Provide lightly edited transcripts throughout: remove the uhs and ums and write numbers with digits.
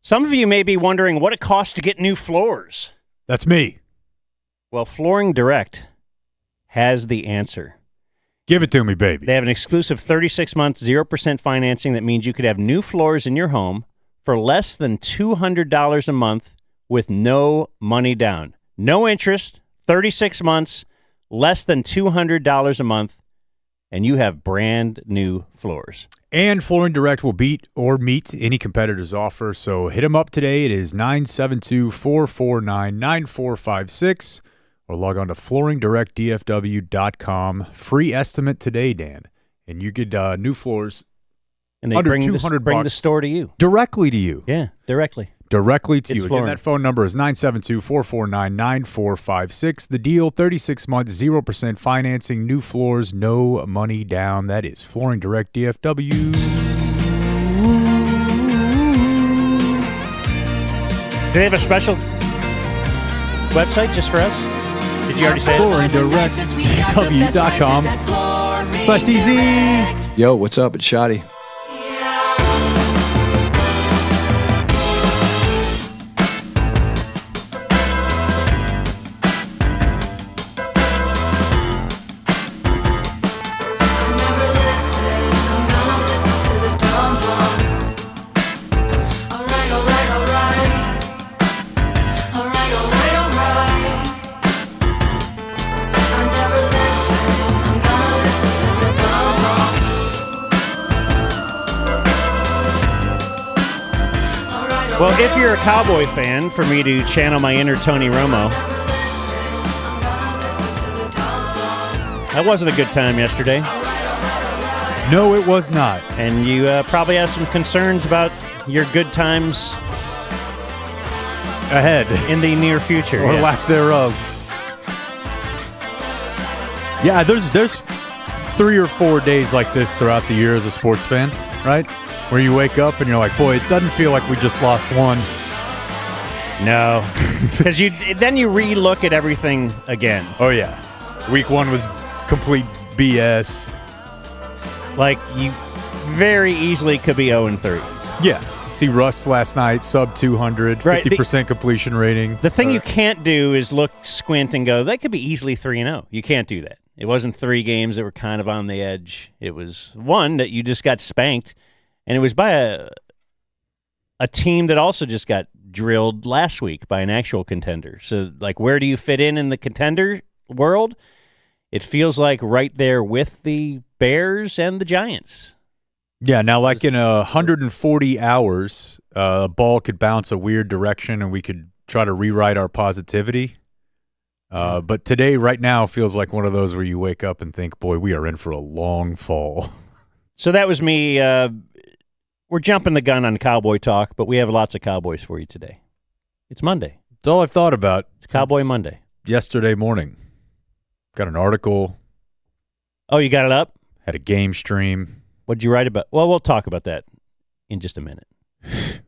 Some of you may be wondering what it costs to get new floors. That's me. Well, Flooring Direct has the answer. Give it to me, baby. They have an exclusive 36-month, 0% financing that means you could have new floors in your home for less than $200 a month with no money down. No interest, 36 months, less than $200 a month, and you have brand new floors. And Flooring Direct will beat or meet any competitor's offer, so hit them up today. It is 972-449-9456, or log on to flooringdirectdfw.com. Free estimate today, Dan, and you get new floors And they under bring $200 the store to you. directly to you. Yeah, directly. Directly to It's you. flooring. Again, that phone number is 972-449-9456. The deal, 36 months, 0% financing, new floors, no money down. That is Flooring Direct DFW. Do they have a special website just for us? Did you already say it? FlooringDirectDFW.com/DZ. Yo, what's up? It's Shoddy. Well, if you're a Cowboy fan, for me to channel my inner Tony Romo, that wasn't a good time yesterday. No, it was not. And you probably have some concerns about your good times Ahead. in the near future. Or yeah. lack thereof. Yeah, there's 3 or 4 days like this throughout the year as a sports fan, right? Where you wake up and you're like, boy, it doesn't feel like we just lost one. No, because then you re-look at everything again. Oh, yeah. Week 1 was complete BS. Like, you very easily could be 0-3. Yeah. See Russ last night, sub 200, Right, 50% completion rating. The thing you can't do is look, squint, and go, that could be easily 3-0. You can't do that. It wasn't 3 games that were kind of on the edge. It was one that you just got spanked, and it was by a team that also just got drilled last week by an actual contender. So, like, where do you fit in the contender world? It feels like right there with the Bears and the Giants. Yeah, now like in 140 hours, a ball could bounce a weird direction and we could try to rewrite our positivity. But today, right now, feels like one of those where you wake up and think, boy, we are in for a long fall. So that was me. We're jumping the gun on Cowboy talk, but we have lots of Cowboys for you today. It's Monday. It's all I've thought about. It's Cowboy Monday. Yesterday morning. Got an article. Oh, you got it up? Had a game stream. What'd you write about? Well, we'll talk about that in just a minute.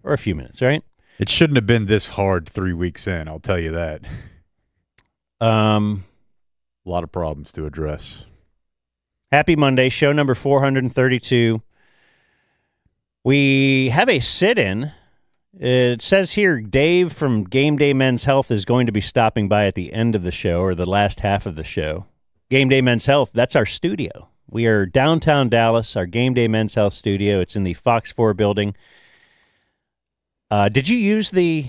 Or a few minutes, right? It shouldn't have been this hard 3 weeks in, I'll tell you that. A lot of problems to address. Happy Monday, show number 432. We have a sit-in. It says here Dave from Game Day Men's Health is going to be stopping by at the end of the show or the last half of the show. Game Day Men's Health, that's our studio. We are downtown Dallas, our Game Day Men's Health studio. It's in the Fox 4 building. Did you use the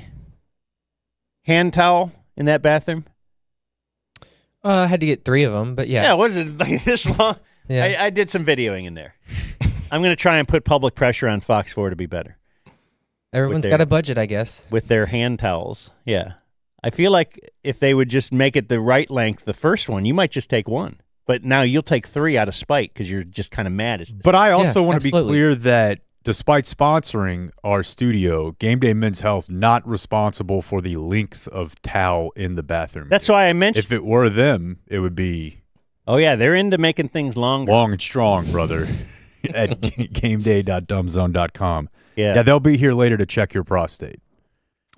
hand towel in that bathroom? I had to get 3 of them, but yeah. Yeah, was it like this long? Yeah. I did some videoing in there. I'm going to try and put public pressure on Fox 4 to be better. Everyone's got a budget, I guess. With their hand towels, yeah. I feel like if they would just make it the right length, the first one, you might just take 1. But now you'll take 3 out of spite because you're just kind of mad. But I also want to be clear that despite sponsoring our studio, Game Day Men's Health not responsible for the length of towel in the bathroom. That's why I mentioned. If it were them, it would be. Oh yeah, they're into making things longer. Long and strong, brother. At gameday.dumbzone.com. Yeah, they'll be here later to check your prostate.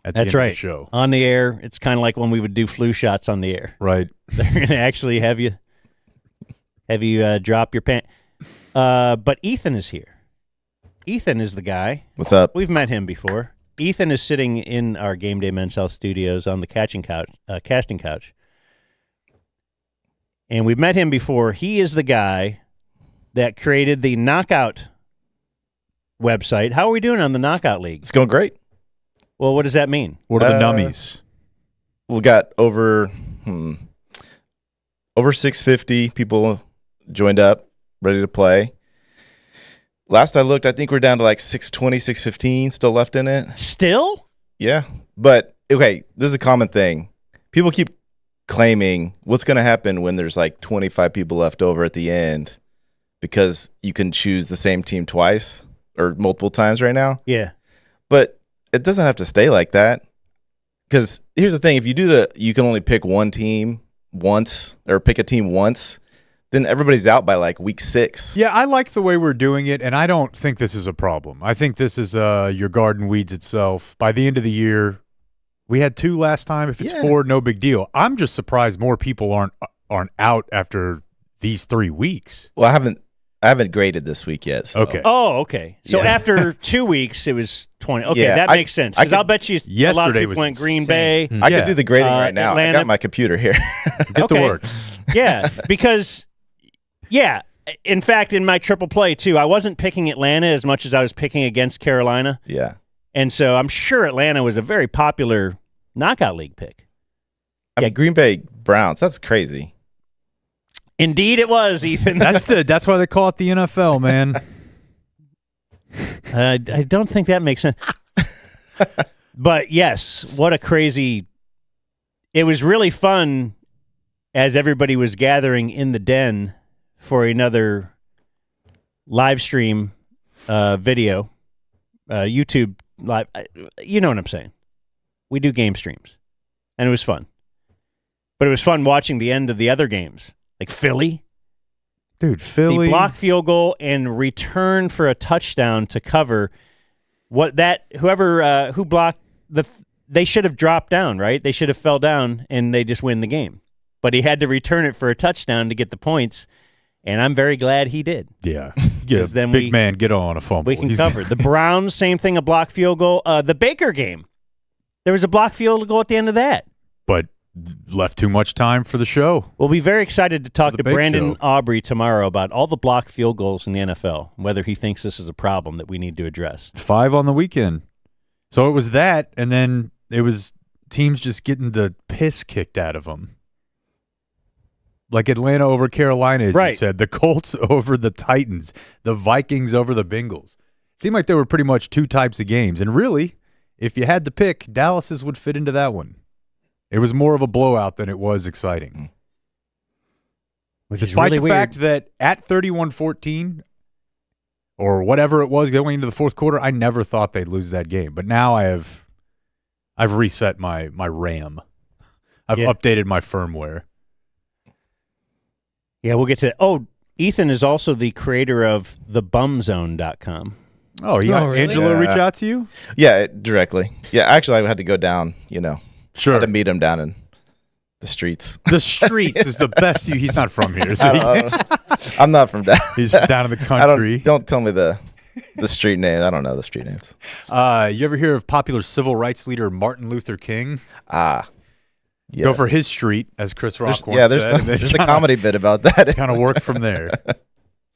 At the That's end right. Of the show on the air. It's kind of like when we would do flu shots on the air. Right. They're going to actually have you drop your pants. But Ethan is here. Ethan is the guy. What's up? We've met him before. Ethan is sitting in our Game Day Men's Health studios on the casting couch. And we've met him before. He is the guy that created the Knockout website. How are we doing on the Knockout League? It's going great. Well, what does that mean? What are the nummies? We got over 650 people joined up, ready to play. Last I looked, I think we're down to like 620, 615 still left in it. Still? Yeah. But, okay, this is a common thing. People keep claiming what's going to happen when there's like 25 people left over at the end because you can choose the same team twice or multiple times right now. Yeah. But it doesn't have to stay like that. Because here's the thing. If you do you can only pick one team once or pick a team once, then everybody's out by like week 6. Yeah, I like the way we're doing it, and I don't think this is a problem. I think this is your garden weeds itself. By the end of the year, we had 2 last time. If it's 4, no big deal. I'm just surprised more people aren't out after these 3 weeks. Well, I haven't graded this week yet. So. Okay. Oh, okay. So after 2 weeks, it was 20. Okay, Yeah, that makes sense. Because I'll bet you a lot of yesterday people was went Green insane. Bay. I could do the grading right now. Atlanta. I got my computer here. Get to work. Yeah, because, in fact, in my triple play, too, I wasn't picking Atlanta as much as I was picking against Carolina. Yeah. And so I'm sure Atlanta was a very popular Knockout League pick. I mean, Green Bay Browns. That's crazy. Indeed it was, Ethan. That's why they call it the NFL, man. I don't think that makes sense. But, yes, what a crazy – it was really fun as everybody was gathering in the den for another live stream video, YouTube live. You know what I'm saying. We do game streams, and it was fun. But it was fun watching the end of the other games, like Philly. Dude, Philly. The block field goal and return for a touchdown to cover whoever who blocked they should have dropped down, right? They should have fell down, and they just win the game. But he had to return it for a touchdown to get the points, and I'm very glad he did. Yeah. Then big man, get on a fumble. We can cover. The Browns, same thing, a block field goal. The Baker game, there was a block field goal at the end of that. But left too much time for the show. We'll be very excited to talk to big Brandon show. Aubrey tomorrow about all the block field goals in the NFL, whether he thinks this is a problem that we need to address. 5 on the weekend. So it was that, and then it was teams just getting the piss kicked out of them. Like Atlanta over Carolina, as you said. The Colts over the Titans. The Vikings over the Bengals. It seemed like there were pretty much 2 types of games. And really, if you had to pick, Dallas's would fit into that one. It was more of a blowout than it was exciting. Which Despite is really the fact that at 31-14, or whatever it was going into the fourth quarter, I never thought they'd lose that game. But now I've reset my RAM. I've updated my firmware. Yeah, we'll get to that. Oh, Ethan is also the creator of thedumbzone.com. Oh, yeah. really? Angelo reach out to you? Yeah, directly. Yeah, actually, I had to go down, Sure. had to meet him down in the streets. The streets is the best. He's not from here, is he? I'm not from down. He's down in the country. Don't tell me the street name. I don't know the street names. You ever hear of popular civil rights leader Martin Luther King? Yes. Go for his street, as Chris Rock once there's said. there's a comedy bit about that. Kind of work from there.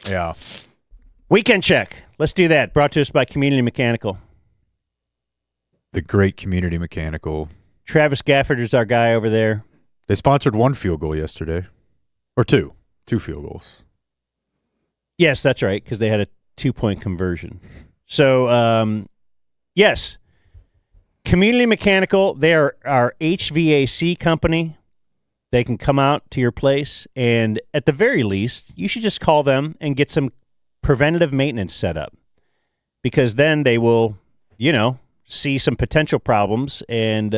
Yeah. Weekend check. Let's do that. Brought to us by Community Mechanical. The great Community Mechanical. Travis Gafford is our guy over there. They sponsored 1 field goal yesterday. Or 2. 2 field goals. Yes, that's right, because they had a 2-point conversion. So, yes, Community Mechanical, they are our HVAC company. They can come out to your place, and at the very least, you should just call them and get some preventative maintenance set up, because then they will, see some potential problems and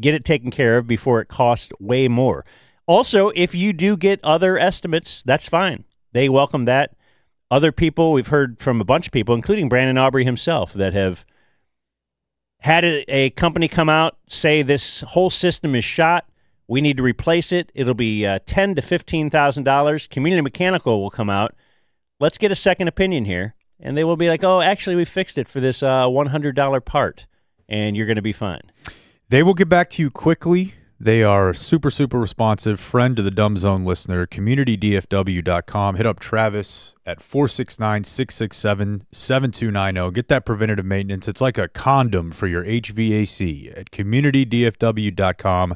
get it taken care of before it costs way more. Also, if you do get other estimates, that's fine. They welcome that. Other people, we've heard from a bunch of people, including Brandon Aubrey himself, that have had a company come out, say this whole system is shot, we need to replace it. It'll be $10,000 to $15,000. Community Mechanical will come out. Let's get a second opinion here. And they will be like, oh, actually, we fixed it for this $100 part. and you're going to be fine. They will get back to you quickly. They are super, super responsive. Friend to the Dumb Zone listener, communitydfw.com. Hit up Travis at 469-667-7290. Get that preventative maintenance. It's like a condom for your HVAC at communitydfw.com.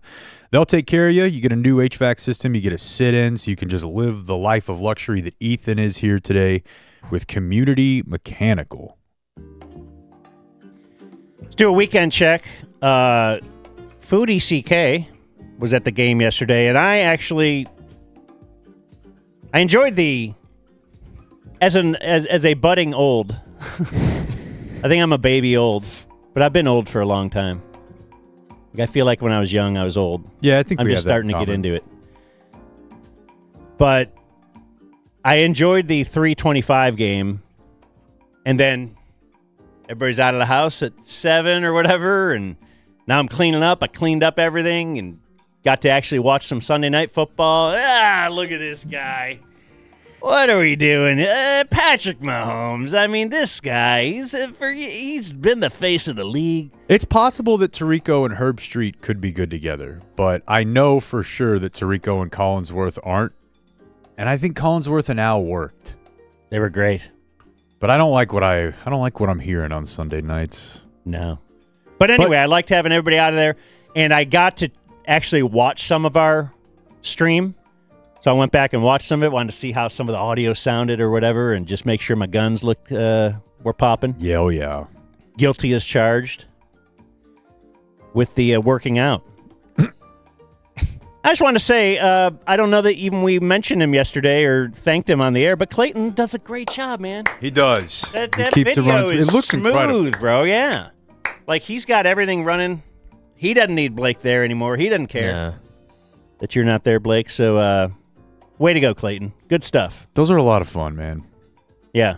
They'll take care of you. You get a new HVAC system. You get a sit-in, so you can just live the life of luxury that Ethan is here today with Community Mechanical. Let's do a weekend check. Foodie CK was at the game yesterday, and I enjoyed the as a budding old. I think I'm a baby old, but I've been old for a long time. I feel like when I was young, I was old. Yeah, I think I'm just starting to get into it. But I enjoyed the 3:25 game, and then everybody's out of the house at 7 or whatever, and now I'm cleaning up. I cleaned up everything and got to actually watch some Sunday Night Football. Look at this guy. What are we doing? Patrick Mahomes. I mean, this guy, he's been the face of the league. It's possible that Tirico and Herb Street could be good together, but I know for sure that Tirico and Collinsworth aren't, and I think Collinsworth and Al worked. They were great. But I don't like what I'm hearing on Sunday nights. No. But anyway, I liked having everybody out of there, and I got to actually watch some of our stream. So I went back and watched some of it, wanted to see how some of the audio sounded or whatever, and just make sure my guns were popping. Yeah, oh yeah. Guilty as charged with the working out. I just want to say, I don't know that even we mentioned him yesterday or thanked him on the air, but Clayton does a great job, man. He does. That keeps video it running. is It looks smooth, incredible, bro. Yeah, like he's got everything running. He doesn't need Blake there anymore. He doesn't care that you're not there, Blake. So, way to go, Clayton. Good stuff. Those are a lot of fun, man. Yeah,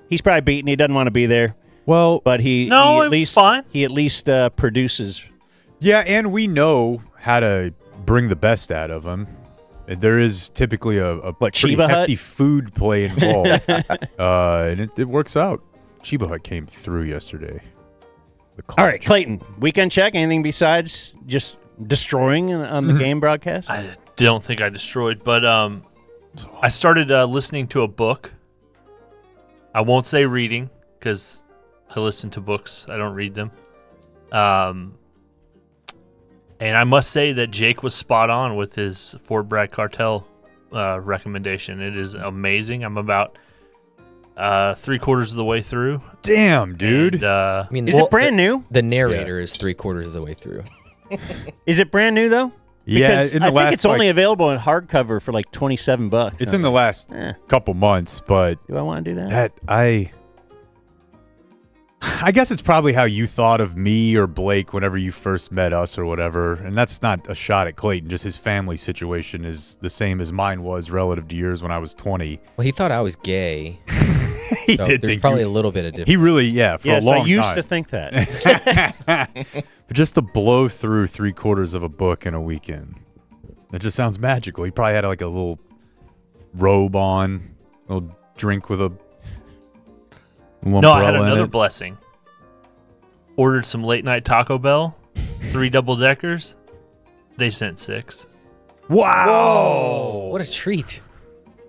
he's probably beaten. He doesn't want to be there. Well, but he at least produces. Yeah, and we know how to bring the best out of him. There is typically a pretty hefty food play involved, and it works out. Chiba Hut came through yesterday. All right, Clayton, weekend check. Anything besides just destroying on the game broadcast? I don't think I destroyed, but I started listening to a book. I won't say reading because I listen to books. I don't read them. And I must say that Jake was spot on with his Fort Bragg Cartel recommendation. It is amazing. I'm about 3/4 of the way through. Damn, dude. And, is it brand new? The narrator is 3/4 of the way through. Is it brand new, though? Because in the I last, think it's only available in hardcover for like $27. It's in the last couple months, but do I want to do that? I guess it's probably how you thought of me or Blake whenever you first met us or whatever. And that's not a shot at Clayton. Just his family situation is the same as mine was relative to yours when I was 20. Well, he thought I was gay. He so did there's think probably a little bit of difference. He really, for a long time. I used to think that. But just to blow through 3/4 of a book in a weekend, that just sounds magical. He probably had like a little robe on, a little drink with a No, I had another blessing. Ordered some late night Taco Bell, 3 double-deckers. They sent 6. Wow! Whoa, what a treat.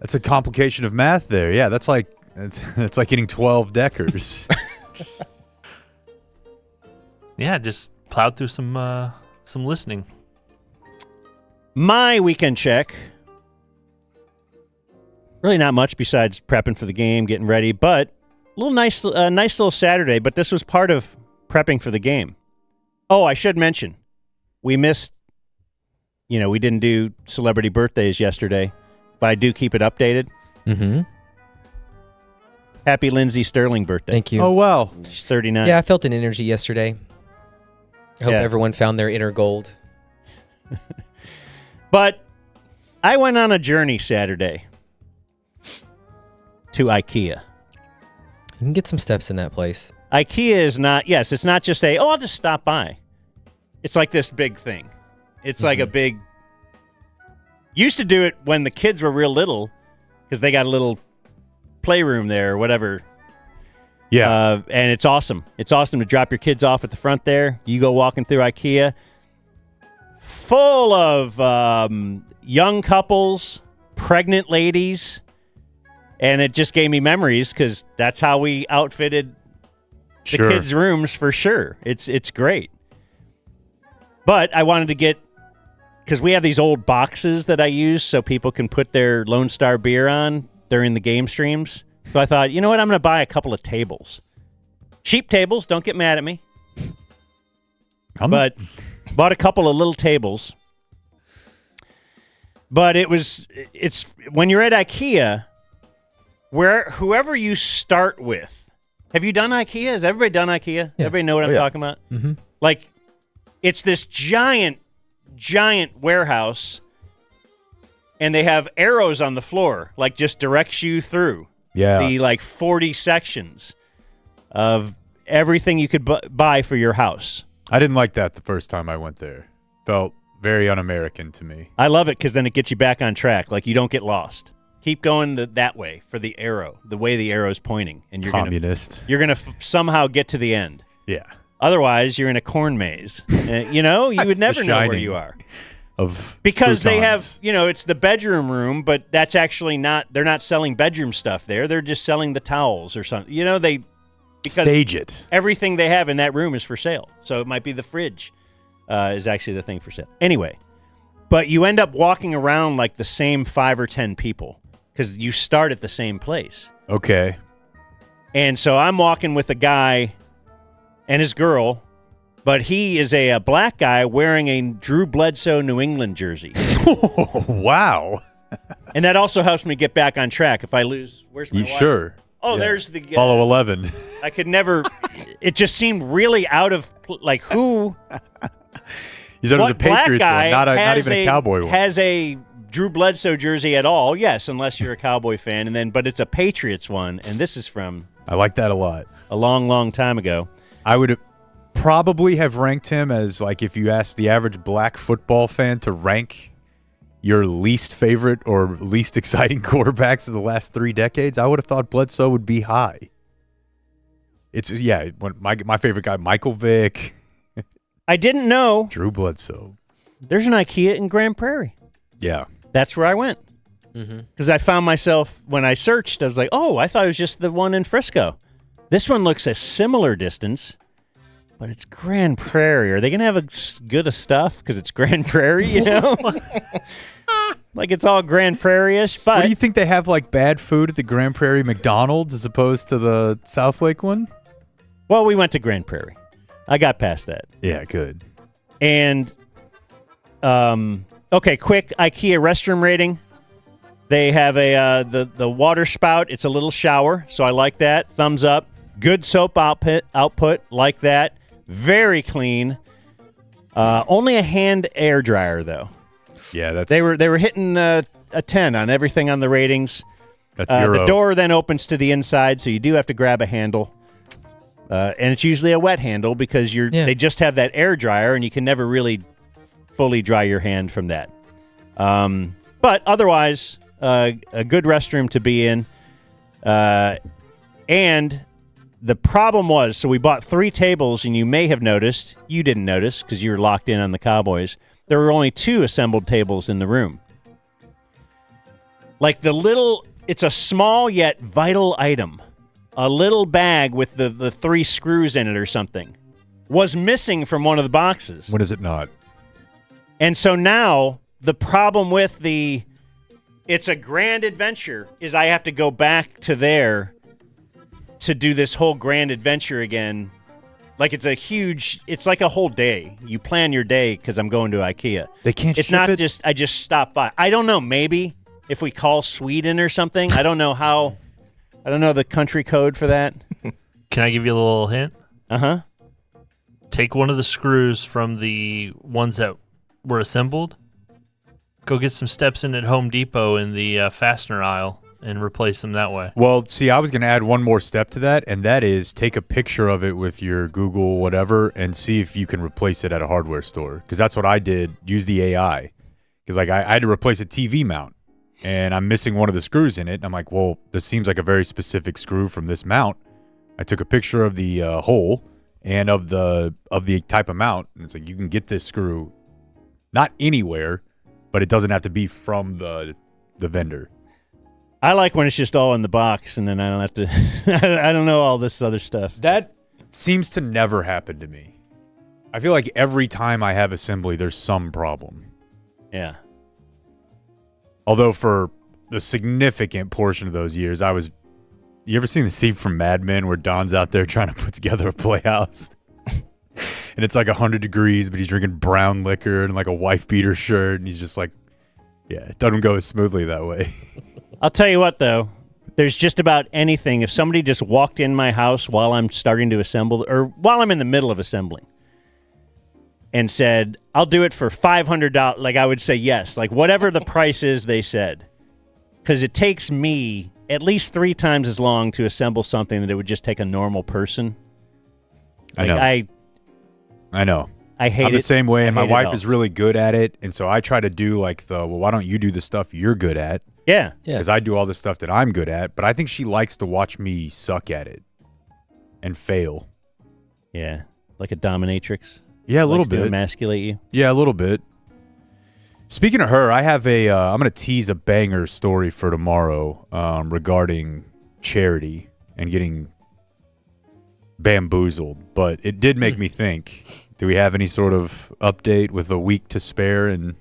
That's a complication of math there. Yeah, that's like getting 12 deckers. Yeah, just plowed through some listening. My weekend check. Really not much besides prepping for the game, getting ready, but a little nice little Saturday, but this was part of prepping for the game. Oh, I should mention, we missed, we didn't do celebrity birthdays yesterday, but I do keep it updated. Mm-hmm. Happy Lindsay Sterling birthday. Thank you. Oh, wow. She's 39. Yeah, I felt an energy yesterday. I hope everyone found their inner gold. But I went on a journey Saturday to IKEA. You can get some steps in that place. IKEA is not, it's not just I'll just stop by. It's like this big thing. It's like a big, used to do it when the kids were real little because they got a little playroom there or whatever. And it's awesome. It's awesome to drop your kids off at the front there. You go walking through IKEA, full of young couples, pregnant ladies, and it just gave me memories because that's how we outfitted the kids' rooms for sure. It's great. But I wanted to get, because we have these old boxes that I use so people can put their Lone Star beer on during the game streams. So I thought, you know what? I'm going to buy a couple of tables. Cheap tables. Don't get mad at me. But bought a couple of little tables. But it's when you're at IKEA, whoever you start with. Have you done IKEA? Has everybody done IKEA? Yeah. Everybody know what I'm talking about? Mm-hmm. Like, it's this giant warehouse, and they have arrows on the floor, like just directs you through. Yeah. The 40 sections of everything you could buy for your house. I didn't like that the first time I went there. Felt very un-American to me. I love it because then it gets you back on track. Like, you don't get lost. Keep going that way for the arrow, the way the arrow's pointing. And you're Communist. You're going to somehow get to the end. Yeah. Otherwise, you're in a corn maze. You would never know where you are. Because they have, it's the bedroom room, but that's actually they're not selling bedroom stuff there. They're just selling the towels or something. Because stage it. Everything they have in that room is for sale. So it might be the fridge is actually the thing for sale. Anyway, but you end up walking around like the same 5 or 10 people because you start at the same place. Okay. And so I'm walking with a guy and his girl, but he is a black guy wearing a Drew Bledsoe New England jersey. Wow. And that also helps me get back on track. If I lose, where's my wife? Sure. Oh, Yeah. there's the Follow 11. I could never. It just seemed really out of who. He said it was a What black Patriots guy one, not even a Cowboy one. has a Drew Bledsoe jersey at all? Yes, unless you're a Cowboy fan, but it's a Patriots one, and this is from I like that a lot. a long, long time ago. I would probably have ranked him as, if you asked the average black football fan to rank your least favorite or least exciting quarterbacks of the last 3 decades, I would have thought Bledsoe would be high. When my favorite guy, Michael Vick, I didn't know Drew Bledsoe. there's an IKEA in Grand Prairie. Yeah. That's where I went. Because I found myself, when I searched, I was like, oh, I thought it was just the one in Frisco. This one looks a similar distance, but it's Grand Prairie. Are they going to have good of stuff because it's Grand Prairie, Like it's all Grand Prairie-ish. But What do you think they have, bad food at the Grand Prairie McDonald's as opposed to the South Lake one? Well, we went to Grand Prairie. I got past that. Yeah, good. And, okay, quick IKEA restroom rating. They have the water spout. It's a little shower, so I like that. Thumbs up. Good soap output, like that. Very clean. Only a hand air dryer though. Yeah, that's They were hitting a 10 on everything on the ratings. that's Euro. The door then opens to the inside, so you do have to grab a handle. And it's usually a wet handle because they just have that air dryer, and you can never really fully dry your hand from that. But otherwise, a good restroom to be in. And the problem was, so we bought 3 tables, and you may have noticed, you didn't notice because you were locked in on the Cowboys, there were only 2 assembled tables in the room. It's a small yet vital item. A little bag with the 3 screws in it or something was missing from one of the boxes. When is it not? And so now the problem with it's a grand adventure is I have to go back to there to do this whole grand adventure again. It's like a whole day. You plan your day because I'm going to IKEA. They can't It's ship not it? just, I just stop by. I don't know, maybe if we call Sweden or something. I don't know the country code for that. Can I give you a little hint? Uh-huh. Take one of the screws from the ones that were assembled. Go get some steps in at Home Depot in the fastener aisle and replace them that way. Well, see, I was going to add one more step to that, and that is take a picture of it with your Google whatever and see if you can replace it at a hardware store. Because that's what I did, use the AI. Because I had to replace a TV mount, and I'm missing one of the screws in it. And I'm like, well, this seems like a very specific screw from this mount. I took a picture of the hole and of the type of mount. And it's like, you can get this screw not anywhere, but it doesn't have to be from the vendor. I like when it's just all in the box, and then I don't have to. I don't know all this other stuff. That seems to never happen to me. I feel like every time I have assembly, there's some problem. Yeah. Although for the significant portion of those years, you ever seen the scene from Mad Men where Don's out there trying to put together a playhouse? And it's like 100 degrees, but he's drinking brown liquor and like a wife beater shirt, and he's just like, yeah, it doesn't go as smoothly that way. I'll tell you what, though. There's just about anything. If somebody just walked in my house while I'm starting to assemble, or while I'm in the middle of assembling, and said, I'll do it for $500, like I would say yes. Like whatever the price is, they said. Because it takes me at least 3 times as long to assemble something that it would just take a normal person. Like I know. I hate it. I'm the same way, and my wife all. is really good at it, and so I try to do like why don't you do the stuff you're good at? Yeah. Because I do all the stuff that I'm good at, but I think she likes to watch me suck at it and fail. Yeah. Like a dominatrix. Yeah, a little Likes to bit. emasculate you. Yeah, a little bit. Speaking of her, I have I'm going to tease a banger story for tomorrow regarding charity and getting bamboozled. But it did make me think, do we have any sort of update with a week to spare? And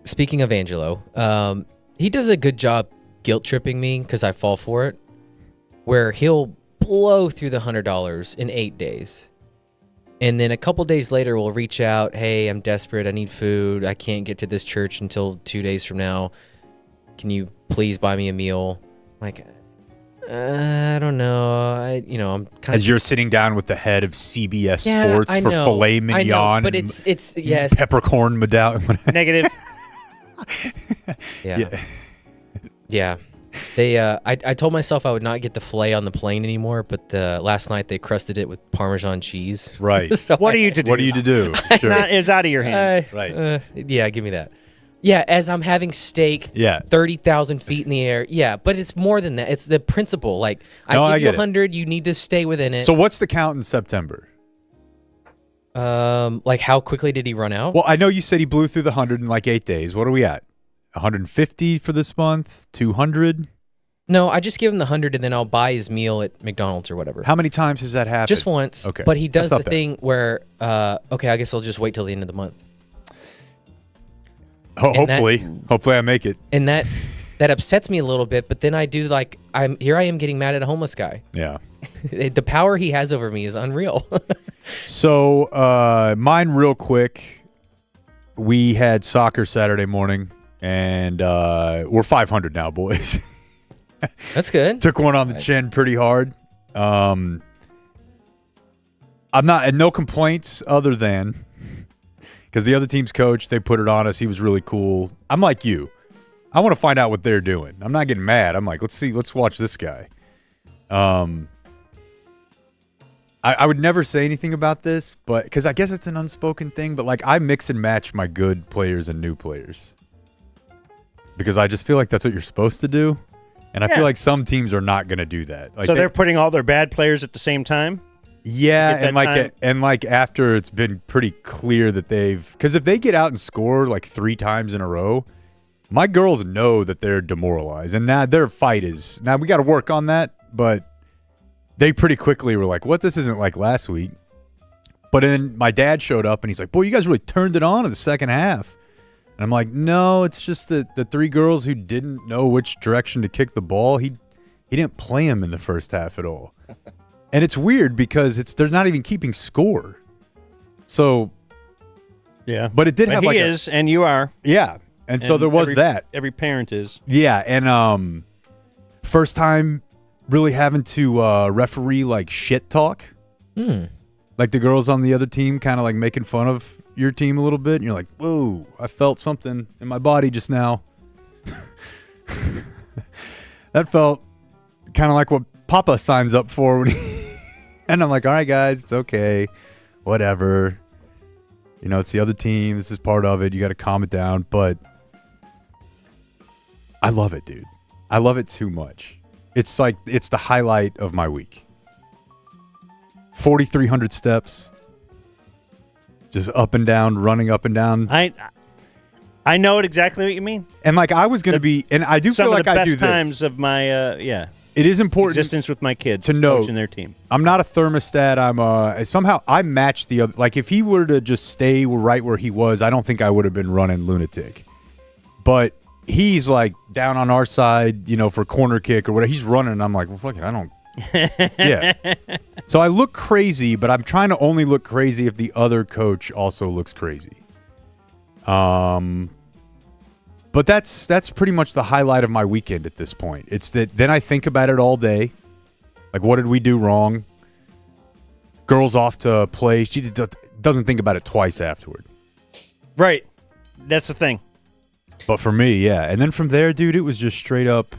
speaking of Angelo, he does a good job guilt tripping me because I fall for it, where he'll blow through the $100 in 8 days. And then a couple days later, we'll reach out. Hey, I'm desperate. I need food. I can't get to this church until 2 days from now. Can you please buy me a meal? Like, I don't know. I'm kind as you're sitting down with the head of CBS Yeah, Sports I for know. filet mignon, I know, but and it's yes. peppercorn medallion. Negative. Yeah. They I told myself I would not get the filet on the plane anymore, but last night they crusted it with Parmesan cheese. Right. So What are you to do? What are you to do? Sure. It's out of your hands. Right. Yeah, give me that. Yeah, as I'm having steak, Yeah. 30,000 feet in the air. Yeah, but it's more than that. It's the principle. Like, I give you 100, you need to stay within it. So what's the count in September? Like, how quickly did he run out? Well, I know you said he blew through the 100 in like 8 days. What are we at? 150 for this month? 200? No, I just give him the 100, and then I'll buy his meal at McDonald's or whatever. How many times has that happened? Just once. Okay. But he does That's the not bad. thing where, okay, I guess I'll just wait till the end of the month. Hopefully I make it. And that upsets me a little bit, but then I do like I am getting mad at a homeless guy. Yeah. The power he has over me is unreal. So mine real quick. We had soccer Saturday morning, and we're 500 now, boys. That's good. Took one on the chin pretty hard. I'm not no complaints other than because the other team's coach, they put it on us. He was really cool. I'm like you. I want to find out what they're doing. I'm not getting mad. I'm like, let's watch this guy. I would never say anything about this, but because I guess it's an unspoken thing, but like I mix and match my good players and new players because I just feel like that's what you're supposed to do. And I feel like some teams are not going to do that. Like So they're putting all their bad players at the same time? Yeah, Get that and like after it's been pretty clear that because if they get out and score like 3 times in a row, my girls know that they're demoralized, and now their fight is we got to work on that. But they pretty quickly were like, "What? This isn't like last week." But then my dad showed up, and he's like, "Boy, you guys really turned it on in the second half." And I'm like, "No, it's just that the 3 girls who didn't know which direction to kick the ball, he didn't play them in the first half at all." And it's weird because they're not even keeping score. So, Yeah. but it did have he like is, and you are. yeah. And so there was that. Every parent is. Yeah, and first time really having to referee like shit talk. Like the girls on the other team kind of like making fun of your team a little bit, and you're like, "Whoa, I felt something in my body just now." That felt kind of like what Papa signs up for when and I'm like, "All right, guys, it's okay. Whatever. You know, it's the other team. This is part of it. You got to calm it down." But I love it, dude. I love it too much. It's like it's the highlight of my week. 4,300 steps, just up and down, running up and down. I know exactly what you mean. And like I was going to be, and I do feel like I do this. Some of the best times of my It is important existence with my kids to know coaching their team. I'm not a thermostat. I'm somehow I match the other. Like if he were to just stay right where he was, I don't think I would have been running lunatic. But he's like down on our side, for corner kick or whatever. He's running, and I'm like, well, fuck it, I don't. Yeah. So I look crazy, but I'm trying to only look crazy if the other coach also looks crazy. But that's pretty much the highlight of my weekend at this point. It's that then I think about it all day. Like, what did we do wrong? Girl's off to play. She doesn't think about it twice afterward. Right. That's the thing. But for me, yeah. And then from there, dude, it was just straight up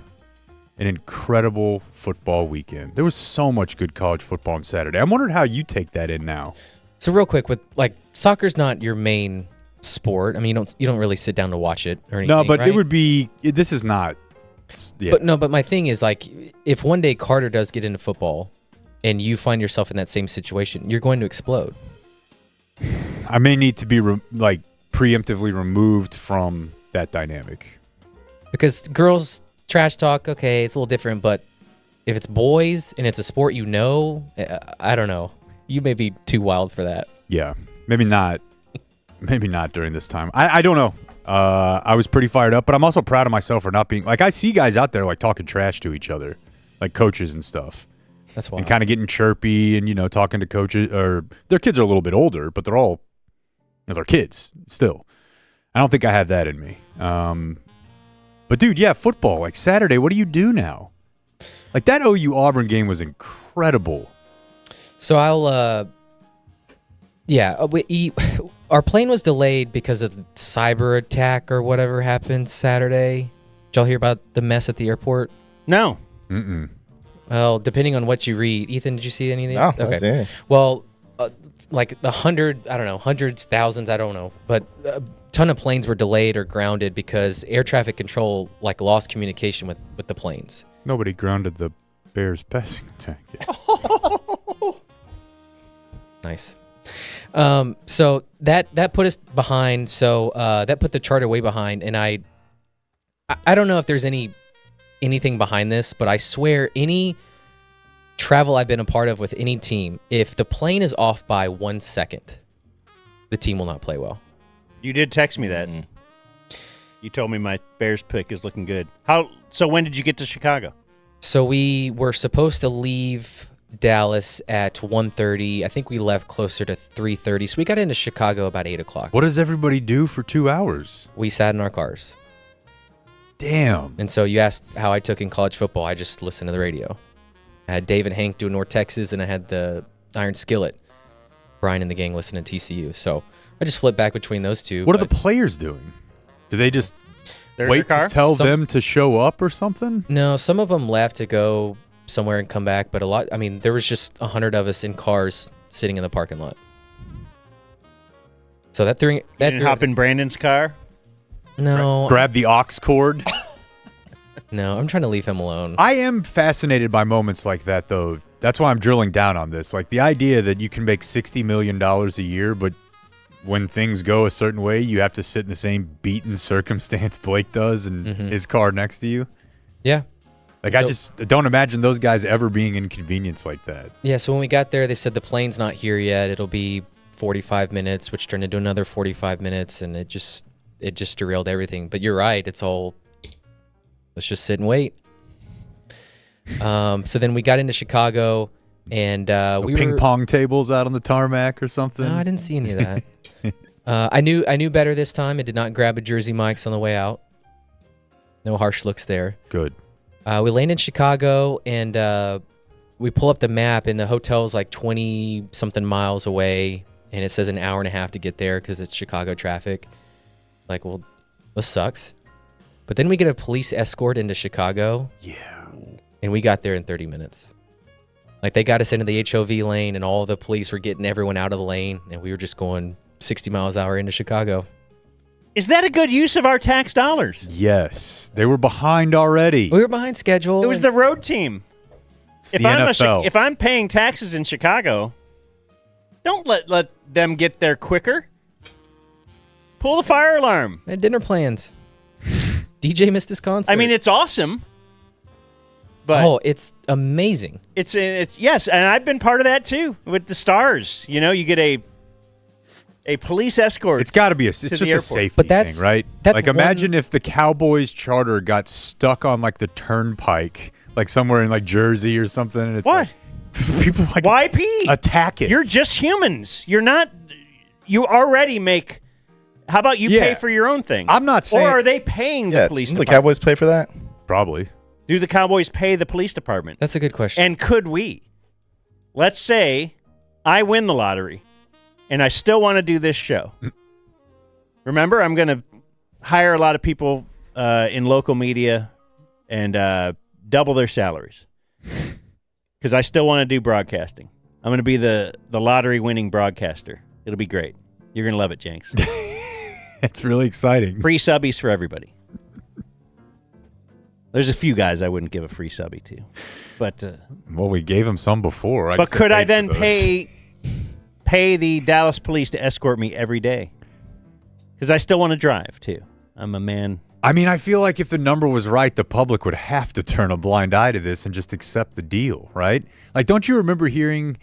an incredible football weekend. There was so much good college football on Saturday. I'm wondering how you take that in now. So real quick, with like soccer's not your main sport. I mean, you don't really sit down to watch it or anything. No, but right? it would be. This is not. Yeah. But my thing is like, if one day Carter does get into football, and you find yourself in that same situation, you're going to explode. I may need to be preemptively removed from that dynamic. Because girls trash talk, okay, it's a little different, but if it's boys and it's a sport I don't know. You may be too wild for that. Yeah, maybe not. Maybe not during this time. I don't know. I was pretty fired up, but I'm also proud of myself for not being like I see guys out there like talking trash to each other, like coaches and stuff. That's wild. And kind of getting chirpy and talking to coaches or their kids are a little bit older, but they're all they're kids still. I don't think I have that in me. But dude, yeah, football like Saturday. What do you do now? Like that OU Auburn game was incredible. So our plane was delayed because of the cyber attack or whatever happened Saturday. Did y'all hear about the mess at the airport? No. Mm-mm. Well, depending on what you read. Ethan, did you see anything? No, Okay. that's it. Well, like hundreds, thousands, I don't know. But a ton of planes were delayed or grounded because air traffic control lost communication with the planes. Nobody grounded the Bears passing attack yet. Nice. So that put us behind. So that put the charter way behind. And I don't know if there's anything behind this, but I swear any travel I've been a part of with any team, if the plane is off by 1 second, the team will not play well. You did text me that. Mm. You told me my Bears pick is looking good. So when did you get to Chicago? So we were supposed to leave Dallas at 1:30. I think we left closer to 3:30. So we got into Chicago about 8 o'clock. What does everybody do for 2 hours? We sat in our cars. Damn. And so you asked how I took in college football. I just listened to the radio. I had Dave and Hank doing North Texas, and I had the Iron Skillet, Brian and the gang listening to TCU. So I just flipped back between those two. What are the players doing? Do they just There's wait your car? to tell them to show up or something? No, some of them left to go somewhere and come back, but there was just 100 of us in cars sitting in the parking lot. So that You didn't hop in Brandon's car? No, Grab the aux cord? no, I'm trying to leave him alone. I am fascinated by moments like that, though. That's why I'm drilling down on this. Like the idea that you can make $60 million a year, but when things go a certain way, you have to sit in the same beaten circumstance Blake does and his car next to you. Yeah. Like, I just don't imagine those guys ever being inconvenienced like that. Yeah, so when we got there, they said the plane's not here yet. It'll be 45 minutes, which turned into another 45 minutes, and it just derailed everything. But you're right. It's all, let's just sit and wait. So then we got into Chicago, and we ping were pong tables out on the tarmac or something. No, I didn't see any of that. I knew better this time. I did not grab a Jersey Mike's on the way out. No harsh looks there. Good. We land in Chicago, and we pull up the map, and the hotel's like 20-something miles away, and it says an hour and a half to get there because it's Chicago traffic. Like, well, this sucks. But then we get a police escort into Chicago. Yeah. And we got there in 30 minutes. Like, they got us into the HOV lane, and all the police were getting everyone out of the lane, and we were just going 60 miles an hour into Chicago. Is that a good use of our tax dollars? Yes. They were behind already. We were behind schedule. It was the road team. It's the NFL. If I'm paying taxes in Chicago, don't let them get there quicker. Pull the fire alarm. I had dinner plans. DJ missed his concert. I mean, it's awesome. But it's amazing. It's yes, and I've been part of that too with the Stars. You know, you get a police escort. It's got to be it's just a safety thing, right? Like imagine if the Cowboys charter got stuck on like the turnpike, like somewhere in like Jersey or something. And it's what? Like, people like YP attack it. You're just humans. You're not. You already make. How about you pay for your own thing? I'm not saying. Or are they paying the police department? The Cowboys pay for that? Probably. Do the Cowboys pay the police department? That's a good question. And could we? Let's say I win the lottery and I still want to do this show. Remember, I'm going to hire a lot of people in local media and double their salaries because I still want to do broadcasting. I'm going to be the lottery winning broadcaster. It'll be great. You're going to love it, Jenks. It's really exciting. Free subbies for everybody. There's a few guys I wouldn't give a free subby to, but well, we gave him some before. But could I then pay the Dallas police to escort me every day? Because I still want to drive too. I'm a man. I mean, I feel like if the number was right, the public would have to turn a blind eye to this and just accept the deal, right? Like, don't you remember hearing,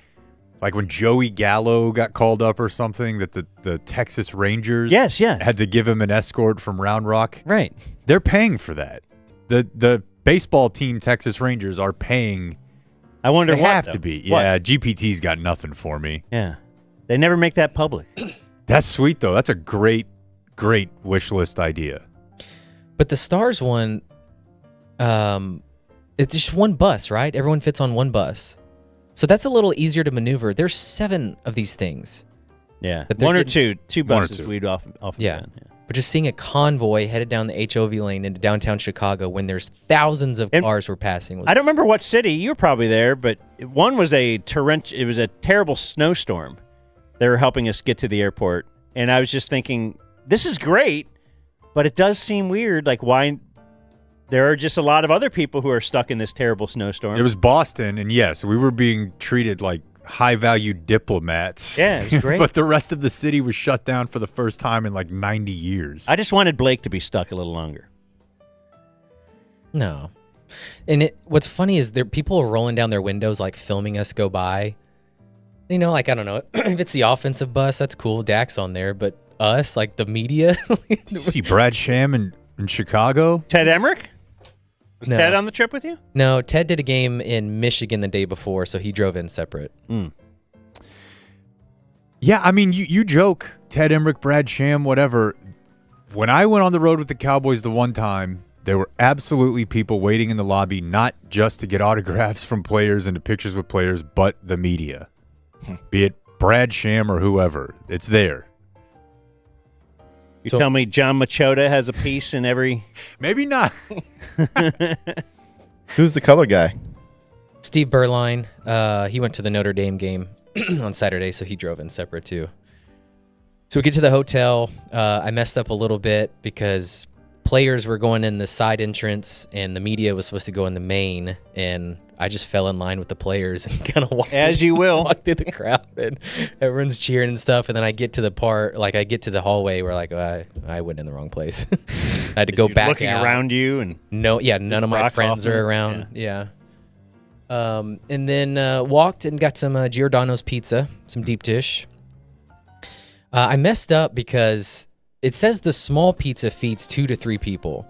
like when Joey Gallo got called up or something, that the Texas Rangers had to give him an escort from Round Rock? Right. They're paying for that. The baseball team Texas Rangers are paying. I wonder they what have though. to be. What? Yeah, GPT's got nothing for me. Yeah, they never make that public. That's sweet though. That's a great wish list idea. But the Stars one, it's just one bus, right? Everyone fits on one bus, so that's a little easier to maneuver. There's 7 of these things. Yeah, one or two buses we'd often yeah. done, yeah. But just seeing a convoy headed down the HOV lane into downtown Chicago when there's thousands of cars were passing. I don't remember what city. You were probably there, but one was it was a terrible snowstorm. They were helping us get to the airport, and I was just thinking, this is great, but it does seem weird. Like, why? There are just a lot of other people who are stuck in this terrible snowstorm. It was Boston, and yes, we were being treated like high-value diplomats. Yeah, it was great. But the rest of the city was shut down for the first time in like 90 years. I just wanted Blake to be stuck a little longer. No. And what's funny is people are rolling down their windows, like filming us go by. You know, like, I don't know, if it's the offensive bus, that's cool. Dak's on there, but us, like the media. Did you see Brad Sham in Chicago? Ted Emmerich? Was No. Ted on the trip with you? No, Ted did a game in Michigan the day before, so he drove in separate. Yeah, I mean, you joke, Ted Emmerich, Brad Sham, whatever. When I went on the road with the Cowboys the one time, there were absolutely people waiting in the lobby, not just to get autographs from players and to pictures with players, but the media. Be it Brad Sham or whoever. It's there. You tell me John Machota has a piece in every... Maybe not. Who's the color guy? Steve Berline, he went to the Notre Dame game on Saturday, so he drove in separate too. So we get to the hotel. I messed up a little bit because players were going in the side entrance and the media was supposed to go in the main, and I just fell in line with the players and kind of walked. As you will. Walked through the crowd and everyone's cheering and stuff, and then I get to the hallway where I went in the wrong place. I had to go back looking out. around you and none of my friends are around. Yeah. And then walked and got some Giordano's pizza, some deep dish. I messed up because it says the small pizza feeds 2 to 3 people.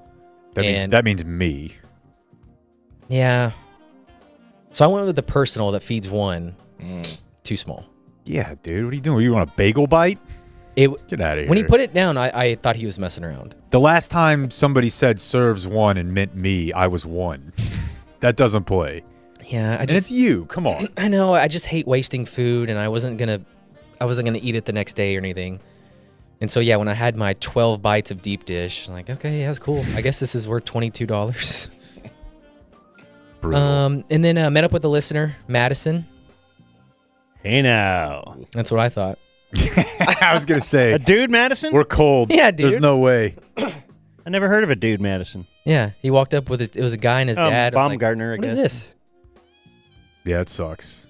That means me. Yeah. So I went with the personal that feeds 1. Too small. Yeah, dude. What are you doing? You want a bagel bite? Get out of here. When he put it down, I thought he was messing around. The last time somebody said serves 1 and meant me, I was 1. That doesn't play. Yeah, and it's you. Come on. I know. I just hate wasting food, and I wasn't gonna eat it the next day or anything. And so yeah, when I had my 12 bites of deep dish, I'm like, okay, yeah, that's cool. I guess this is worth $22. Brutal. And then met up with the listener, Madison. Hey now. That's what I thought. I was gonna say A dude Madison? we're cold. Yeah, dude. There's no way. I never heard of a dude Madison. Yeah, he walked up with it. It was a guy and his dad. I was like, Baumgartner, I what guess. is this? Yeah, it sucks.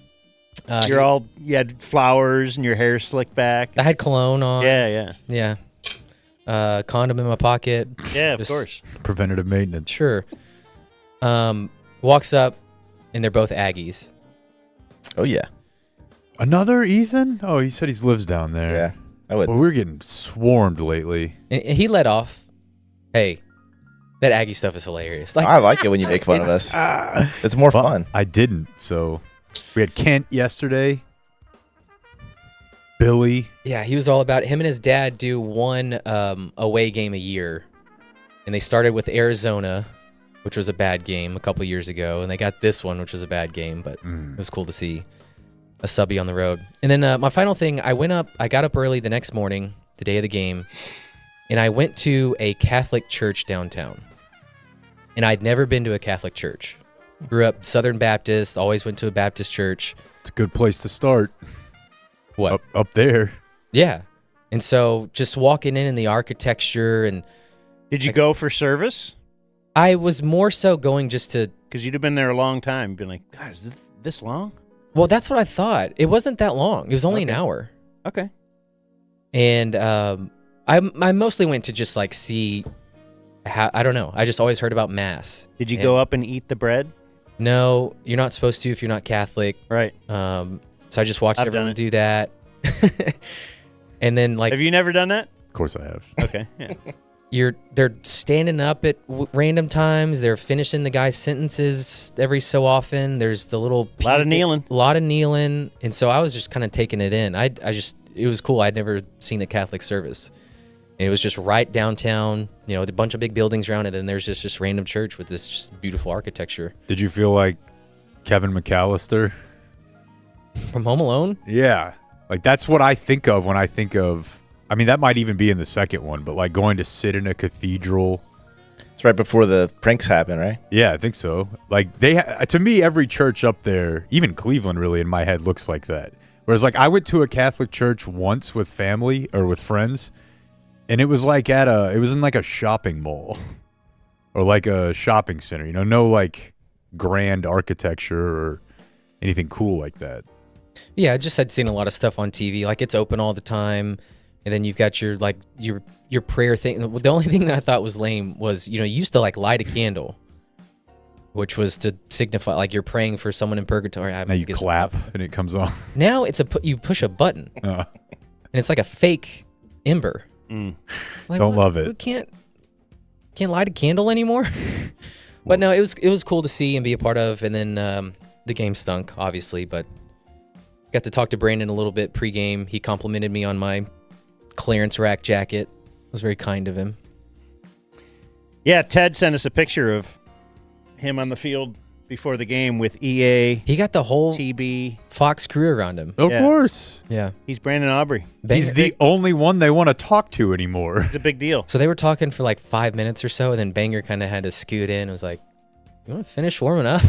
You had flowers and your hair slicked back. I had cologne on. Yeah. Yeah. Condom in my pocket. Yeah, of Just- course. Preventative maintenance. Sure. Walks up, and they're both Aggies. Oh yeah, Another Ethan? Oh, he said he lives down there. yeah. I would. Well, we're getting swarmed lately. And he let off, hey, that Aggie stuff is hilarious. Like, I like it when you make fun of us. It's more Well, fun. I didn't. So we had Kent yesterday. Billy. yeah, he was all about it. Him and his dad do one away game a year. And they started with Arizona, which was a bad game a couple years ago. And they got this one, which was a bad game, but it was cool to see a subby on the road. And then my final thing, I got up early the next morning, the day of the game, and I went to a Catholic church downtown. And I'd never been to a Catholic church. Grew up Southern Baptist, always went to a Baptist church. It's a good place to start. What? Up there. Yeah. And so just walking in the architecture, and Did you go for service? I was more so going just to, Because you'd have been there a long time. Been like, God, is this long? well, that's what I thought. It wasn't that long. It was only an Okay. hour. Okay. And I mostly went to just like see how, I don't know. I just always heard about Mass. Did you And go up and eat the bread? No, you're not supposed to if you're not Catholic. Right. So I just watched I've everyone done it. do that. And then like Have you never done that? Of course I have. Okay. Yeah. they're standing up at random times. They're finishing the guy's sentences every so often. There's the little A lot of kneeling. a lot of kneeling, and so I was just kind of taking it in. It was cool. I'd never seen a Catholic service, and it was just right downtown. You know, with a bunch of big buildings around it, and there's just random church with this just beautiful architecture. Did you feel like Kevin McAllister? From Home Alone, Yeah. Like that's what I think of when I think of, I mean, that might even be in the second one, but like going to sit in a cathedral. It's right before the pranks happen, right? Yeah, I think so. Like to me, every church up there, even Cleveland really in my head looks like that. Whereas like I went to a Catholic church once with family or with friends, and it was like it was in like a shopping mall or like a shopping center, you know, no like grand architecture or anything cool like that. yeah, I just had seen a lot of stuff on TV. Like it's open all the time, and then you've got your prayer thing. The only thing that I thought was lame was, you used to like light a candle, which was to signify like you're praying for someone in purgatory. Now you clap and it comes on. Now it's you push a button, and it's like a fake ember. Like, Don't love it. You can't light a candle anymore. But no, it was cool to see and be a part of. And then the game stunk, obviously, but got to talk to Brandon a little bit pregame. He complimented me on my clearance rack jacket. It was very kind of him. Yeah, Ted sent us a picture of him on the field before the game with EA, He got the whole TB. Fox crew around him. Of Yeah. course. Yeah. He's Brandon Aubrey. He's the only one they want to talk to anymore. It's a big deal. So they were talking for like 5 minutes or so, and then Banger kind of had to scoot in. It was like, you want to finish warming up?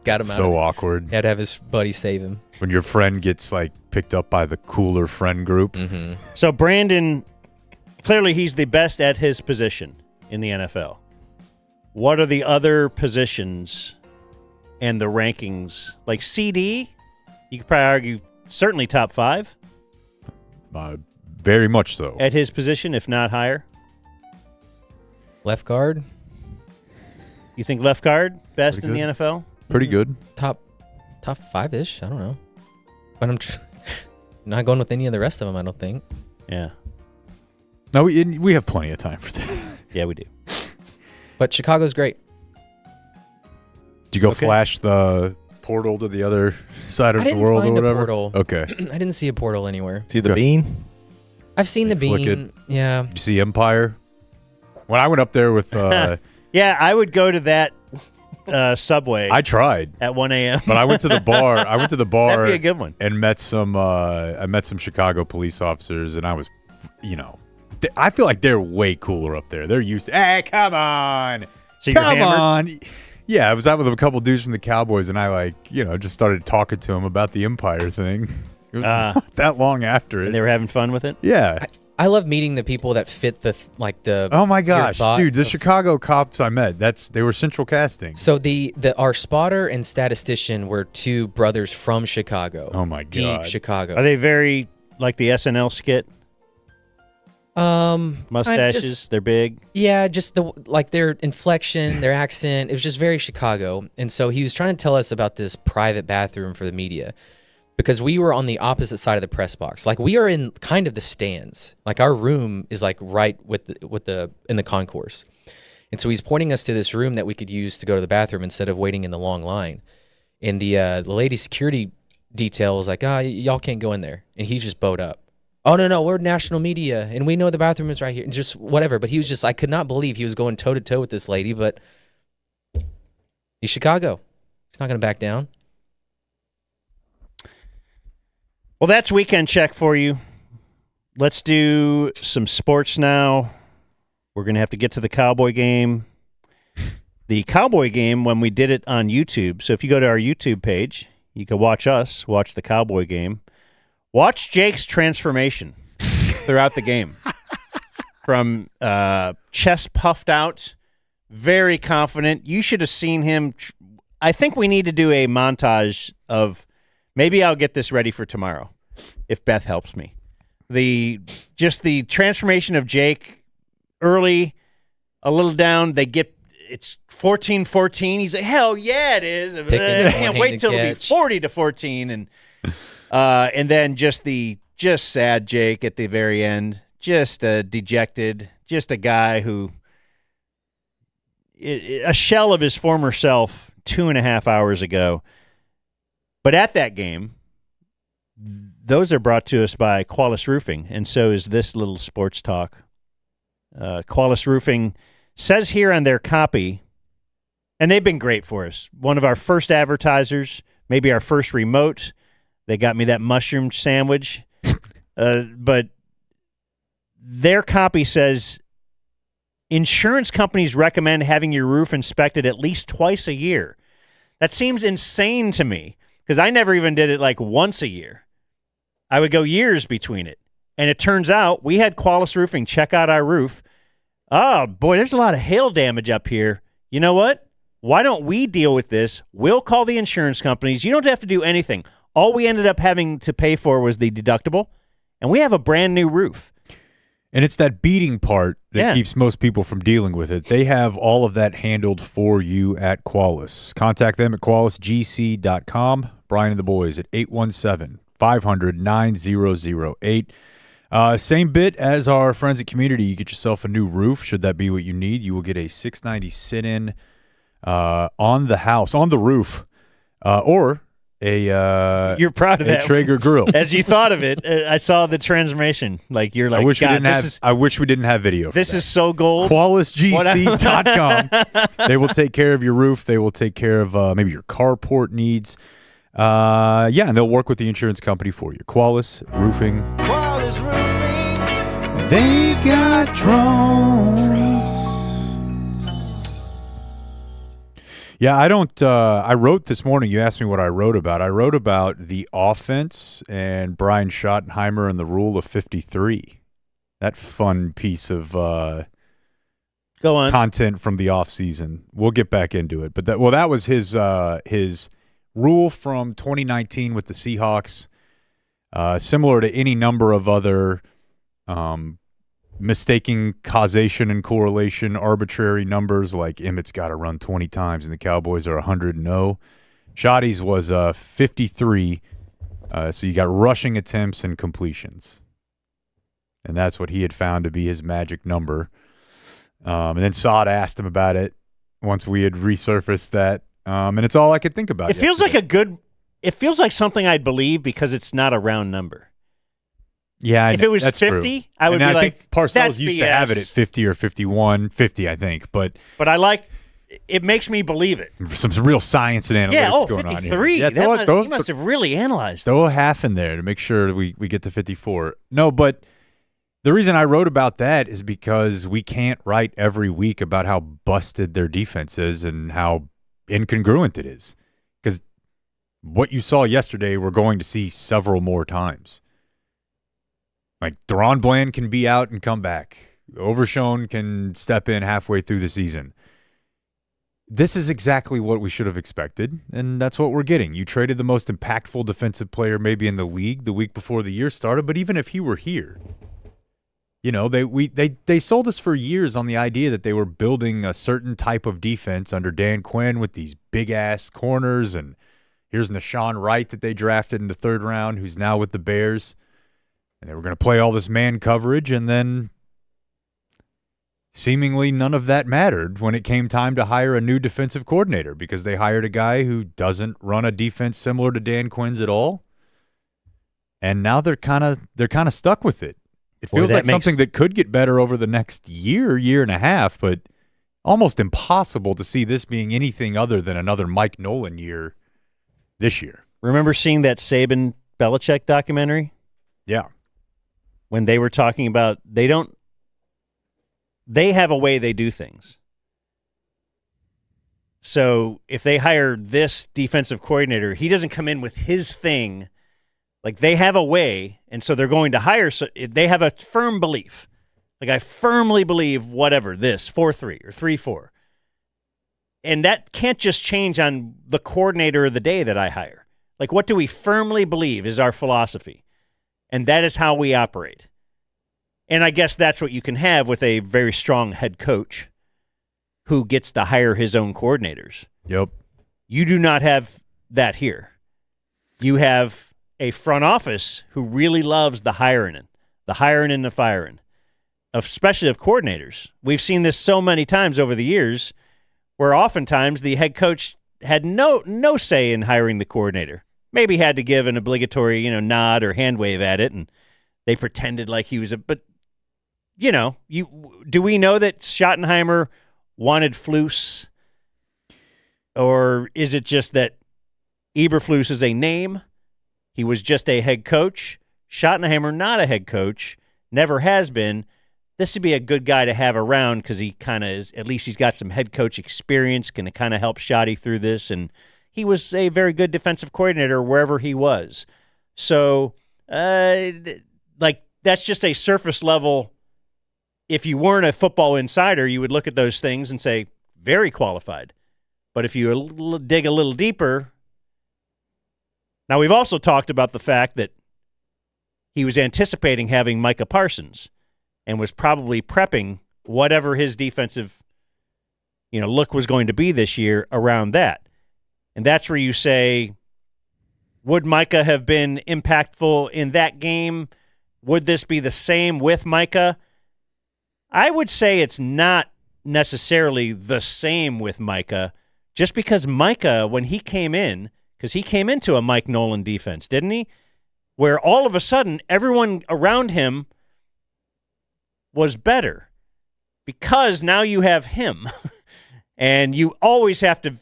Got him out. So of it. awkward. He had to have his buddy save him. When your friend gets like picked up by the cooler friend group. Mm-hmm. So Brandon, clearly he's the best at his position in the NFL. What are the other positions and the rankings? Like CD, you could probably argue certainly top 5 Very much so. at his position, if not higher. Left guard, You think left guard best Pretty in the NFL? Pretty good. top 5-ish. I don't know. But I'm not going with any of the rest of them, I don't think. Yeah. No, we have plenty of time for this. Yeah, we do. But Chicago's great. Did you go Okay. flash the portal to the other side of I the didn't world find or a whatever? portal. Okay. I didn't see a portal anywhere. See the Okay. bean? I've seen the Flick bean. it. Yeah. Did you see Empire? When I went up there with, Yeah, I would go to that Subway I tried, at 1 a.m. but I went to the bar. I went to the bar That'd be a good one. and met some. I met some Chicago police officers, and I was, I feel like they're way cooler up there. They're used to, hey, come on. So you're Come hammered? on. Yeah, I was out with a couple dudes from the Cowboys, and I just started talking to them about the Empire thing. It was not that long after And it. they were having fun with it? Yeah. I love meeting the people that fit the. Oh my your gosh, thought dude! The of- Chicago cops I met, they were central casting. So our spotter and statistician were two brothers from Chicago. Oh my Deep God. Chicago. Are they very like the SNL skit? Kinda Mustaches, just- they're big. Yeah, just their inflection, their accent. It was just very Chicago. And so he was trying to tell us about this private bathroom for the media, because we were on the opposite side of the press box. Like, we are in kind of the stands. Like, our room is like right in the concourse. And so he's pointing us to this room that we could use to go to the bathroom instead of waiting in the long line. And the lady security detail was like, y'all can't go in there. And he just bowed up. Oh, no, we're national media, and we know the bathroom is right here. And just whatever. But he was just, I could not believe he was going toe-to-toe with this lady, but he's Chicago. He's not going to back down. Well, that's Weekend Check for you. Let's do some sports now. We're going to have to get to the Cowboy game. The Cowboy game, when we did it on YouTube, so if you go to our YouTube page, you can watch us watch the Cowboy game. Watch Jake's transformation throughout the game. From chest puffed out, very confident. You should have seen him. I think we need to do a montage of, maybe I'll get this ready for tomorrow if Beth helps me. The transformation of Jake early, a little down. It's 14-14. He's like, hell yeah, it is. I can't wait till it'll be 40-14, and then just sad Jake at the very end, just dejected, just a guy who a shell of his former self 2.5 hours ago. But at that game, those are brought to us by Qualis Roofing, and so is this little sports talk. Qualis Roofing says here on their copy, and they've been great for us. One of our first advertisers, maybe our first remote. They got me that mushroom sandwich. But their copy says, insurance companies recommend having your roof inspected at least twice a year. That seems insane to me, because I never even did it like once a year. I would go years between it. And it turns out we had Qualis Roofing check out our roof. Oh, boy, there's a lot of hail damage up here. You know what? Why don't we deal with this? We'll call the insurance companies. You don't have to do anything. All we ended up having to pay for was the deductible, and we have a brand new roof. And it's that beating part that keeps most people from dealing with it. They have all of that handled for you at Qualis. Contact them at QualisGC.com. Brian and the boys at 817-500-9008. Same bit as our friends at Community. You get yourself a new roof. Should that be what you need, you will get a $690 sit-in on the roof, or you're proud of that Traeger grill. As you thought of it, I saw the transformation. Like, you're like, I wish we didn't have video. This is so gold. QualisGC.com. They will take care of your roof. They will take care of maybe your carport needs. And they'll work with the insurance company for you. Qualis Roofing. Qualis Roofing. They've got drones. Yeah, I wrote this morning. You asked me what I wrote about. I wrote about the offense and Brian Schottenheimer and the rule of 53. That fun piece of Go on. content from the offseason. We'll get back into it. But that was his rule from 2019 with the Seahawks, similar to any number of other mistaking causation and correlation, arbitrary numbers like Emmett's got to run 20 times and the Cowboys are 100-0. Shotty's was 53, so you got rushing attempts and completions. And that's what he had found to be his magic number. And then Saad asked him about it once we had resurfaced that. And it's all I could think about. It feels like it feels like something I'd believe because it's not a round number. Yeah, if it was that's 50, true. I would be I like, think Parcells that's used BS. to have it at 50 or 51, 50, I think. But I like it makes me believe it. some real science and analytics going on here. 53. Yeah, You must have really analyzed it. Throw a half in there to make sure we get to 54. No, but the reason I wrote about that is because we can't write every week about how busted their defense is and how incongruent it is. Because what you saw yesterday, we're going to see several more times. Like, Deron Bland can be out and come back. Overshown can step in halfway through the season. This is exactly what we should have expected, and that's what we're getting. You traded the most impactful defensive player maybe in the league the week before the year started, but even if he were here, you know, they sold us for years on the idea that they were building a certain type of defense under Dan Quinn with these big-ass corners, and here's Nashawn Wright that they drafted in the 3rd round, who's now with the Bears. And they were going to play all this man coverage, and then seemingly none of that mattered when it came time to hire a new defensive coordinator, because they hired a guy who doesn't run a defense similar to Dan Quinn's at all. And now they're kind of stuck with it. It feels like something that could get better over the next year and a half, but almost impossible to see this being anything other than another Mike Nolan year this year. Remember seeing that Saban-Belichick documentary? Yeah. When they were talking about they have a way they do things. So if they hire this defensive coordinator, he doesn't come in with his thing. Like, they have a way, and so they're going to hire. So they have a firm belief. Like, I firmly believe whatever, this, 4-3 or 3-4. And that can't just change on the coordinator of the day that I hire. Like, what do we firmly believe is our philosophy? And that is how we operate. And I guess that's what you can have with a very strong head coach who gets to hire his own coordinators. Yep. You do not have that here. You have a front office who really loves the hiring and the firing, especially of coordinators. We've seen this so many times over the years where oftentimes the head coach had no say in hiring the coordinator. Maybe had to give an obligatory, nod or hand wave at it, and they pretended like he was but do we know that Schottenheimer wanted Flus, or is it just that Eberflus is a name? He was just a head coach. Schottenheimer, not a head coach, never has been. This would be a good guy to have around because he kind of is, at least he's got some head coach experience, can kind of help Schotty through this, and he was a very good defensive coordinator wherever he was. So, that's just a surface level. If you weren't a football insider, you would look at those things and say, very qualified. But if you dig a little deeper, now we've also talked about the fact that he was anticipating having Micah Parsons and was probably prepping whatever his defensive, look was going to be this year around that. And that's where you say, would Micah have been impactful in that game? Would this be the same with Micah? I would say it's not necessarily the same with Micah, just because Micah, when he came in, because he came into a Mike Nolan defense, didn't he? Where all of a sudden everyone around him was better because now you have him. And you always have to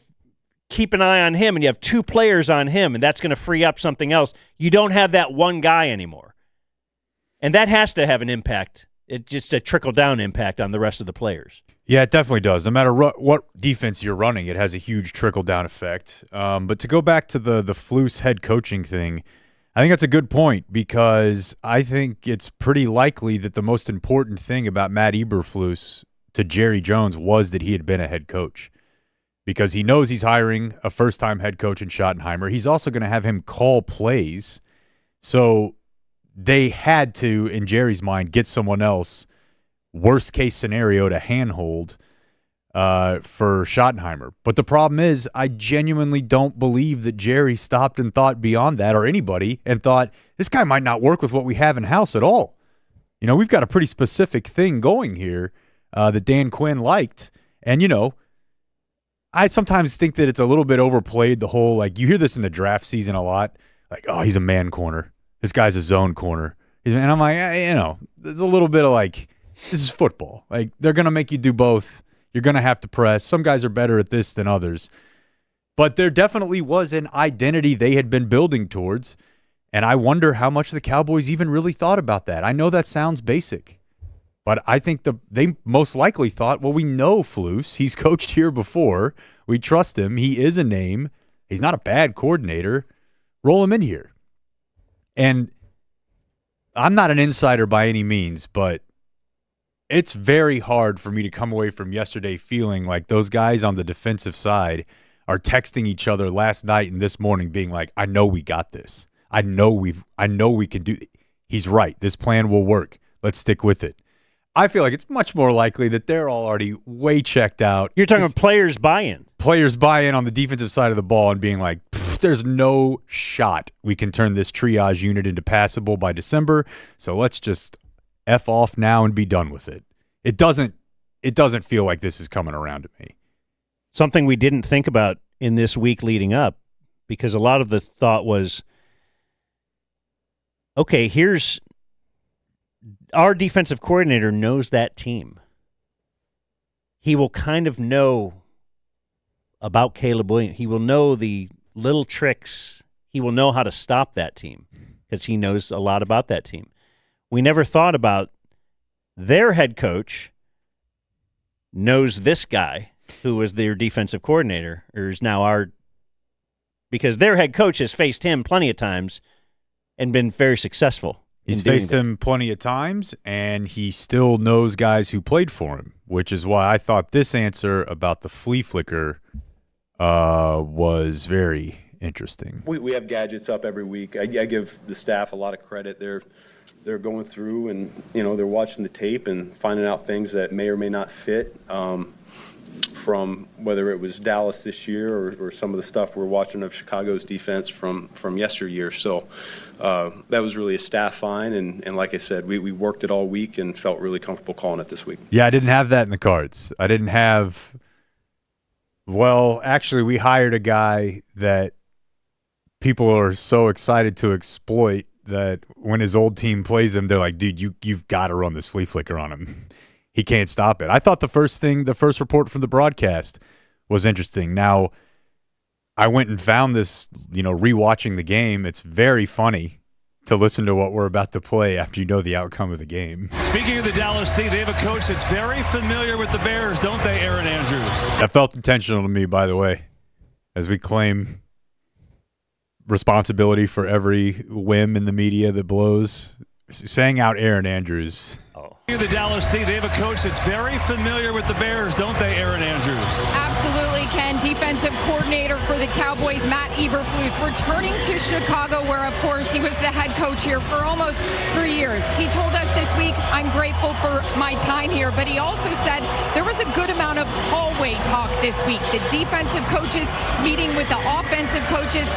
keep an eye on him, and you have 2 players on him, and that's going to free up something else. You don't have that one guy anymore. And that has to have an impact. It's just a trickle-down impact on the rest of the players. Yeah, it definitely does. No matter what defense you're running, it has a huge trickle-down effect. But to go back to the Flus head coaching thing, I think that's a good point because I think it's pretty likely that the most important thing about Matt Eberflus to Jerry Jones was that he had been a head coach because he knows he's hiring a first-time head coach in Schottenheimer. He's also going to have him call plays. So they had to, in Jerry's mind, get someone else, worst case scenario, to handhold for Schottenheimer. But the problem is, I genuinely don't believe that Jerry stopped and thought beyond that, or anybody, and thought, this guy might not work with what we have in-house at all. We've got a pretty specific thing going here that Dan Quinn liked. And, I sometimes think that it's a little bit overplayed, the whole, you hear this in the draft season a lot, oh, he's a man corner. This guy's a zone corner. And I'm like, there's a little bit of this is football. They're going to make you do both. You're going to have to press. Some guys are better at this than others. But there definitely was an identity they had been building towards. And I wonder how much the Cowboys even really thought about that. I know that sounds basic. But I think they most likely thought, well, we know Flus. He's coached here before. We trust him. He is a name. He's not a bad coordinator. Roll him in here. And I'm not an insider by any means, but it's very hard for me to come away from yesterday feeling like those guys on the defensive side are texting each other last night and this morning being like, I know we got this. I know we can do it. He's right. This plan will work. Let's stick with it. I feel like it's much more likely that they're all already way checked out. You're talking about players buy-in. Players buy-in on the defensive side of the ball and being like, there's no shot we can turn this triage unit into passable by December, so let's just F off now and be done with it. It doesn't feel like this is coming around to me. Something we didn't think about in this week leading up, because a lot of the thought was, okay, here's our defensive coordinator knows that team. He will kind of know about Caleb Williams. He will know the little tricks. He will know how to stop that team because he knows a lot about that team. We never thought about their head coach knows this guy who was their defensive coordinator, or is now our, because their head coach has faced him plenty of times and been very successful. He's faced him plenty of times, and he still knows guys who played for him, which is why I thought this answer about the flea flicker was very interesting. We have gadgets up every week. I give the staff a lot of credit. They're going through and they're watching the tape and finding out things that may or may not fit from whether it was Dallas this year or some of the stuff we're watching of Chicago's defense from yesteryear. So that was really a staff find, and like I said, we worked it all week and felt really comfortable calling it this week. Yeah, I didn't have that in the cards. I didn't have. Well, actually, we hired a guy that people are so excited to exploit that when his old team plays him, they're like, dude, you've got to run this flea flicker on him. He can't stop it. I thought the first report from the broadcast was interesting. Now, I went and found this, rewatching the game. It's very funny to listen to what we're about to play after you know the outcome of the game. Speaking of the Dallas team, they have a coach that's very familiar with the Bears, don't they, Aaron Andrews? That felt intentional to me, by the way, as we claim responsibility for every whim in the media that blows. Saying out Aaron Andrews. The Dallas team, they have a coach that's very familiar with the Bears, don't they, Aaron Andrews? Absolutely, Ken. Defensive coordinator for the Cowboys, Matt Eberflus, returning to Chicago, where, of course, he was the head coach here for almost 3 years. He told us this week, I'm grateful for my time here, but he also said there was a good amount of hallway talk this week. The defensive coaches meeting with the offensive coaches.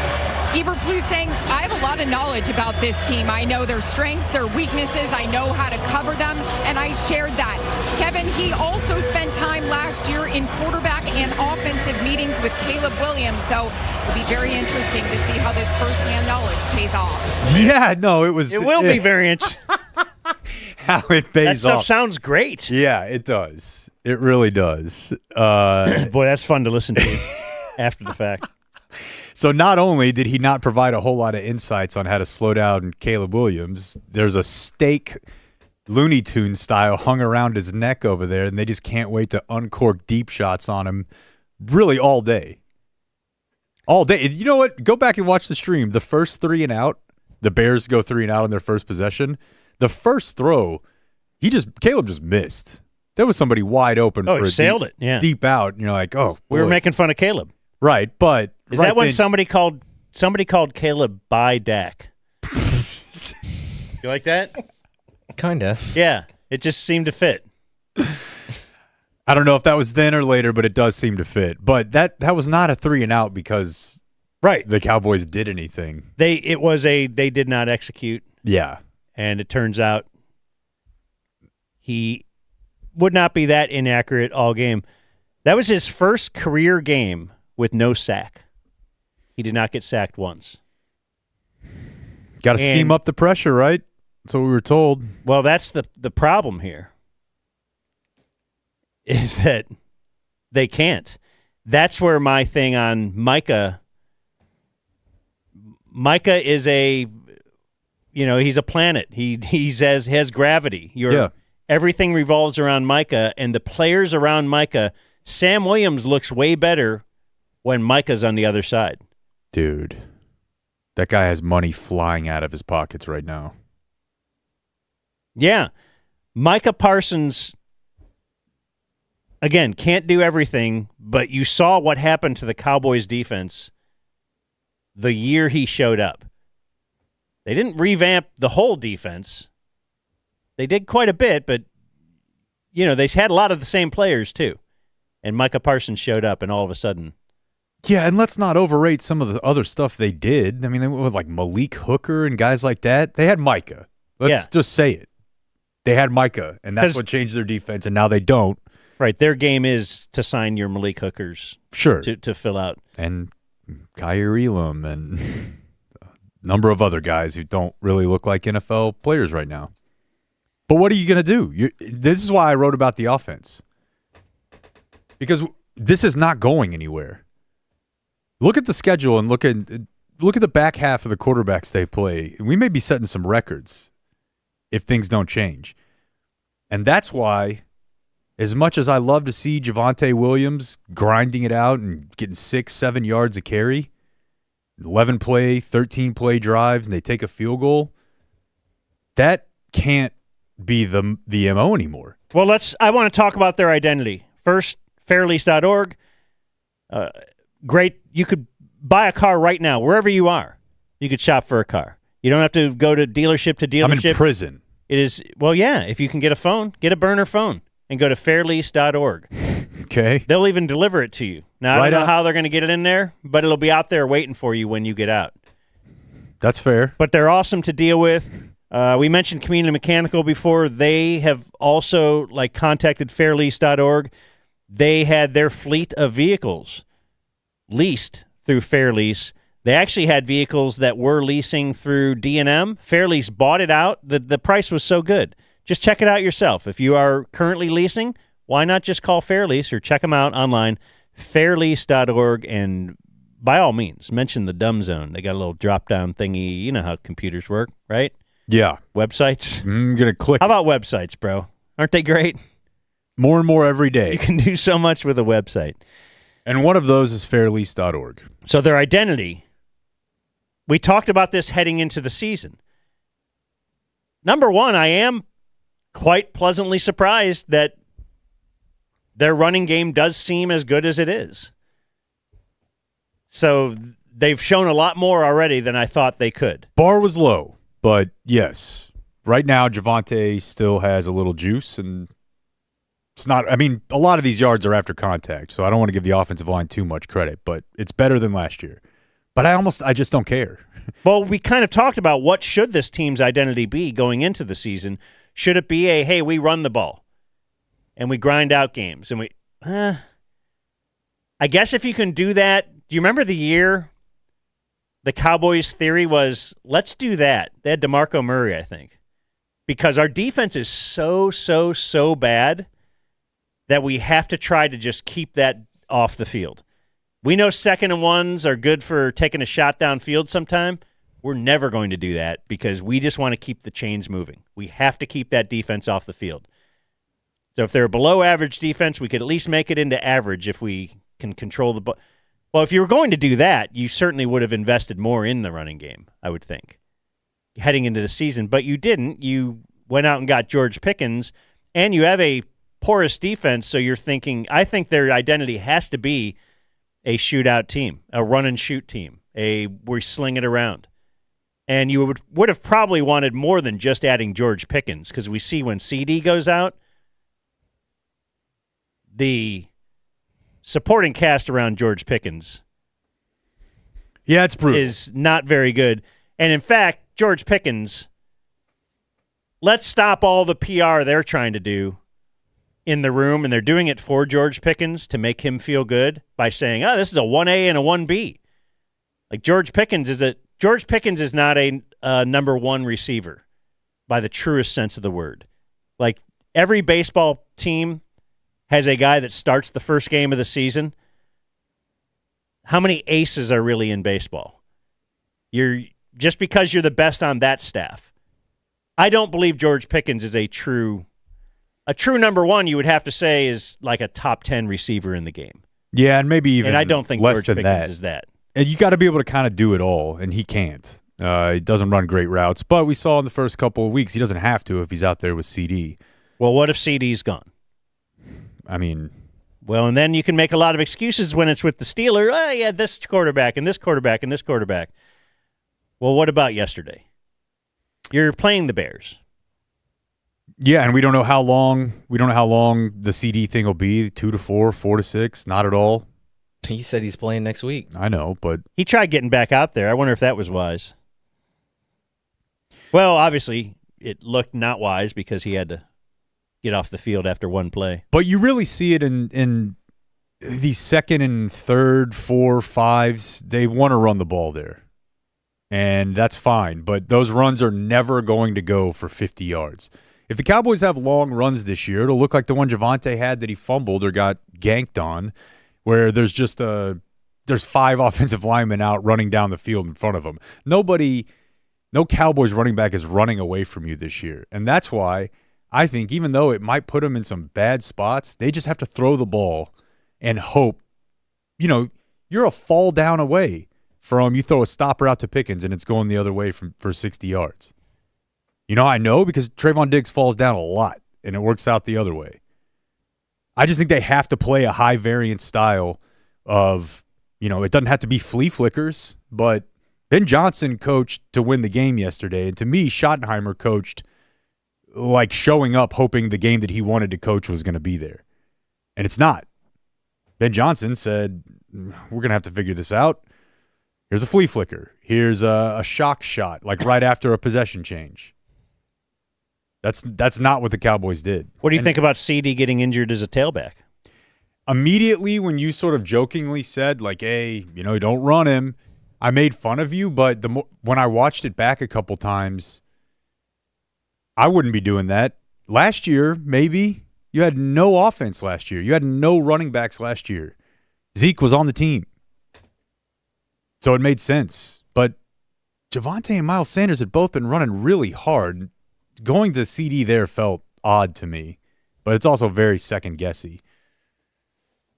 Eberflus saying, I have a lot of knowledge about this team. I know their strengths, their weaknesses. I know how to cover them, and I shared that. Kevin, he also spent time last year in quarterback and offensive meetings with Caleb Williams, so it'll be very interesting to see how this firsthand knowledge pays off. Yeah, no, It will be very interesting. How it pays That stuff off. sounds great. Yeah, it does. It really does. Boy, that's fun to listen to after the fact. So not only did he not provide a whole lot of insights on how to slow down Caleb Williams, there's a stake Looney Tunes style hung around his neck over there, and they just can't wait to uncork deep shots on him really all day. All day. You know what? Go back and watch the stream. The first 3 and out, the Bears go 3 and out on their first possession. The first throw, Caleb just missed. There was somebody wide open Oh, for he a sailed it. Yeah. deep out, and you're like, oh, We were boy. making fun of Caleb. Right, but Is right that when then- somebody called Caleb by Dak? You like that? Kinda. Yeah. It just seemed to fit. I don't know if that was then or later, but it does seem to fit. But that was not a 3 and out because Right. the Cowboys did anything. They did not execute, Yeah. and it turns out he would not be that inaccurate all game. That was his first career game with no sack. He did not get sacked once. Got to scheme And- up the pressure, right? That's what we were told. Well, that's the problem here, is that they can't. That's where my thing on Micah is he's a planet. He has gravity. Everything revolves around Micah, and the players around Micah. Sam Williams looks way better when Micah's on the other side. Dude, that guy has money flying out of his pockets right now. Yeah. Micah Parsons, again, can't do everything, but you saw what happened to the Cowboys defense the year he showed up. They didn't revamp the whole defense. They did quite a bit, but, they had a lot of the same players too. And Micah Parsons showed up, and all of a sudden. Yeah, and let's not overrate some of the other stuff they did. I mean, they went with like Malik Hooker and guys like that. They had Micah. Let's just say it. They had Micah, and that's what changed their defense, and now they don't. Right, their game is to sign your Malik Hookers. Sure. To fill out. And Kyer Elam and a number of other guys who don't really look like NFL players right now. But what are you going to do? This is why I wrote about the offense. Because this is not going anywhere. Look at the schedule and look at the back half of the quarterbacks they play. We may be setting some records if things don't change. And that's why, as much as I love to see Javonte Williams grinding it out and getting 6-7 yards a carry, 11 play, 13 play drives, and they take a field goal, that can't be the MO anymore. Well, I want to talk about their identity. First, fairlease.org. Great. You could buy a car right now, wherever you are. You could shop for a car. You don't have to go to dealership to dealership. I'm in prison. It is, well, yeah, if you can get a phone, get a burner phone and go to fairlease.org. Okay. They'll even deliver it to you. Now, I don't know how they're going to get it in there, but it'll be out there waiting for you when you get out. That's fair. But they're awesome to deal with. We mentioned Community Mechanical before. They have also contacted fairlease.org. They had their fleet of vehicles leased through Fairlease. They actually had vehicles that were leasing through D&M. Fairlease bought it out. The price was so good. Just check it out yourself. If you are currently leasing, why not just call Fairlease or check them out online, fairlease.org, and by all means, mention the Dumb Zone. They got a little drop-down thingy. You know how computers work, right? Yeah. Websites. I'm going to click. How about websites, bro? Aren't they great? More and more every day. You can do so much with a website. And one of those is fairlease.org. So their identity, we talked about this heading into the season. Number one, I am quite pleasantly surprised that their running game does seem as good as it is. So they've shown a lot more already than I thought they could. Bar was low, but yes. Right now, Javonte still has a little juice, and it's not – I mean, a lot of these yards are after contact, so I don't want to give the offensive line too much credit, but it's better than last year. But I just don't care. Well, we kind of talked about what should this team's identity be going into the season. Should it be hey, we run the ball and we grind out games? And I guess if you can do that, do you remember the year the Cowboys' theory was, let's do that? They had DeMarco Murray, I think, because our defense is so bad that we have to try to just keep that off the field. We know 2nd and 1s are good for taking a shot downfield sometime. We're never going to do that because we just want to keep the chains moving. We have to keep that defense off the field. So if they're a below-average defense, we could at least make it into average if we can control the ball. Well, if you were going to do that, you certainly would have invested more in the running game, I would think, heading into the season. But you didn't. You went out and got George Pickens, and you have a porous defense, so you're thinking, I think their identity has to be a shootout team, a run-and-shoot team, we sling it around. And you would have probably wanted more than just adding George Pickens, because we see when CD goes out, the supporting cast around George Pickens it's brutal. Is not very good. And in fact, George Pickens, let's stop all the PR they're trying to do in the room, and they're doing it for George Pickens to make him feel good by saying, this is a 1A and a 1B. Like George Pickens is not a number one receiver by the truest sense of the word. Like every baseball team has a guy that starts the first game of the season. How many aces are really in baseball? Just because you're the best on that staff. I don't believe George Pickens is a true number one. You would have to say is like a top 10 receiver in the game. Yeah, and maybe even and I don't think less George than Pickens that. is that. And you got to be able to kind of do it all, and he can't. He doesn't run great routes, but we saw in the first couple of weeks he doesn't have to if he's out there with CD. Well, what if CD's gone? I mean, well, and then you can make a lot of excuses when it's with the Steelers. Oh, yeah, this quarterback and this quarterback and this quarterback. Well, what about yesterday? You're playing the Bears. Yeah, and we don't know how long. We don't know how long the CD thing will be. 2 to 4, 4 to 6. Not at all. He said he's playing next week. I know, but He tried getting back out there. I wonder if that was wise. Well, obviously, it looked not wise because he had to get off the field after one play. But you really see it in these second and third, 4, 5s. They want to run the ball there, and that's fine. But those runs are never going to go for 50 yards. If the Cowboys have long runs this year, it'll look like the one Javonte had that he fumbled or got ganked on, where there's just there's 5 offensive linemen out running down the field in front of him. No Cowboys running back is running away from you this year, and that's why I think even though it might put them in some bad spots, they just have to throw the ball and hope. You're a fall down away from you throw a stopper out to Pickens and it's going the other way for 60 yards. I know because Trayvon Diggs falls down a lot and it works out the other way. I just think they have to play a high variance style of, it doesn't have to be flea flickers, but Ben Johnson coached to win the game yesterday. And to me, Schottenheimer coached like showing up, hoping the game that he wanted to coach was going to be there. And it's not. Ben Johnson said, we're going to have to figure this out. Here's a flea flicker. Here's a shock shot, like right after a possession change. That's not what the Cowboys did. What do you think about CD getting injured as a tailback? Immediately when you sort of jokingly said, like, hey, don't run him, I made fun of you. But when I watched it back a couple times, I wouldn't be doing that. Last year, maybe. You had no offense last year. You had no running backs last year. Zeke was on the team. So it made sense. But Javonte and Miles Sanders had both been running really hard. Going to CD there felt odd to me. But it's also very second-guessy.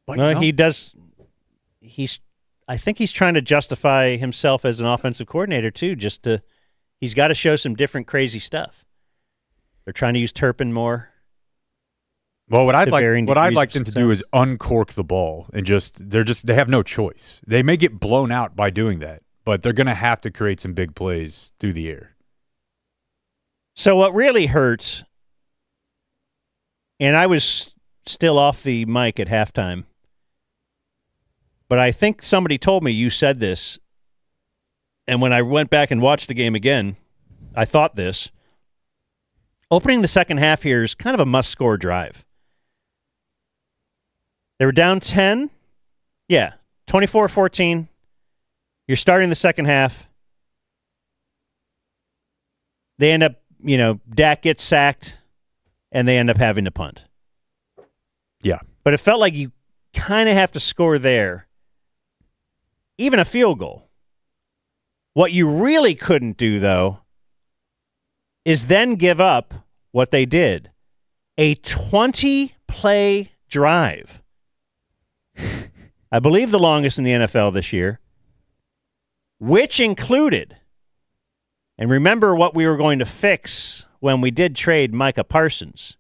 But he does. I think he's trying to justify himself as an offensive coordinator, too. He's got to show some different crazy stuff. They're trying to use Turpin more. Well, what I'd like them to do is uncork the ball and they have no choice. They may get blown out by doing that, but they're going to have to create some big plays through the air. So what really hurts, and I was still off the mic at halftime, but I think somebody told me you said this, and when I went back and watched the game again, I thought this. Opening the second half here is kind of a must-score drive. They were down 10. Yeah, 24-14. You're starting the second half. They end up, Dak gets sacked, and they end up having to punt. Yeah. But it felt like you kind of have to score there. Even a field goal. What you really couldn't do, though, is then give up what they did. A 20-play drive. I believe the longest in the NFL this year, which included, and remember what we were going to fix when we did trade Micah Parsons.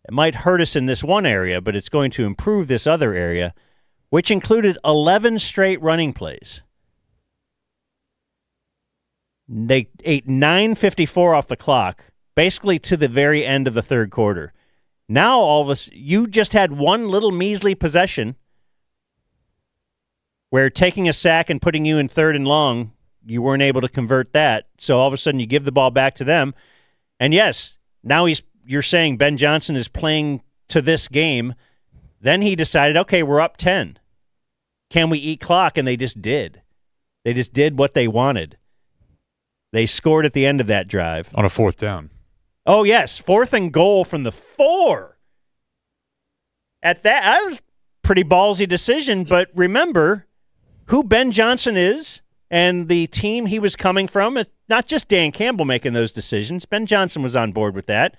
It might hurt us in this one area, but it's going to improve this other area, which included 11 straight running plays. They ate 9:54 off the clock, basically to the very end of the third quarter. Now, all of us, you just had one little measly possession where taking a sack and putting you in third and long, you weren't able to convert that. So all of a sudden you give the ball back to them. And yes, now you're saying Ben Johnson is playing to this game. Then he decided, okay, we're up 10. Can we eat clock? And they just did. They just did what they wanted. They scored at the end of that drive. On a fourth down. Oh, yes. 4th and goal from the 4. That was a pretty ballsy decision, but remember who Ben Johnson is and the team he was coming from. It's not just Dan Campbell making those decisions. Ben Johnson was on board with that.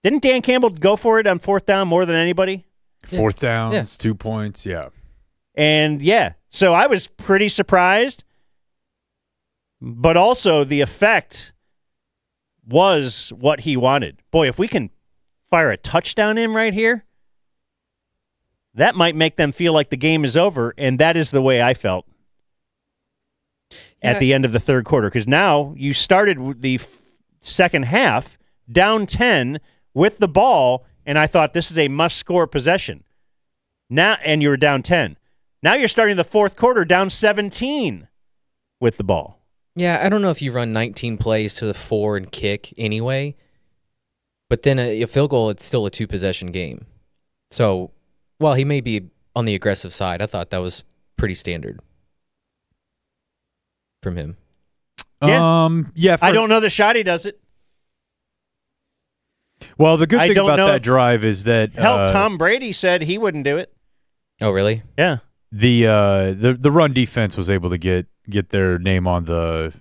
Didn't Dan Campbell go for it on 4th down more than anybody? Fourth downs, 2 points, yeah. And, yeah, so I was pretty surprised. But also the effect was what he wanted. Boy, if we can fire a touchdown in right here, that might make them feel like the game is over, and that is the way I felt at the end of the third quarter. Because now you started the second half down 10 with the ball, and I thought this is a must-score possession. Now, and you were down 10. Now you're starting the fourth quarter down 17 with the ball. Yeah, I don't know if you run 19 plays to the 4 and kick anyway, but then a field goal, it's still a 2-possession game. So while he may be on the aggressive side, I thought that was pretty standard from him. Yeah. I don't know that Shoddy does it. Well, the good I thing don't about know that if- drive is that Hell, Tom Brady said he wouldn't do it. Oh, really? Yeah. the run defense was able to get their name on the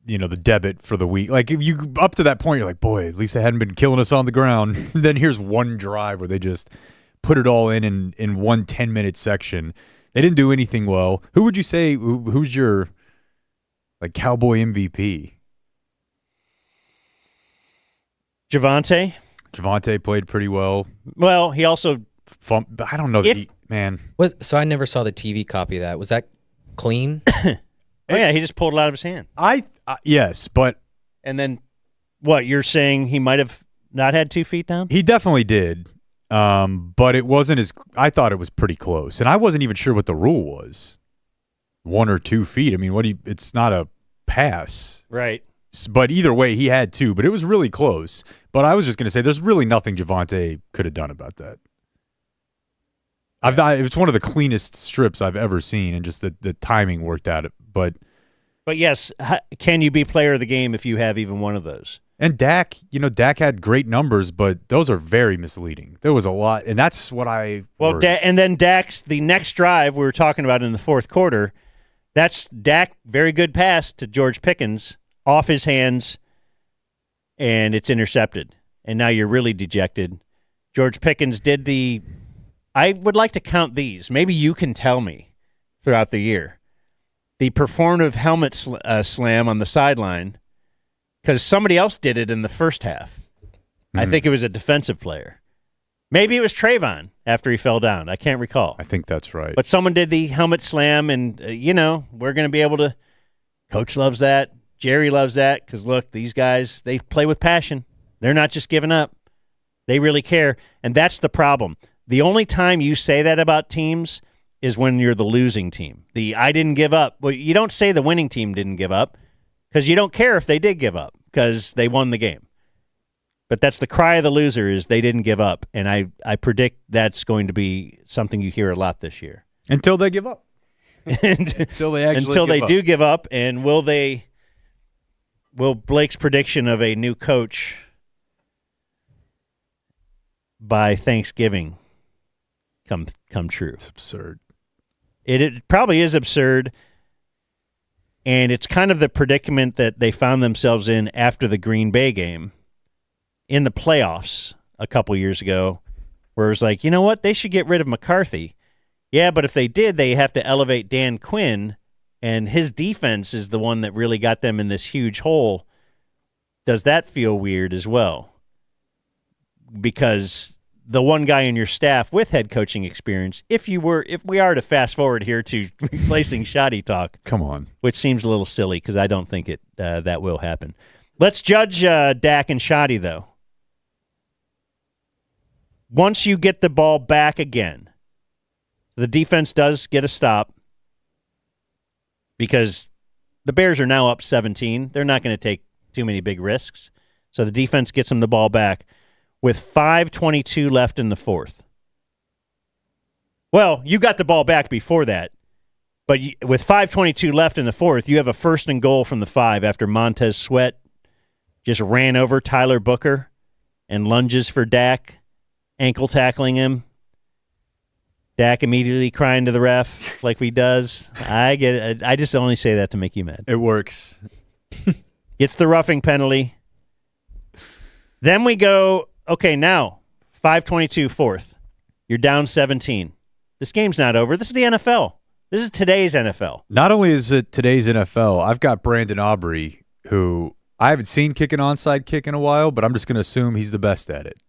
the debit for the week. Like, if you up to that point, you're like, boy, at least they hadn't been killing us on the ground. Then here's one drive where they just put it all in one 10-minute section. They didn't do anything well. Who would you say who's your Cowboy MVP? Javonte played pretty well. Well, he also I don't know. Man. So I never saw the TV copy of that. Was that clean? Oh, yeah, he just pulled it out of his hand. Yes, but And then what, you're saying he might have not had 2 feet down? he definitely did. But it wasn't as I thought it was pretty close, and I wasn't even sure what the rule was. 1 or 2 feet. I mean, it's not a pass. Right. But either way, he had 2, but it was really close. But I was just going to say there's really nothing Javonte could have done about that. It's one of the cleanest strips I've ever seen, and just the timing worked out. But yes, can you be player of the game if you have even one of those? And Dak had great numbers, but those are very misleading. There was a lot, and that's what I worried. And then Dak's the next drive we were talking about in the fourth quarter, that's Dak, very good pass to George Pickens, off his hands, and it's intercepted. And now you're really dejected. George Pickens did I would like to count these. Maybe you can tell me throughout the year. The performative helmet slam on the sideline, because somebody else did it in the first half. I think it was a defensive player. Maybe it was Trayvon after he fell down. I can't recall. I think that's right. But someone did the helmet slam, and, we're going to be able to – Coach loves that. Jerry loves that because, look, these guys, they play with passion. They're not just giving up. They really care, and that's the problem. The only time you say that about teams is when you're the losing team. I didn't give up. Well, you don't say the winning team didn't give up because you don't care if they did give up because they won the game. But that's the cry of the loser is they didn't give up, and I predict that's going to be something you hear a lot this year. Until they give up. Until they do give up, and will Blake's prediction of a new coach by Thanksgiving come true? It's absurd. It probably is absurd, and it's kind of the predicament that they found themselves in after the Green Bay game in the playoffs a couple years ago, where it was like, you know what, they should get rid of McCarthy. Yeah, but if they did, they have to elevate Dan Quinn, and his defense is the one that really got them in this huge hole. Does that feel weird as well? Because the one guy in your staff with head coaching experience, if we are to fast forward here to replacing Shoddy talk, come on, which seems a little silly because I don't think that will happen. Let's judge Dak and Shoddy, though. Once you get the ball back again, the defense does get a stop because the Bears are now up 17. They're not going to take too many big risks. So the defense gets them the ball back with 5:22 left in the fourth. Well, you got the ball back before that, but with 5:22 left in the fourth, you have a 1st and goal from the 5 after Montez Sweat just ran over Tyler Booker and lunges for Dak, ankle tackling him. Dak immediately crying to the ref like he does. I get it. I just only say that to make you mad. It works. Gets the roughing penalty. Then we go, okay, now, 5:22 fourth. You're down 17. This game's not over. This is the NFL. This is today's NFL. Not only is it today's NFL, I've got Brandon Aubrey, who I haven't seen kick an onside kick in a while, but I'm just going to assume he's the best at it.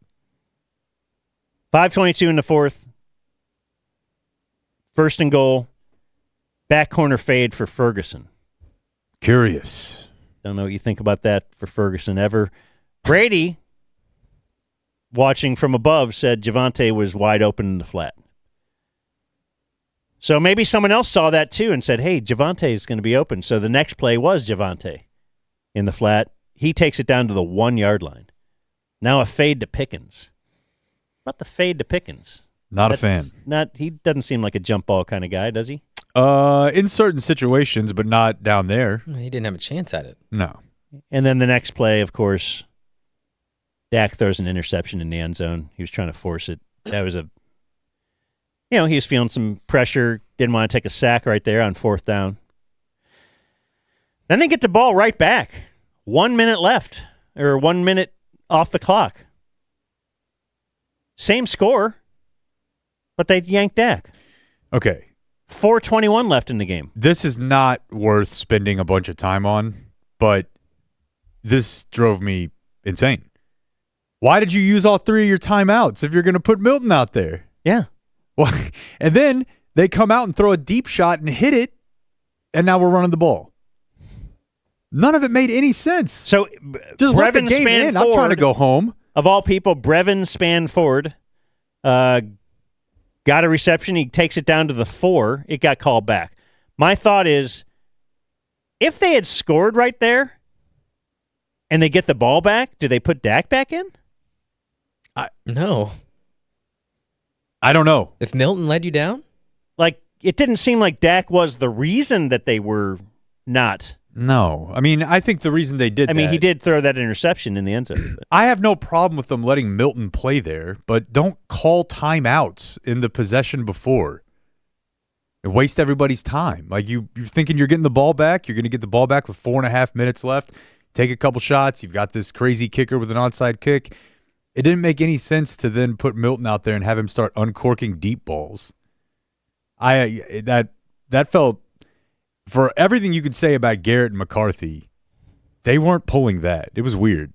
5:22 in the fourth. First and goal. Back corner fade for Ferguson. Curious. Don't know what you think about that for Ferguson ever. Brady, watching from above, said Javonte was wide open in the flat. So maybe someone else saw that too and said, hey, Javonte is going to be open. So the next play was Javonte in the flat. He takes it down to the 1 yard line. Now a fade to Pickens. What about the fade to Pickens? Not a fan. He doesn't seem like a jump ball kind of guy, does he? In certain situations, but not down there. He didn't have a chance at it. No. And then the next play, of course, Dak throws an interception in the end zone. He was trying to force it. That was he was feeling some pressure, didn't want to take a sack right there on fourth down. Then they get the ball right back. 1 minute left, or 1 minute off the clock. Same score, but they yanked Dak. Okay. 4:21 left in the game. This is not worth spending a bunch of time on, but this drove me insane. Why did you use all 3 of your timeouts if you're going to put Milton out there? Yeah. Well, and then they come out and throw a deep shot and hit it, and now we're running the ball. None of it made any sense. So just let the Brevin game in. I'm trying to go home. Of all people, Brevin Spanford got a reception. He takes it down to the 4. It got called back. My thought is, if they had scored right there and they get the ball back, do they put Dak back in? No. I don't know. If Milton led you down? Like, it didn't seem like Dak was the reason that they were not. No. I mean, I think the reason they did I mean, he did throw that interception in the end zone. I have no problem with them letting Milton play there, but don't call timeouts in the possession before. And waste everybody's time. Like, you're thinking you're getting the ball back. You're going to get the ball back with 4.5 minutes left. Take a couple shots. You've got this crazy kicker with an onside kick. It didn't make any sense to then put Milton out there and have him start uncorking deep balls. That felt, for everything you could say about Garrett and McCarthy, they weren't pulling that. It was weird.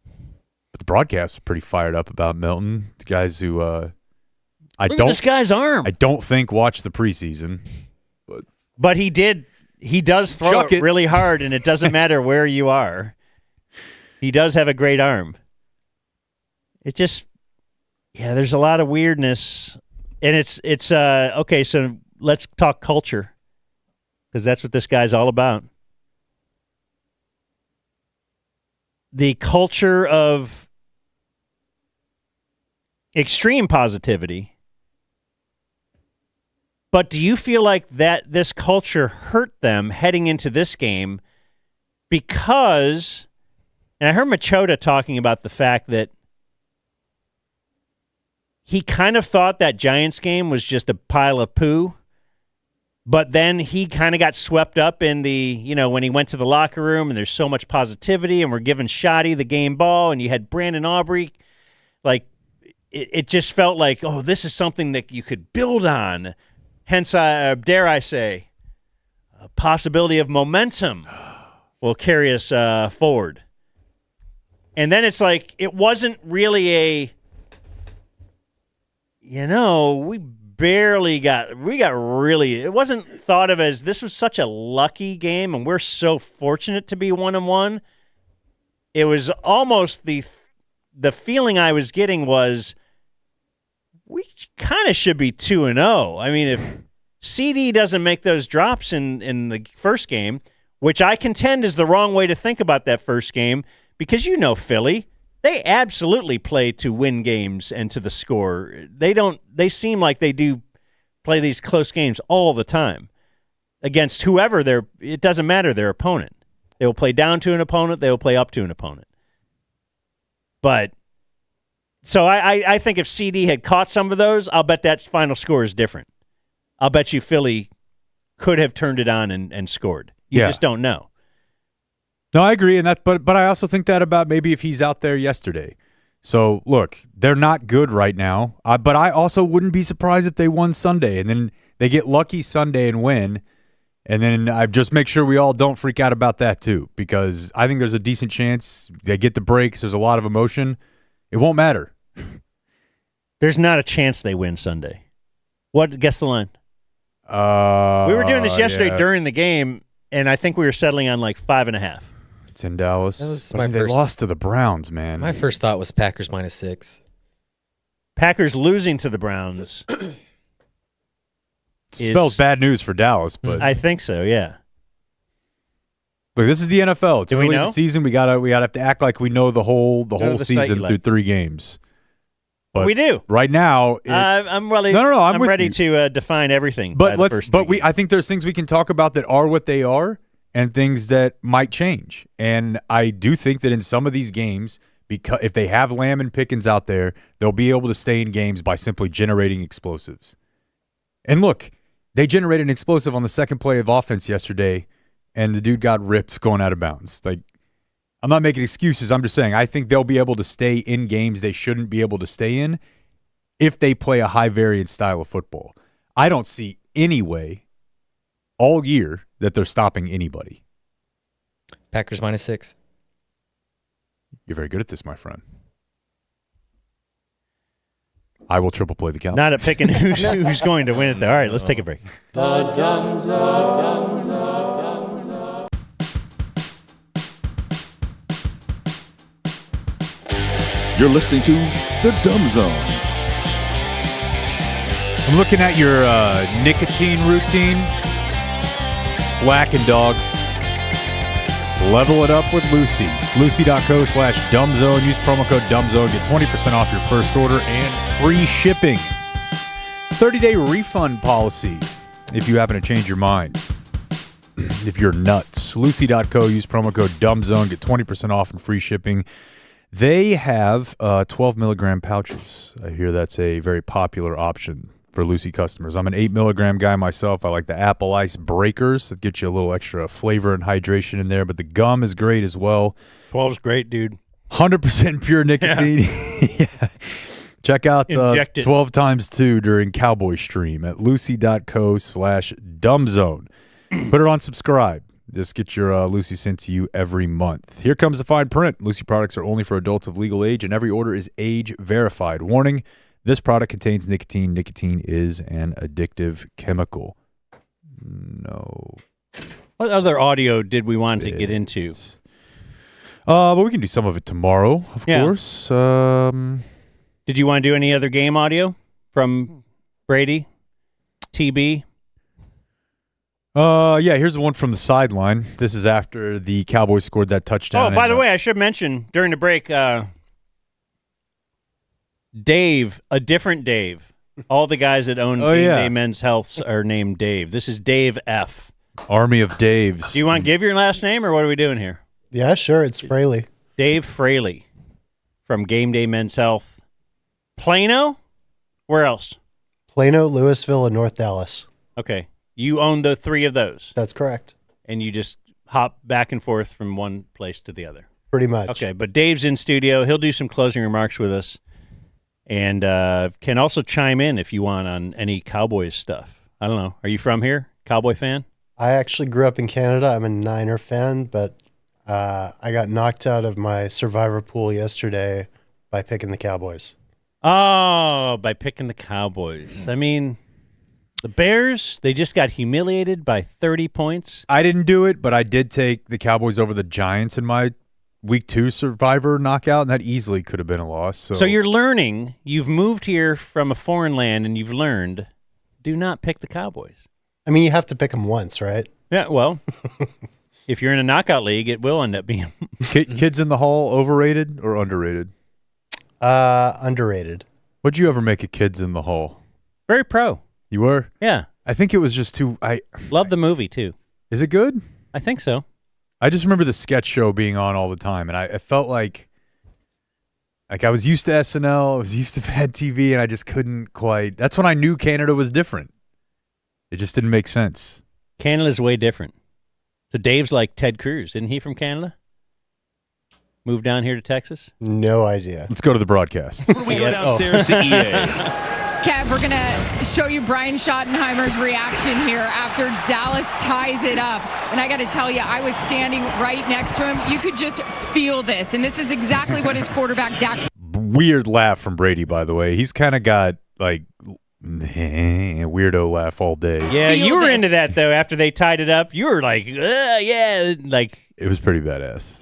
But the broadcast is pretty fired up about Milton. The guys who Look at this guy's arm. I don't think watched the preseason. But he did. He does throw it really hard, and it doesn't matter where you are. He does have a great arm. It just, there's a lot of weirdness. And it's okay, so let's talk culture, because that's what this guy's all about. The culture of extreme positivity. But do you feel like that this culture hurt them heading into this game because, and I heard Machota talking about the fact that he kind of thought that Giants game was just a pile of poo, but then he kind of got swept up in the, when he went to the locker room and there's so much positivity and we're giving Shoddy the game ball and you had Brandon Aubrey, like it just felt like, oh, this is something that you could build on. Hence, dare I say, a possibility of momentum will carry us forward. And then it's like, it wasn't really it wasn't thought of as this was such a lucky game and we're so fortunate to be 1-1. It was almost the feeling I was getting was we kind of should be 2-0. I mean, if CD doesn't make those drops in the first game, which I contend is the wrong way to think about that first game, because Philly, they absolutely play to win games and to the score. They seem like they do play these close games all the time against whoever it doesn't matter their opponent. They will play down to an opponent, they will play up to an opponent. But so I think if CD had caught some of those, I'll bet that final score is different. I'll bet you Philly could have turned it on and scored. You just don't know. No, I agree, and but I also think that about maybe if he's out there yesterday. So, look, they're not good right now, but I also wouldn't be surprised if they won Sunday, and then they get lucky Sunday and win, and then I just make sure we all don't freak out about that too, because I think there's a decent chance they get the breaks. There's a lot of emotion. It won't matter. There's not a chance they win Sunday. What? Guess the line. We were doing this yesterday during the game, and I think we were settling on like 5.5. It's in Dallas. That was They lost to the Browns, man. My first thought was Packers -6. Packers losing to the Browns. Spells bad news for Dallas, but I think so. Yeah. look, this is the NFL. It's Do we early in know? the season. We gotta have to act like we know the whole to the site season you through like. 3 games. But We do. right now. It's, I'm really. No. I'm with ready you. to define everything. by But the let's. first But three I think there's things we can talk about that are what they are, and things that might change. And I do think that in some of these games, because if they have Lamb and Pickens out there, they'll be able to stay in games by simply generating explosives. And look, they generated an explosive on the second play of offense yesterday, and the dude got ripped going out of bounds. Like, I'm not making excuses. I'm just saying I think they'll be able to stay in games they shouldn't be able to stay in if they play a high variance style of football. I don't see any way all year that they're stopping anybody. Packers -6. You're very good at this, my friend. I will triple play the count. Not at picking who's going to win it, though. All right, let's take a break. You're listening to The Dumb Zone. I'm looking at your nicotine routine. Slacking, dog. Level it up with Lucy. Lucy.co/dumbzone. Use promo code dumbzone. Get 20% off your first order and free shipping. 30-day refund policy if you happen to change your mind. If you're nuts. Lucy.co. Use promo code dumbzone. Get 20% off and free shipping. They have 12 milligram pouches. I hear that's a very popular option for Lucy customers. I'm an 8 milligram guy myself. I like the apple ice breakers that get you a little extra flavor and hydration in there, but the gum is great as well. 12's great, dude. 100% pure nicotine. Yeah. Check out Inject it. 12 times 2 during Cowboy Stream at lucy.co/dumbzone. Put it on subscribe. Just get your Lucy sent to you every month. Here comes the fine print. Lucy products are only for adults of legal age, and every order is age verified. Warning, this product contains nicotine. Nicotine is an addictive chemical. No. What other audio did we want to get into? But we can do some of it tomorrow, of course. Did you want to do any other game audio from Brady? TB? Yeah, here's the one from the sideline. This is after the Cowboys scored that touchdown. Oh, by the way, I should mention during the break, Dave, a different Dave. All the guys that own Game Day Men's Health are named Dave. This is Dave F. Army of Daves. Do you want to give your last name, or what are we doing here? Yeah, sure. It's Fraley. Dave Fraley from Game Day Men's Health. Plano? Where else? Plano, Louisville, and North Dallas. Okay. You own the 3 of those. That's correct. And you just hop back and forth from one place to the other. Pretty much. Okay, but Dave's in studio. He'll do some closing remarks with us. And can also chime in if you want on any Cowboys stuff. I don't know. Are you from here? Cowboy fan? I actually grew up in Canada. I'm a Niner fan, but I got knocked out of my survivor pool yesterday by picking the Cowboys. Oh, by picking the Cowboys. I mean, the Bears, they just got humiliated by 30 points. I didn't do it, but I did take the Cowboys over the Giants in my Week 2 survivor knockout, and that easily could have been a loss. So you're learning. You've moved here from a foreign land, and you've learned, do not pick the Cowboys. I mean, you have to pick them once, right? Yeah, well, if you're in a knockout league, it will end up being. Kids in the Hall, overrated or underrated? Underrated. What'd you ever make of Kids in the Hall? Very pro. You were? Yeah. I think it was just too. Love the movie, too. Is it good? I think so. I just remember the sketch show being on all the time, and I felt like I was used to SNL, I was used to bad TV, and I just couldn't quite. That's when I knew Canada was different. It just didn't make sense. Canada's way different. So Dave's like Ted Cruz. Isn't he from Canada? Move down here to Texas? No idea. Let's go to the broadcast. We go downstairs to EA. Kev, we're going to show you Brian Schottenheimer's reaction here after Dallas ties it up. And I got to tell you, I was standing right next to him. You could just feel this. And this is exactly what his quarterback, Dak. Weird laugh from Brady, by the way. He's kind of got, like, weirdo laugh all day. Yeah, you were into that, though, after they tied it up. You were like, yeah. Like, it was pretty badass.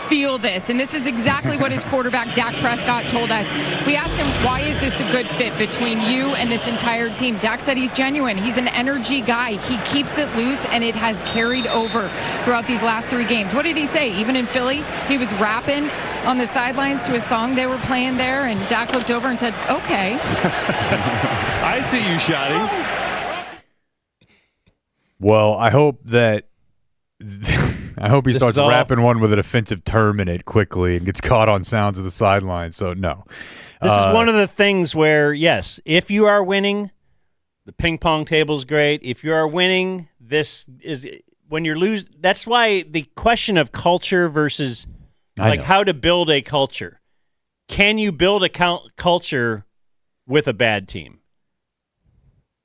Feel this. And this is exactly what his quarterback, Dak Prescott, told us. We asked him, why is this a good fit between you and this entire team? Dak said he's genuine. He's an energy guy. He keeps it loose, and it has carried over throughout these last 3 games. What did he say? Even in Philly, he was rapping on the sidelines to a song they were playing there, and Dak looked over and said, okay. I see you, Shotty. Well, I hope that he starts rapping one with an offensive term in it quickly and gets caught on sounds of the sideline. So, no. This is one of the things where, yes, if you are winning, the ping pong table is great. If you are winning, this is when you're losing. That's why the question of culture versus how to build a culture. Can you build a culture with a bad team?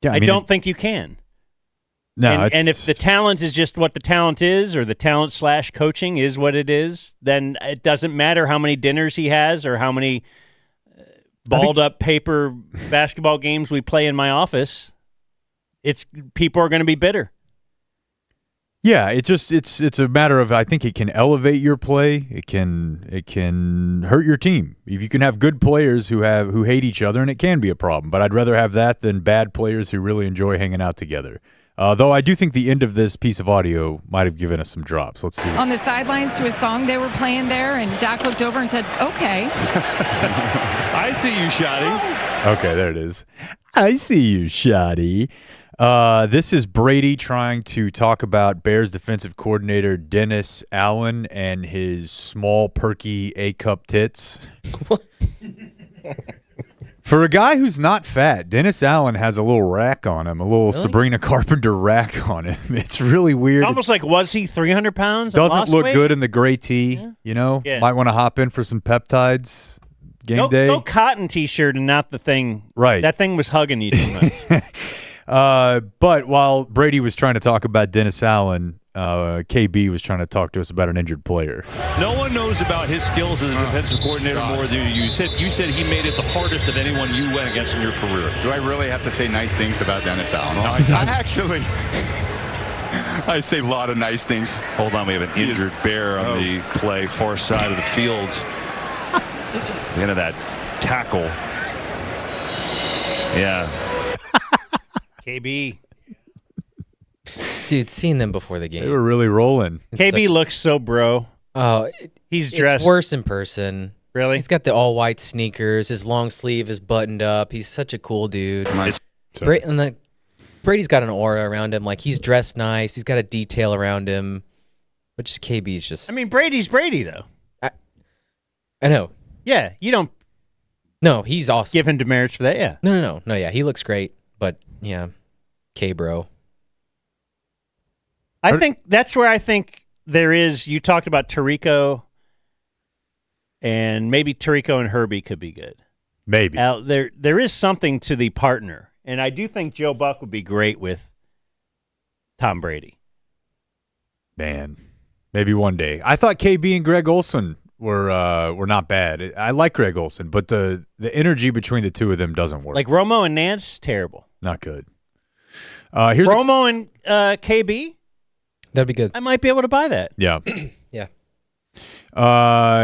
Yeah, I don't think you can. No, and if the talent is just what the talent is, or the talent / coaching is what it is, then it doesn't matter how many dinners he has or how many balled-up paper basketball games we play in my office. People are going to be bitter. Yeah, it's a matter of, I think it can elevate your play. It can hurt your team. If you can have good players who hate each other, and it can be a problem. But I'd rather have that than bad players who really enjoy hanging out together. Though I do think the end of this piece of audio might have given us some drops. Let's see. On the sidelines to a song they were playing there, and Dak looked over and said, okay. I see you, Shotty. Okay, there it is. I see you, Shotty. This is Brady trying to talk about Bears defensive coordinator Dennis Allen and his small, perky A-cup tits. For a guy who's not fat, Dennis Allen has a little rack on him, a little Sabrina Carpenter rack on him. It's really weird. Almost like, was he 300 pounds? Doesn't look good in the gray tee, Yeah. Might want to hop in for some peptides game day. No cotton T-shirt and not the thing. Right. That thing was hugging you too much. But while Brady was trying to talk about Dennis Allen, KB was trying to talk to us about an injured player. No one knows about his skills as a defensive coordinator more than you. You said he made it the hardest of anyone you went against in your career. Do I really have to say nice things about Dennis Allen? I say a lot of nice things. Hold on, we have an injured Bear on the play, far side of the field. The end of that tackle. Yeah. KB. Dude, seeing them before the game. They were really rolling. KB looks so bro. Oh, he's dressed. It's worse in person. Really? He's got the all-white sneakers. His long sleeve is buttoned up. He's such a cool dude. Brady's got an aura around him. Like, he's dressed nice. He's got a detail around him. But just KB's just... I mean, Brady's Brady, though. I know. Yeah, you don't... No, he's awesome. Give him demerits for that, yeah. No, yeah, he looks great. But, yeah, K-bro. I think that's where I think there is... You talked about Tirico, and maybe Tirico and Herbie could be good. Maybe. There is something to the partner, and I do think Joe Buck would be great with Tom Brady. Man, maybe one day. I thought KB and Greg Olsen were not bad. I like Greg Olsen, but the energy between the two of them doesn't work. Like Romo and Nance, terrible. Not good. Here's Romo and KB. That'd be good. I might be able to buy that. Yeah. Yeah.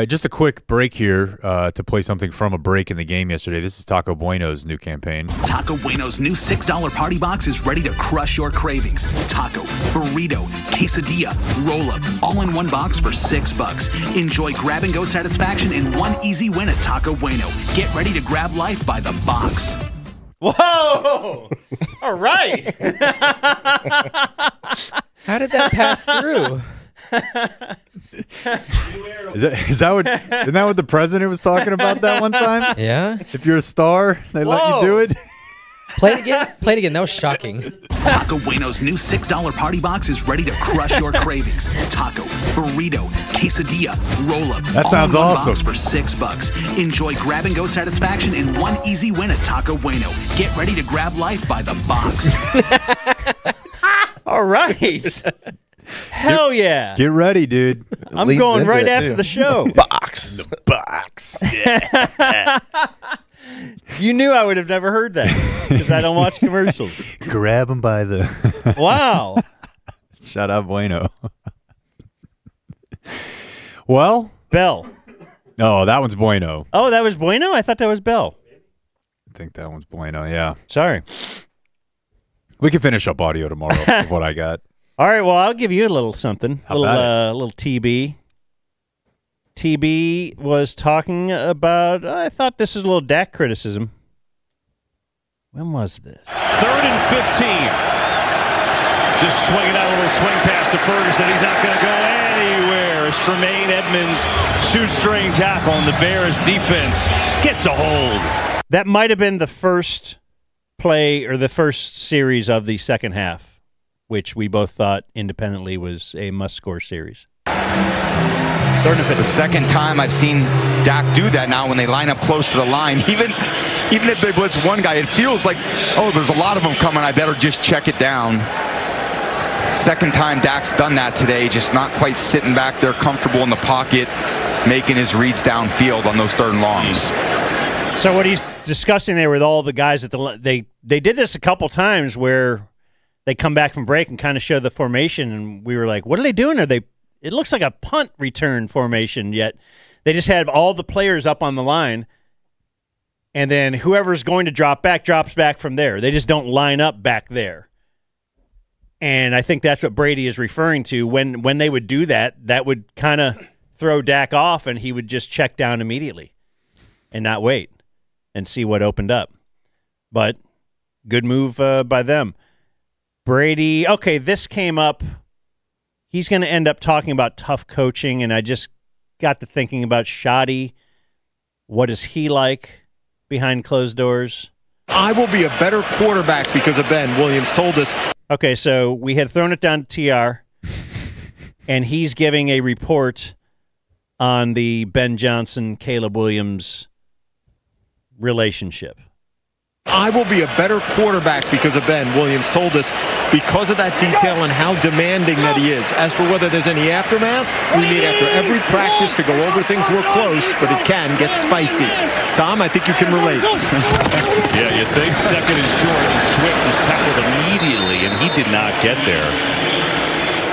Just a quick break here to play something from a break in the game yesterday. This is Taco Bueno's new campaign. Taco Bueno's new $6 party box is ready to crush your cravings. Taco, burrito, quesadilla, roll-up, all in one box for $6. Enjoy grab-and-go satisfaction in one easy win at Taco Bueno. Get ready to grab life by the box. Whoa! All right. How did that pass through? Isn't that what the president was talking about that one time? Yeah. If you're a star, they let you do it. Play it again. Play it again. That was shocking. Taco Bueno's new $6 party box is ready to crush your cravings. Taco, burrito, quesadilla, roll-up. That sounds all in one awesome. box for $6. Enjoy grab-and-go satisfaction in one easy win at Taco Bueno. Get ready to grab life by the box. All right. Hell yeah. Get ready, dude. I'm Leans going into right it, after too. the show. Box. The box. You knew I would have never heard that because I don't watch commercials. Grab him by the. Wow. Shut up, Bueno. Well, Bell. oh, that one's Bueno. Oh, that was Bueno? I thought that was Bell. I think that one's Bueno. Yeah, Sorry. we can finish up audio tomorrow with what I got. All right, well, I'll give you a little something. How about Little TB. TB was talking about, I thought this is a little Dak criticism. When was this? 3rd and 15. Just swinging out a little swing pass to Ferguson. He's not going to go anywhere as Tremaine Edmonds, shoestring tackle, and the Bears defense gets a hold. That might have been the first play or the first series of the second half, which we both thought independently was a must-score series. It's the second time I've seen Dak do that now when they line up close to the line. Even if they blitz one guy, it feels like, oh, there's a lot of them coming. I better just check it down. Second time Dak's done that today, just not quite sitting back there comfortable in the pocket, making his reads downfield on those 3rd and longs. So what he's discussing there with all the guys at they did this a couple times where they come back from break and kind of show the formation, and we were like, what are they doing? It looks like a punt return formation, yet they just have all the players up on the line, and then whoever's going to drop back drops back from there. They just don't line up back there. And I think that's what Brady is referring to. When they would do that, that would kind of throw Dak off, and he would just check down immediately and not wait and see what opened up. But good move by them. Brady, okay, this came up. He's going to end up talking about tough coaching, and I just got to thinking about Shoddy. What is he like behind closed doors? I will be a better quarterback because of Ben. Williams told us. Okay, so we had thrown it down to TR, and he's giving a report on the Ben Johnson, Caleb Williams relationship. I will be a better quarterback because of Ben. Williams told us because of that detail and how demanding that he is. As for whether there's any aftermath, we meet after every practice to go over things. We're close, but it can get spicy. Tom, I think you can relate. Yeah, you think second and short, and Swift was tackled immediately, and he did not get there.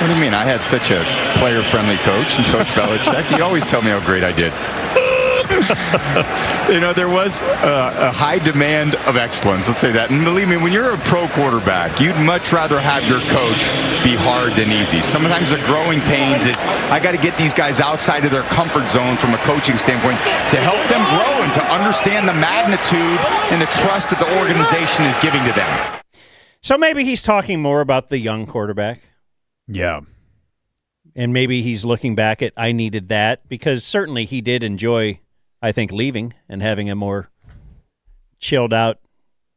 What do you mean? I had such a player-friendly coach, and Coach Belichick, he'd always tell me how great I did. There was a high demand of excellence, let's say that. And believe me, when you're a pro quarterback, you'd much rather have your coach be hard than easy. Sometimes the growing pains is, I got to get these guys outside of their comfort zone from a coaching standpoint to help them grow and to understand the magnitude and the trust that the organization is giving to them. So maybe he's talking more about the young quarterback. Yeah. And maybe he's looking back at, I needed that, because certainly he did enjoy, I think, leaving and having a more chilled out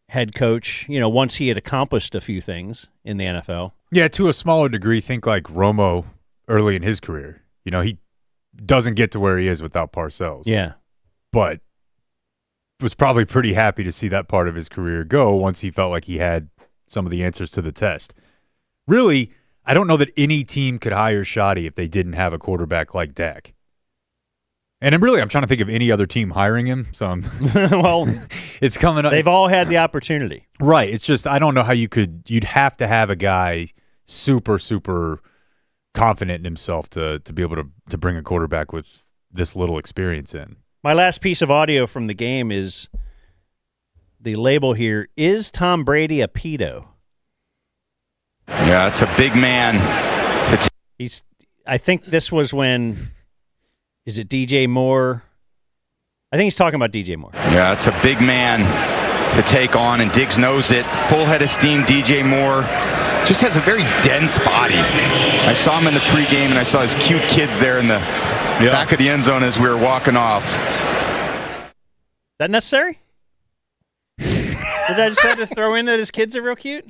head coach, once he had accomplished a few things in the NFL. Yeah, to a smaller degree, think like Romo early in his career. He doesn't get to where he is without Parcells. Yeah. But was probably pretty happy to see that part of his career go once he felt like he had some of the answers to the test. Really, I don't know that any team could hire Shoddy if they didn't have a quarterback like Dak. And I'm trying to think of any other team hiring him. So well, it's coming up. They've all had the opportunity. Right. It's just, I don't know how you'd have to have a guy super, super confident in himself to be able to bring a quarterback with this little experience in. My last piece of audio from the game is the label here, is Tom Brady a pedo? Yeah, it's a big man. I think this was when, is it DJ Moore? I think he's talking about DJ Moore. Yeah, it's a big man to take on, and Diggs knows it. Full head of steam, DJ Moore just has a very dense body. I saw him in the pregame, and I saw his cute kids there in the back of the end zone as we were walking off. Is that necessary? Did I just have to throw in that his kids are real cute?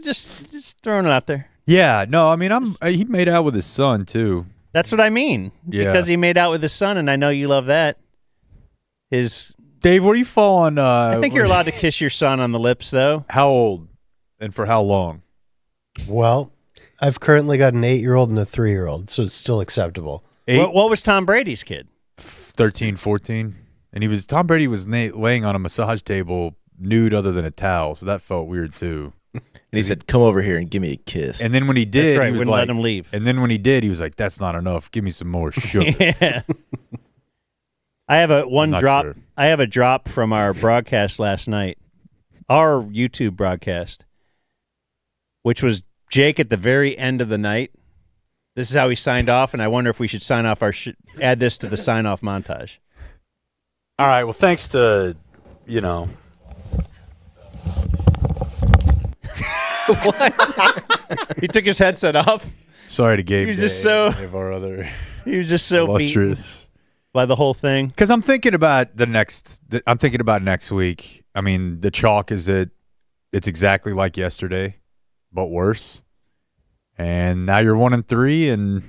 Just throwing it out there. Yeah, no, I mean, he made out with his son too. That's what I mean. Yeah. Because he made out with his son, and I know you love that. Dave, where do you fall on? I think you're allowed to kiss your son on the lips, though. How old and for how long? Well, I've currently got an 8-year-old and a 3-year-old, so it's still acceptable. What was Tom Brady's kid? 13, 14. And Tom Brady was laying on a massage table nude other than a towel, so that felt weird too. And he said, "Come over here and give me a kiss." And then when he did, That's right, he was wouldn't like, let him leave. And then when he did, he was like, "That's not enough. Give me some more sugar." Yeah. I have drop. Sure. I have a drop from our broadcast last night, our YouTube broadcast, which was Jake at the very end of the night. This is how he signed off, and I wonder if we should sign off add this to the sign off montage. All right. Well, thanks to What? He took his headset off. Sorry to Gabe. He was just so. He was just so beaten by the whole thing. Because I'm thinking about next week. I mean, the chalk is that it's exactly like yesterday, but worse. And now you're 1-3, and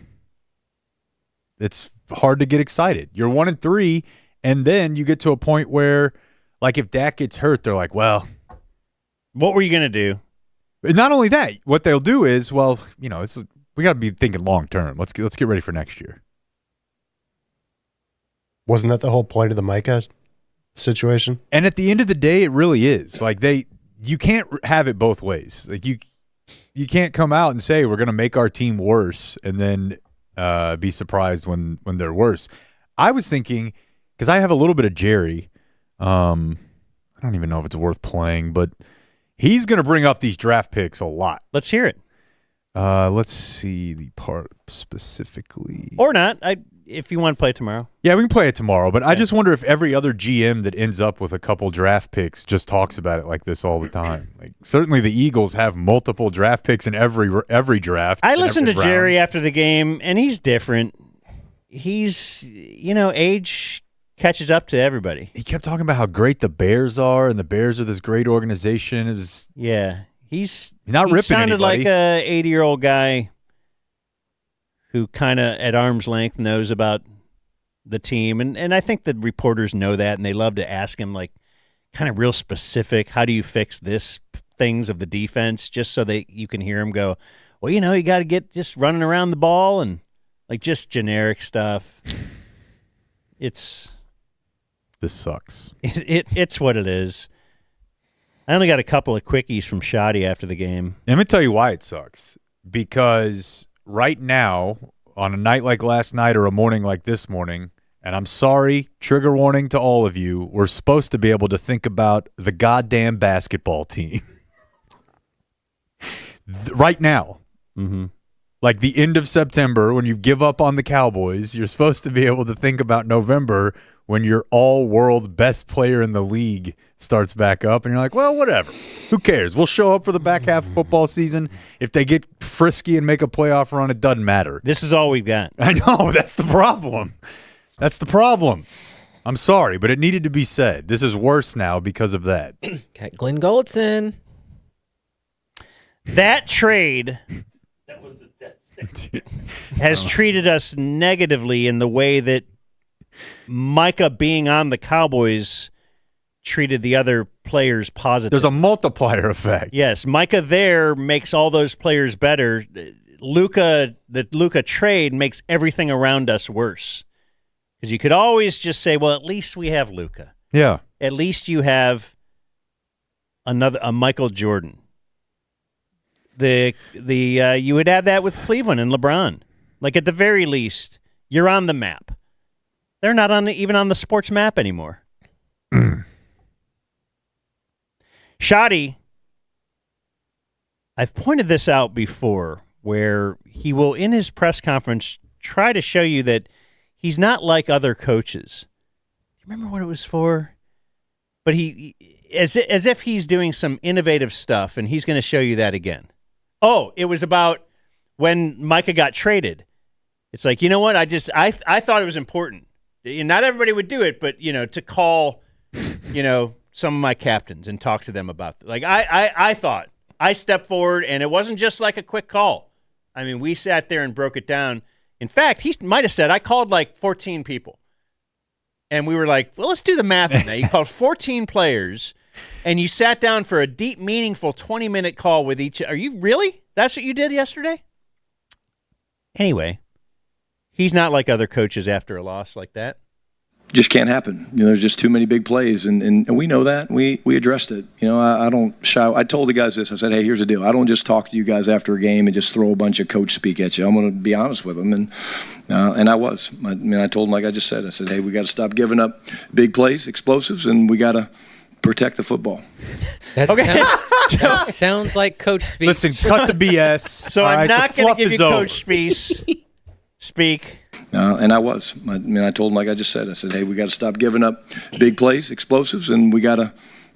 it's hard to get excited. You're 1-3, and then you get to a point where, like, if Dak gets hurt, they're like, well, what were you gonna do? Not only that, what they'll do is, we got to be thinking long term. Let's get ready for next year. Wasn't that the whole point of the Micah situation? And at the end of the day, it really is. Like you can't have it both ways. Like you can't come out and say we're going to make our team worse and then be surprised when they're worse. I was thinking, because I have a little bit of Jerry. I don't even know if it's worth playing, but he's going to bring up these draft picks a lot. Let's hear it. Let's see the part specifically. Or not. If you want to play it tomorrow. Yeah, we can play it tomorrow. But I just wonder if every other GM that ends up with a couple draft picks just talks about it like this all the time. Like, certainly the Eagles have multiple draft picks in every draft. I listened to Jerry after the game, and he's different. He's, age catches up to everybody. He kept talking about how great the Bears are, and the Bears are this great organization. It was he's not ripping sounded anybody. like a 80-year-old guy who kind of at arm's length knows about the team. And I think the reporters know that, and they love to ask him, like, kind of real specific, how do you fix this things of the defense, just so that you can hear him go, well, you got to get just running around the ball and, like, just generic stuff. This sucks. It's what it is. I only got a couple of quickies from Shoddy after the game. Let me tell you why it sucks. Because right now, on a night like last night or a morning like this morning, and I'm sorry, trigger warning to all of you, we're supposed to be able to think about the goddamn basketball team. Right now. Mm-hmm. Like the end of September, when you give up on the Cowboys, you're supposed to be able to think about November when your all-world best player in the league starts back up, and you're like, well, whatever. Who cares? We'll show up for the back half of football season. If they get frisky and make a playoff run, it doesn't matter. This is all we've got. I know. That's the problem. That's the problem. I'm sorry, but it needed to be said. This is worse now because of that. Got Glenn Gulletson. That trade has treated us negatively in the way that Micah being on the Cowboys treated the other players positively. There's a multiplier effect. Yes, Micah there makes all those players better. The Luka trade makes everything around us worse. Because you could always just say, well, at least we have Luka. Yeah. At least you have a Michael Jordan. You would have that with Cleveland and LeBron. Like, at the very least, you're on the map. They're not even on the sports map anymore. Shoddy, I've pointed this out before, where he will, in his press conference, try to show you that he's not like other coaches. Do you remember what it was for? But he, as if he's doing some innovative stuff, and he's going to show you that again. Oh, it was about when Micah got traded. It's like, you know what? I thought it was important. Not everybody would do it, but to call, some of my captains and talk to them about it. Like I thought I stepped forward, and it wasn't just like a quick call. I mean, we sat there and broke it down. In fact, he might have said I called like 14 people, and we were like, well, let's do the math on that. You called 14 players, and you sat down for a deep, meaningful 20-minute call with each. Are you really? That's what you did yesterday? Anyway, he's not like other coaches after a loss like that. Just can't happen. There's just too many big plays, and we know that. We addressed it. I don't shy. I told the guys this. I said, hey, here's the deal. I don't just talk to you guys after a game and just throw a bunch of coach speak at you. I'm going to be honest with them, and I was. I told them, like I just said. I said, hey, we got to stop giving up big plays, explosives, and we got to protect the football. That sounds like coach speak. Listen, cut the BS. So I'm not going to give you coach speak. And I was. I told them, like I just said. I said, hey, we got to stop giving up big plays, explosives, and we got to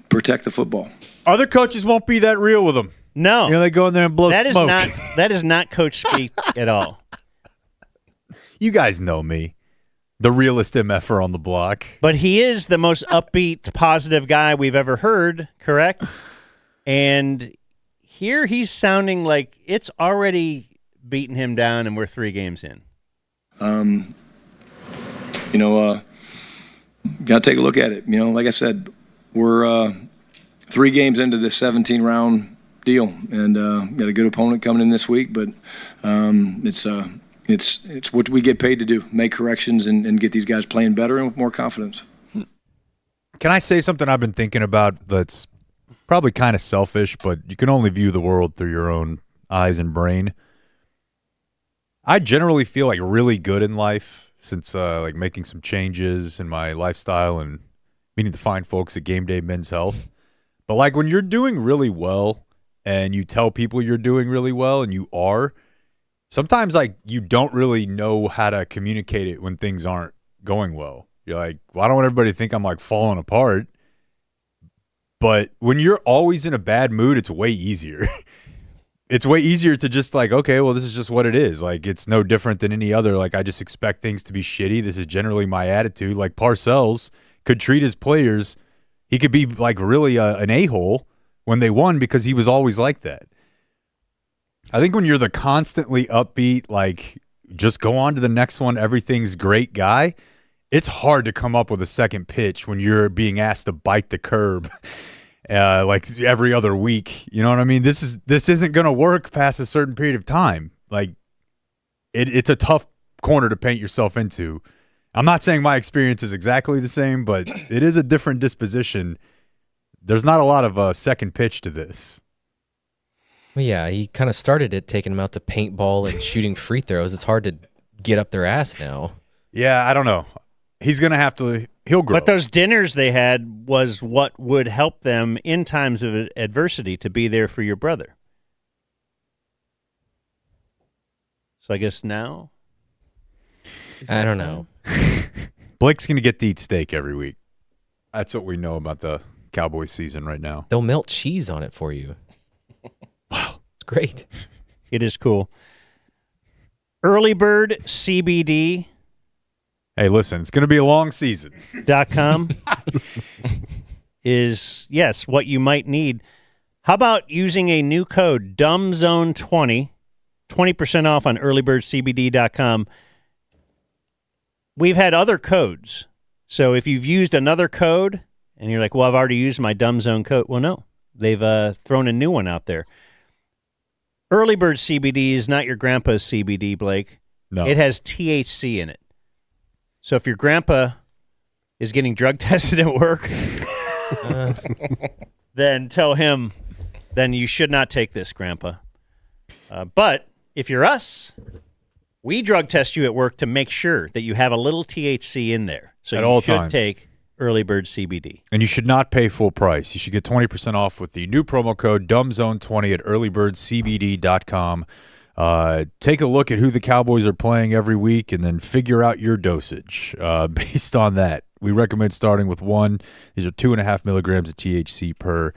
protect the football. Other coaches won't be that real with them. No. They go in there and blow smoke. That is not coach speak at all. You guys know me. The realest MFer on the block. But he is the most upbeat, positive guy we've ever heard, correct? And here he's sounding like it's already beaten him down and we're 3 games in. Got to take a look at it. Like I said, we're 3 games into this 17-round deal, and got a good opponent coming in this week. But it's what we get paid to do: make corrections and get these guys playing better and with more confidence. Can I say something I've been thinking about that's probably kind of selfish, but you can only view the world through your own eyes and brain? I generally feel like really good in life since like making some changes in my lifestyle and meeting the fine folks at Game Day Men's Health. But like when you're doing really well and you tell people you're doing really well and you are, sometimes like you don't really know how to communicate it when things aren't going well. You're like, well, I don't want everybody to think I'm like falling apart. But when you're always in a bad mood, it's way easier. It's way easier to just like, okay, well, this is just what it is. Like, it's no different than any other. Like, I just expect things to be shitty. This is generally my attitude. Like, Parcells could treat his players. He could be like really an a-hole when they won because he was always like that. I think when you're the constantly upbeat, like, just go on to the next one, everything's great guy, it's hard to come up with a second pitch when you're being asked to bite the curb. Like every other week, you know what I mean? This isn't going to work past a certain period of time. Like it's a tough corner to paint yourself into. I'm not saying my experience is exactly the same, but it is a different disposition. There's not a lot of second pitch to this. Well, yeah, he kind of started it, taking them out to paintball and shooting free throws. It's hard to get up their ass now. Yeah, I don't know. He's going to have to – he'll grow. But those dinners they had was what would help them in times of adversity to be there for your brother. So I guess now? I don't know. Blake's going to get to eat steak every week. That's what we know about the Cowboys season right now. They'll melt cheese on it for you. Wow. It's great. It is cool. Early Bird CBD. Hey, listen, it's going to be a long season. .com is, yes, what you might need. How about using a new code, dumbzone20, 20% off on earlybirdcbd.com. We've had other codes. So if you've used another code and you're like, well, I've already used my dumbzone code. Well, no, they've thrown a new one out there. Early Bird CBD is not your grandpa's CBD, Blake. No. It has THC in it. So if your grandpa is getting drug tested at work, then tell him, then you should not take this, Grandpa. But if you're us, we drug test you at work to make sure that you have a little THC in there. So at you all should times. take Early Bird CBD. And you should not pay full price. You should get 20% off with the new promo code dumbzone20 at earlybirdcbd.com. Take a look at who the Cowboys are playing every week and then figure out your dosage based on that. We recommend starting with 1. These are 2.5 milligrams of THC per.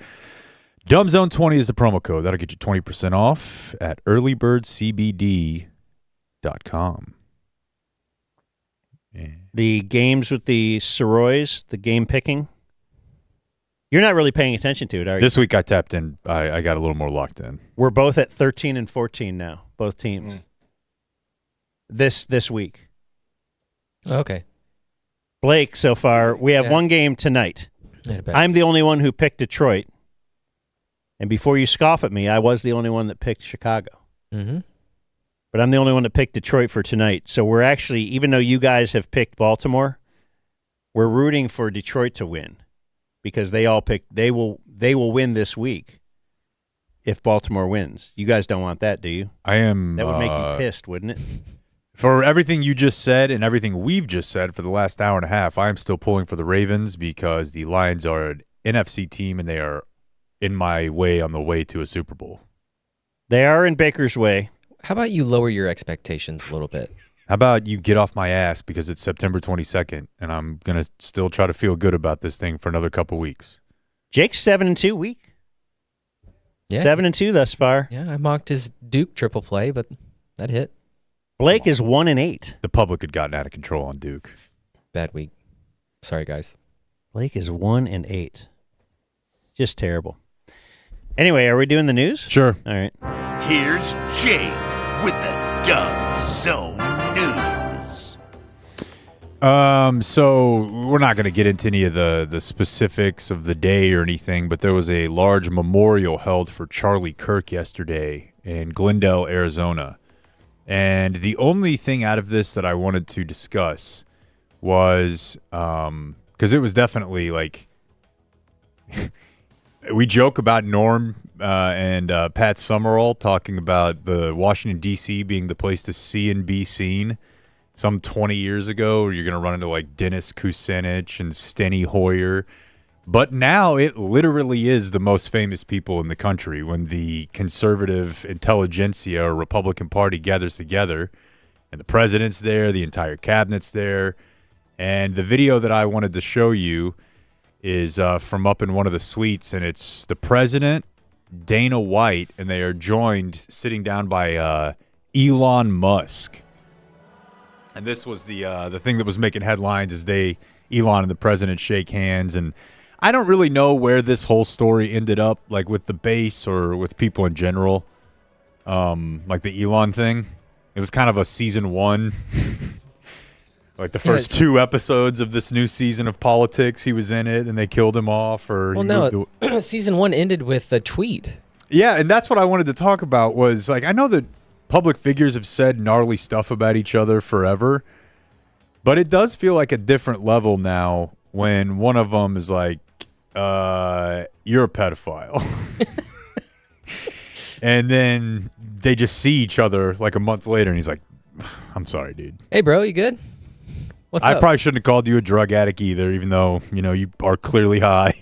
Dumbzone20 is the promo code. That'll get you 20% off at earlybirdcbd.com. The games with the Soroys, the game picking. You're not really paying attention to it, are you? This week I tapped in. I got a little more locked in. We're both at 13 and 14 now, both teams. This week. Okay. Blake, so far, we have one game tonight. I'm the only one who picked Detroit. And before you scoff at me, I was the only one that picked Chicago. Mm-hmm. But I'm the only one that picked Detroit for tonight. So we're actually, even though you guys have picked Baltimore, we're rooting for Detroit to win because they all picked. They will win this week if Baltimore wins. You guys don't want that, do you? I am. That would make you pissed, wouldn't it? For everything you just said and everything we've just said for the last hour and a half, I am still pulling for the Ravens because the Lions are an NFC team and they are in my way on the way to a Super Bowl. They are in Baker's way. How about you lower your expectations a little bit? How about you get off my ass because it's September 22nd and I'm going to still try to feel good about this thing for another couple weeks. Jake's 7-2 week. Yeah. 7-2 thus far. Yeah, I mocked his Duke triple play, but that hit. Blake is 1-8. The public had gotten out of control on Duke. Bad week. Sorry, guys. Blake is 1-8. Just terrible. Anyway, are we doing the news? Sure. All right. Here's Jake with the Dumb Zone News. So we're not going to get into any of the specifics of the day or anything, but there was a large memorial held for Charlie Kirk yesterday in Glendale, Arizona. And the only thing out of this that I wanted to discuss was because it was definitely like we joke about Norm and Pat Summerall talking about the Washington, D.C. being the place to see and be seen. Some 20 years ago, you're going to run into like Dennis Kucinich and Steny Hoyer. But now it literally is the most famous people in the country when the conservative intelligentsia or Republican Party gathers together and the president's there, the entire cabinet's there. And the video that I wanted to show you is from up in one of the suites, and it's the president, Dana White, and they are joined sitting down by Elon Musk. And this was the thing that was making headlines is Elon and the president shake hands. And I don't really know where this whole story ended up, like with the base or with people in general. Like the Elon thing. It was kind of a season one. Like the first 2 episodes of this new season of politics, he was in it and they killed him off. Season 1 ended with a tweet. Yeah, and that's what I wanted to talk about was, like, I know that public figures have said gnarly stuff about each other forever, but it does feel like a different level now when one of them is like, you're a pedophile. And then they just see each other like a month later and he's like, I'm sorry, dude. Hey, bro, you good? What's up? I probably shouldn't have called you a drug addict either, even though, you are clearly high.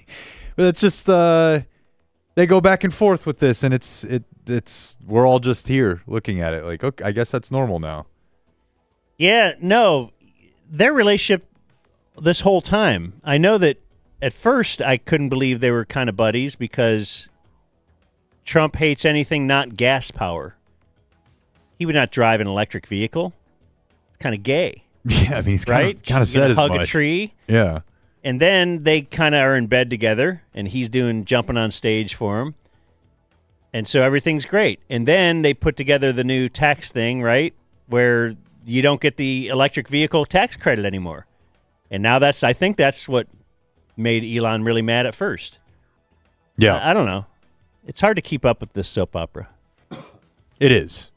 But it's just they go back and forth with this, and it's we're all just here looking at it like, okay, I guess that's normal now. Yeah, no, their relationship this whole time. I know that at first I couldn't believe they were kind of buddies because Trump hates anything not gas power. He would not drive an electric vehicle. It's kind of gay. Yeah, I mean, he's right? kind of said as much. Hug a tree. Yeah. And then they kind of are in bed together, and he's jumping on stage for him. And so everything's great. And then they put together the new tax thing, right, where you don't get the electric vehicle tax credit anymore. And now I think that's what made Elon really mad at first. Yeah. I don't know. It's hard to keep up with this soap opera. It is.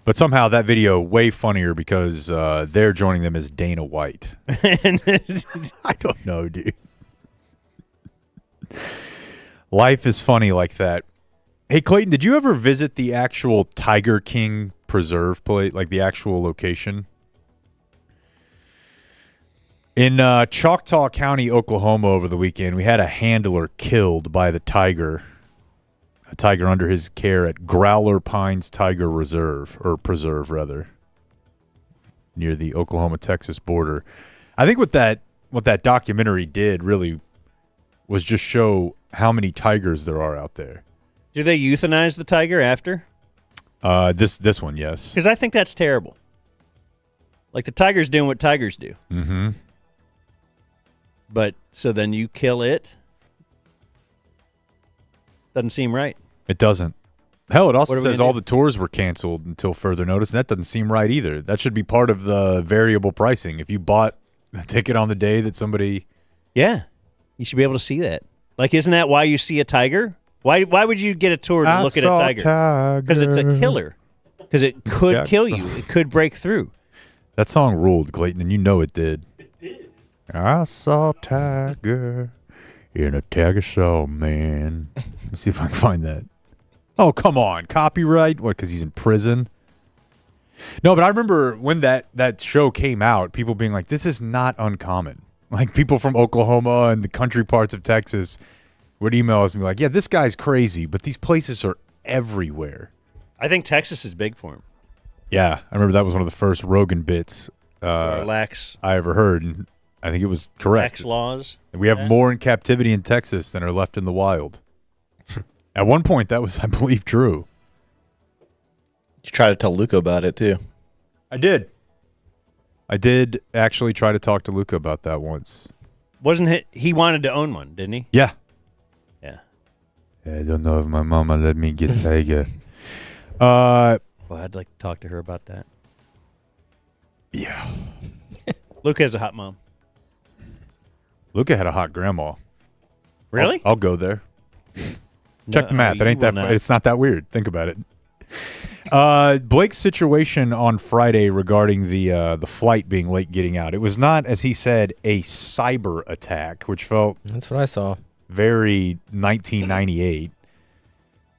But somehow that video way funnier because they're joining them as Dana White. I don't know, dude. Life is funny like that. Hey, Clayton, did you ever visit the actual Tiger King preserve place, like the actual location? In Choctaw County, Oklahoma over the weekend, we had a handler killed by the tiger. A tiger under his care at Growler Pines Tiger Reserve, or Preserve, rather, near the Oklahoma-Texas border. I think what that documentary did really was just show how many tigers there are out there. Do they euthanize the tiger after? This one, yes. Because I think that's terrible. Like the tiger's doing what tigers do. Mm-hmm. But so then you kill it. Doesn't seem right. It doesn't. Hell, it also What are we says gonna all do? the tours were canceled until further notice, and that doesn't seem right either. That should be part of the variable pricing. If you bought a ticket on the day that somebody... Yeah. You should be able to see that. Like, isn't that why you see a tiger? Why would you get a tour to look at a tiger? Because it's a killer. Because it could kill you. It could break through. That song ruled, Clayton, and you know it did. It did. I saw a tiger in a tiger show, man. Let me see if I can find that. Oh, come on. Copyright? What, because he's in prison? No, but I remember when that show came out, people being like, this is not uncommon. Like, people from Oklahoma and the country parts of Texas would email us and be like, yeah, this guy's crazy, but these places are everywhere. I think Texas is big for him. Yeah, I remember that was one of the first Rogan bits lax. I ever heard, and I think it was correct. Lax laws. We have more in captivity in Texas than are left in the wild. At one point, that was, I believe, true. You try to tell Luca about it, too. I did. I did actually try to talk to Luca about that once. Wasn't he wanted to own one, didn't he? Yeah. Yeah. I don't know if my mama let me get a tiger. Well, I'd like to talk to her about that. Yeah. Luca has a hot mom. Luca had a hot grandma. Really? I'll go there. Check the math. you will not. It's not that weird. Think about it. Blake's situation on Friday regarding the flight being late getting out. It was not, as he said, a cyber attack, which felt That's what I saw. very 1998.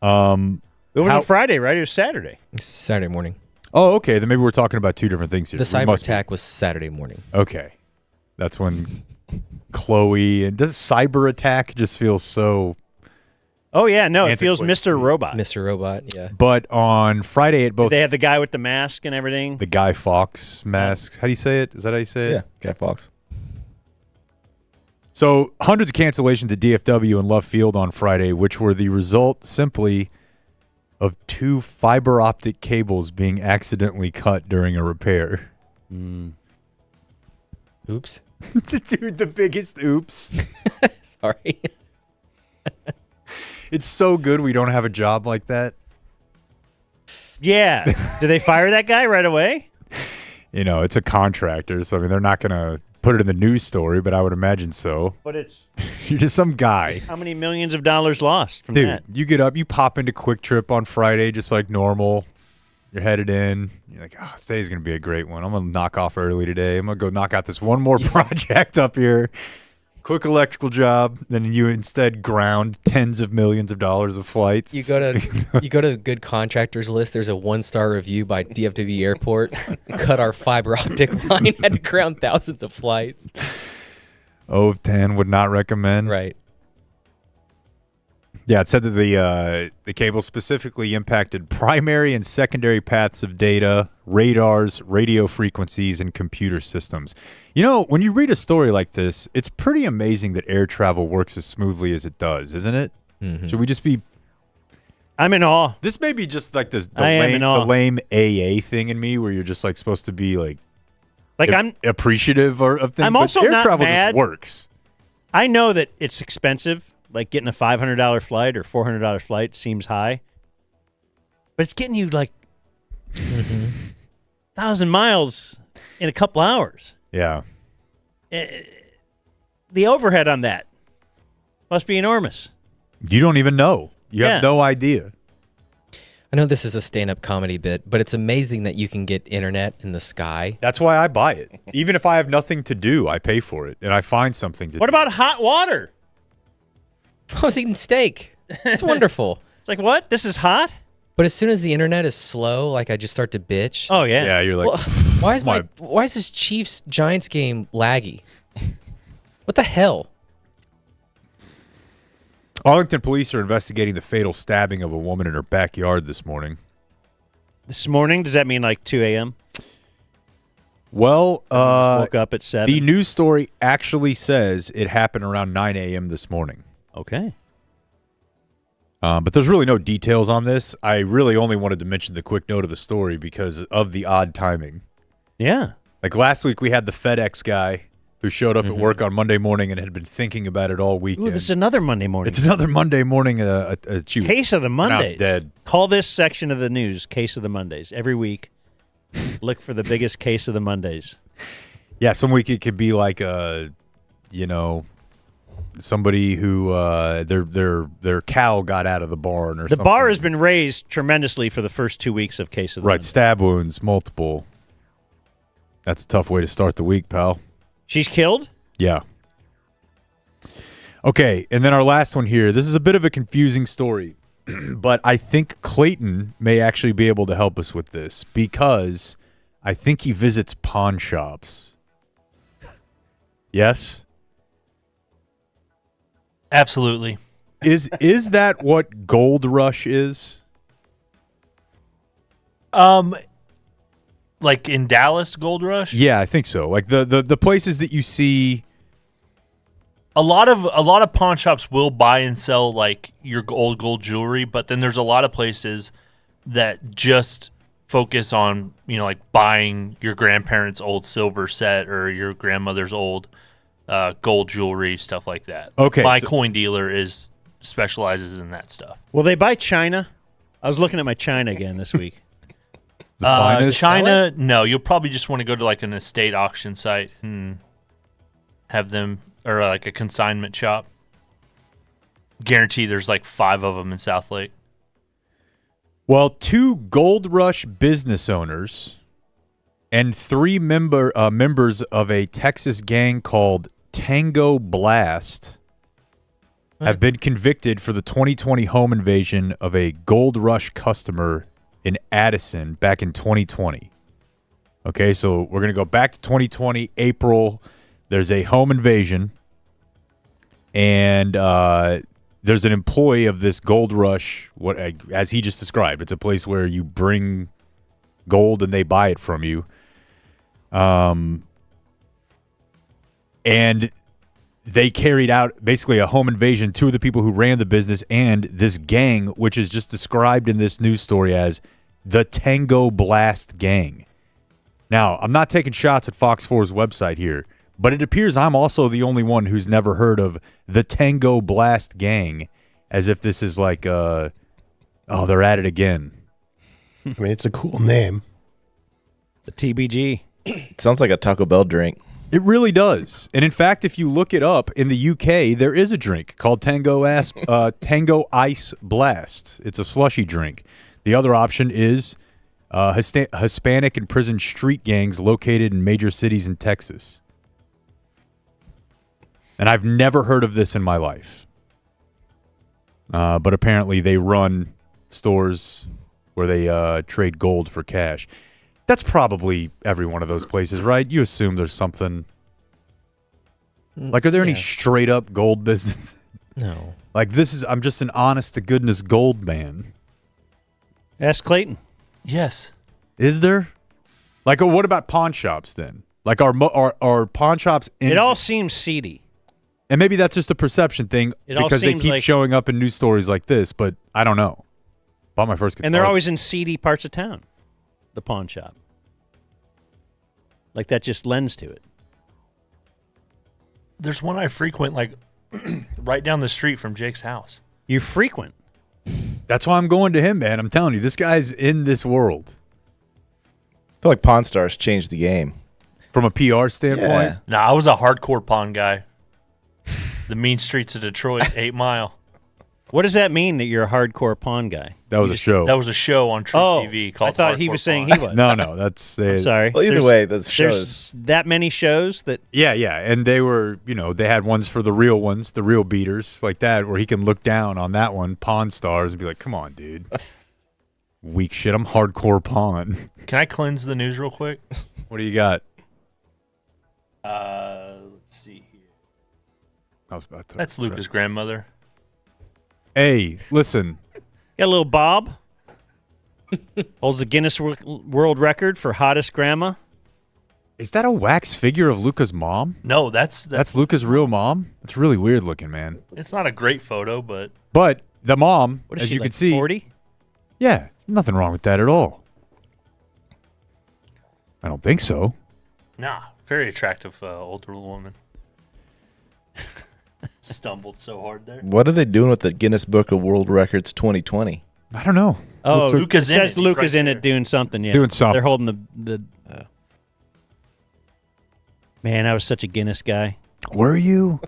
It wasn't Friday, right? It was Saturday. Saturday morning. Oh, okay. Then maybe we're talking about two different things here. The We cyber must be. attack was Saturday morning. Okay. That's when Chloe and does cyber attack just feel so. Oh, yeah. No, it feels antiquated. Mr. Robot. Mr. Robot, yeah. But on Friday, it both They had the guy with the mask and everything. the Guy Fawkes masks. How do you say it? Is that how you say it? Yeah, Guy Fawkes. So hundreds of cancellations at DFW and Love Field on Friday, which were the result simply of 2 fiber optic cables being accidentally cut during a repair. Oops. Dude, the biggest oops. Sorry. It's so good we don't have a job like that. Yeah. Did they fire that guy right away? You know, it's a contractor, so I mean, they're not going to put it in the news story, but I would imagine so. But it's You're just some guy. how many millions of dollars lost from Dude, that? you get up, you pop into Quick Trip on Friday just like normal. You're headed in. You're like, oh, today's going to be a great one. I'm going to knock off early today. I'm going to go knock out this one more project up here. Quick electrical job. Then you instead ground tens of millions of dollars of flights. You go to the good contractors list. There's a 1-star review by DFW Airport. Cut our fiber optic line. Had to ground thousands of flights. 0 of 10 would not recommend. Right. Yeah, it said that the cable specifically impacted primary and secondary paths of data, radars, radio frequencies, and computer systems. You know, when you read a story like this, it's pretty amazing that air travel works as smoothly as it does, isn't it? Mm-hmm. Should we just be... I'm in awe. This may be just like the lame AA thing in me where you're just like supposed to be like I'm appreciative of things. I'm but also air not travel mad. just works. I know that it's expensive. Like getting a $500 flight or $400 flight seems high, but it's getting you like 1,000 miles in a couple hours. Yeah. The overhead on that must be enormous. You don't even know. You Yeah. have no idea. I know this is a stand-up comedy bit, but it's amazing that you can get internet in the sky. That's why I buy it. Even if I have nothing to do, I pay for it, and I find something to What do. about hot water? I was eating steak. It's wonderful. It's like, what? This is hot? But as soon as the internet is slow, like I just start to bitch. Oh, yeah. Yeah, you're like, Well, why is this Chiefs Giants game laggy? What the hell? Arlington police are investigating the fatal stabbing of a woman in her backyard this morning. This morning? Does that mean like 2 a.m.? Well, Woke up at 7. the news story actually says it happened around 9 a.m. this morning. Okay. But there's really no details on this. I really only wanted to mention the quick note of the story because of the odd timing. Yeah. Like last week, we had the FedEx guy who showed up at work on Monday morning and had been thinking about it all weekend. Ooh, this is another Monday morning. It's another Monday morning. Case of the Mondays. Dead. Call this section of the news Case of the Mondays. Every week, look for the biggest case of the Mondays. Yeah, some week it could be like somebody who their cow got out of the barn or the something. bar has been raised tremendously for the first 2 weeks of Case of the Right, Mondays. stab wounds, multiple. That's a tough way to start the week, pal. She's killed? Yeah. Okay, and then our last one here. This is a bit of a confusing story, but I think Clayton may actually be able to help us with this because I think he visits pawn shops. Yes? Absolutely. Is that what Gold Rush is? Like in Dallas, Gold Rush? Yeah, I think so. Like the places that you see. A lot of pawn shops will buy and sell like your old gold jewelry, but then there's a lot of places that just focus on, like buying your grandparents' old silver set or your grandmother's old gold jewelry, stuff like that. Okay, My coin dealer specializes in that stuff. Will they buy China? I was looking at my China again this week. China, no. You'll probably just want to go to like an estate auction site and have them, or like a consignment shop. Guarantee there's like 5 of them in South Lake. Well, 2 Gold Rush business owners and 3 members of a Texas gang called Tango Blast have been convicted for the 2020 home invasion of a Gold Rush customer in Addison back in 2020. Okay, so we're going to go back to 2020, April. There's a home invasion, and there's an employee of this Gold Rush, as he just described. It's a place where you bring gold and they buy it from you. And they carried out basically a home invasion. 2 of the people who ran the business and this gang, which is just described in this news story as the Tango Blast Gang. Now, I'm not taking shots at Fox 4's website here, but it appears I'm also the only one who's never heard of the Tango Blast Gang, as if this is like, they're at it again. I mean, it's a cool name. The TBG. Sounds like a Taco Bell drink. It really does. And in fact, if you look it up, in the UK, there is a drink called Tango Ice Blast. It's a slushy drink. The other option is Hispanic and prison street gangs located in major cities in Texas. And I've never heard of this in my life. But apparently they run stores where they trade gold for cash. That's probably every one of those places, right? You assume there's something. Like, are there any straight up gold business? No. Like, I'm just an honest to goodness gold man. Ask Clayton. Yes. Is there? Like, what about pawn shops then? Like, are pawn shops in? It all seems seedy. And maybe that's just a perception thing because they keep showing up in news stories like this, but I don't know. Bought my first guitar. And they're always in seedy parts of town, the pawn shop. Like, that just lends to it. There's one I frequent, like, right down the street from Jake's house. You frequent? That's why I'm going to him, man. I'm telling you, this guy's in this world. I feel like Pawn Stars changed the game. From a PR standpoint? Yeah. No, I was a hardcore pawn guy. The mean streets of Detroit, 8 Mile. What does that mean that you're a hardcore pawn guy? That was a show. That was a show on True TV called I thought Hardcore he was saying Pawn. he was. No, that's... I'm sorry. Well, either way, that's shows. There's that many shows that... Yeah, and they were, they had ones for the real ones, the real beaters, like that, where he can look down on that one, Pawn Stars, and be like, come on, dude. Weak shit, I'm hardcore pawn. Can I cleanse the news real quick? What do you got? Let's see here. I was about to... That's Luca's grandmother. Hey, listen. Got a little Bob. Holds the Guinness World Record for hottest grandma. Is that a wax figure of Luca's mom? No, that's Luca's real mom? It's really weird looking, man. It's not a great photo, but... But the mom, What is as she, you like can see... 40? Yeah, nothing wrong with that at all. I don't think so. Nah, very attractive older woman. Stumbled so hard there. What are they doing with the Guinness Book of World Records 2020? I don't know. Oh, Luca's it says in it. Luke He's is right in there. it doing something. Yeah, Doing something. They're holding the. Man, I was such a Guinness guy. Were you?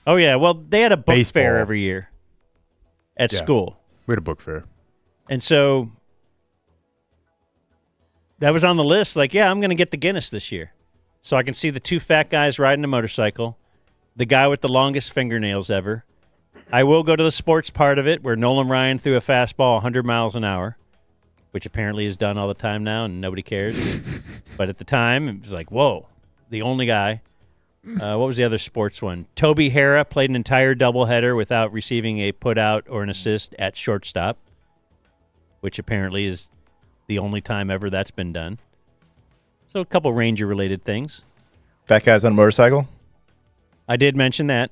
Oh yeah, well they had a book Baseball. fair every year at Yeah. school, We had a book fair. and so that was on the list. Like, yeah, I'm going to get the Guinness this year, so I can see the two fat guys riding a motorcycle, the guy with the longest fingernails ever. I will go to the sports part of it where Nolan Ryan threw a fastball 100 miles an hour, which apparently is done all the time now and nobody cares. But at the time, it was like, whoa, the only guy. What was the other sports one? Toby Hara played an entire doubleheader without receiving a putout or an assist at shortstop, which apparently is the only time ever that's been done. So a couple Ranger-related things. Fat guys on a motorcycle? I did mention that.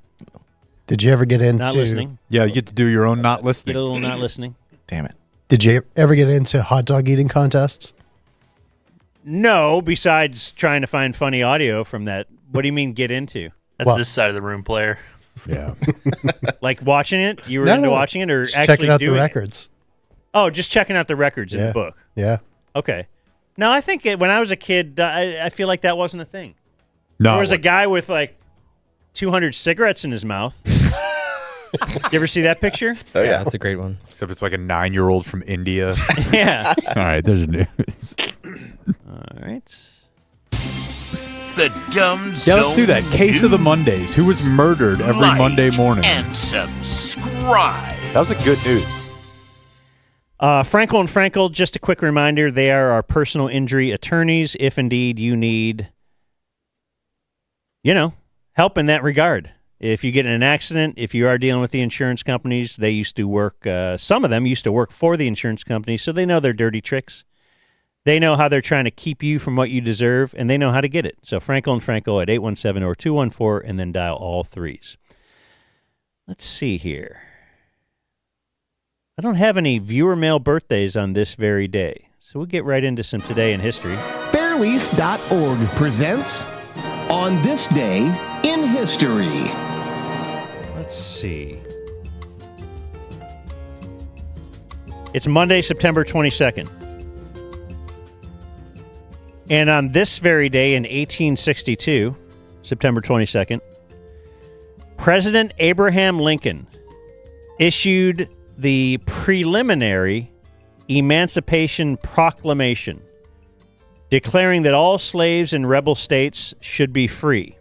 Did you ever get into? Not listening. Yeah, you get to do your own not listening. Get a little not listening. Damn it. Did you ever get into hot dog eating contests? No, besides trying to find funny audio from that. What do you mean get into? That's this side of the room player. Yeah. Like watching it? You were No, into no. watching it or Just actually checking out doing the it? records. Oh, just checking out the records in Yeah. the book. Yeah. Okay. No, I think when I was a kid, I feel like that wasn't a thing. No. There was a guy with like 200 cigarettes in his mouth. You ever see that picture? Oh, yeah. That's a great one. Except it's like a 9-year-old from India. Yeah. All right, there's news. All right. The Dumb Yeah, Zone. let's do that. Case of the Mondays. Who was murdered every Like Monday morning? And subscribe. That was a good news. Frankel and Frankel, just a quick reminder, they are our personal injury attorneys if indeed you need, help in that regard. If you get in an accident, if you are dealing with the insurance companies, they used to work, some of them used to work for the insurance companies, so they know their dirty tricks. They know how they're trying to keep you from what you deserve, and they know how to get it. So Frankel and Frankel at 817 or 214, and then dial all threes. Let's see here. I don't have any viewer mail birthdays on this very day, so we'll get right into some Today in History. Fairlease.org presents On This Day in History. Let's see. It's Monday, September 22nd. And on this very day in 1862, September 22nd, President Abraham Lincoln issued the preliminary Emancipation Proclamation, declaring that all slaves in rebel states should be free.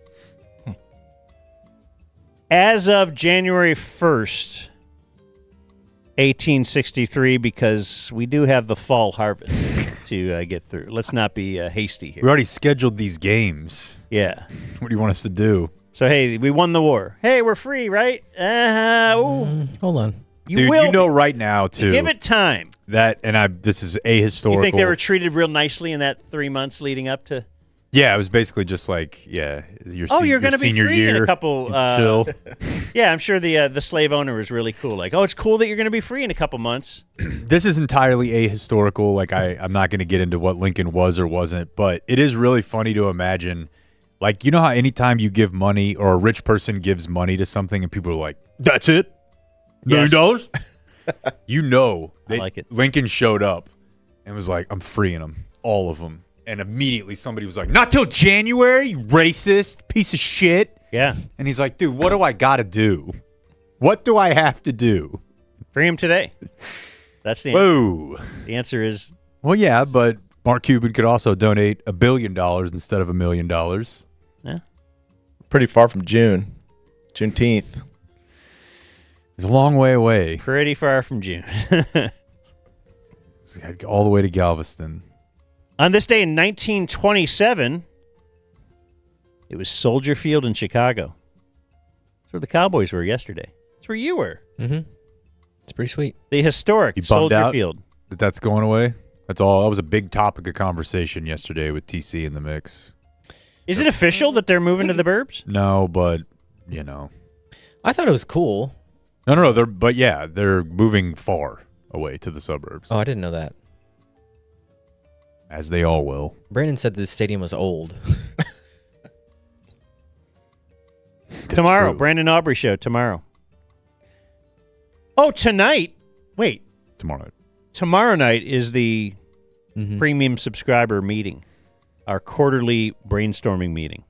As of January 1st, 1863, because we do have the fall harvest to get through. Let's not be hasty here. We already scheduled these games. Yeah. What do you want us to do? So, hey, we won the war. Hey, we're free, right? Hold on. Dude, you know right now, too. Give it time. That, and this is ahistorical. You think they were treated real nicely in that 3 months leading up to? Yeah, it was basically just like, your You're your going to be senior free year. in a couple. Chill. Yeah, I'm sure the slave owner was really cool. Like, oh, it's cool that you're going to be free in a couple months. This is entirely ahistorical. Like, I'm not going to get into what Lincoln was or wasn't, but it is really funny to imagine. Like, you know how anytime you give money or a rich person gives money to something and people are like, that's it? $1 million? You know, I like it. Lincoln showed up and was like, I'm freeing them, all of them. And immediately somebody was like, not till January, you racist piece of shit. Yeah. And he's like, dude, what do I got to do? What do I have to do? Free him today. That's the answer. Whoa. The answer is. Well, yeah, but Mark Cuban could also donate $1 billion instead of $1 million. Yeah. Pretty far from June. Juneteenth. It's a long way away. Pretty far from June. It's gotta go all the way to Galveston. On this day in 1927, it was Soldier Field in Chicago. That's where the Cowboys were yesterday. That's where you were. Mm-hmm. It's pretty sweet. The historic You bummed Soldier out Field. that that's going away? That's all. That was a big topic of conversation yesterday with TC in the mix. Is it official that they're moving to the burbs? No, but, I thought it was cool. No. They're moving far away to the suburbs. Oh, I didn't know that. As they all will. Brandon said the stadium was old. Tomorrow, true. Brandon Aubrey show tomorrow. Oh, tonight. Wait. Tomorrow night. Tomorrow night is the premium subscriber meeting, our quarterly brainstorming meeting.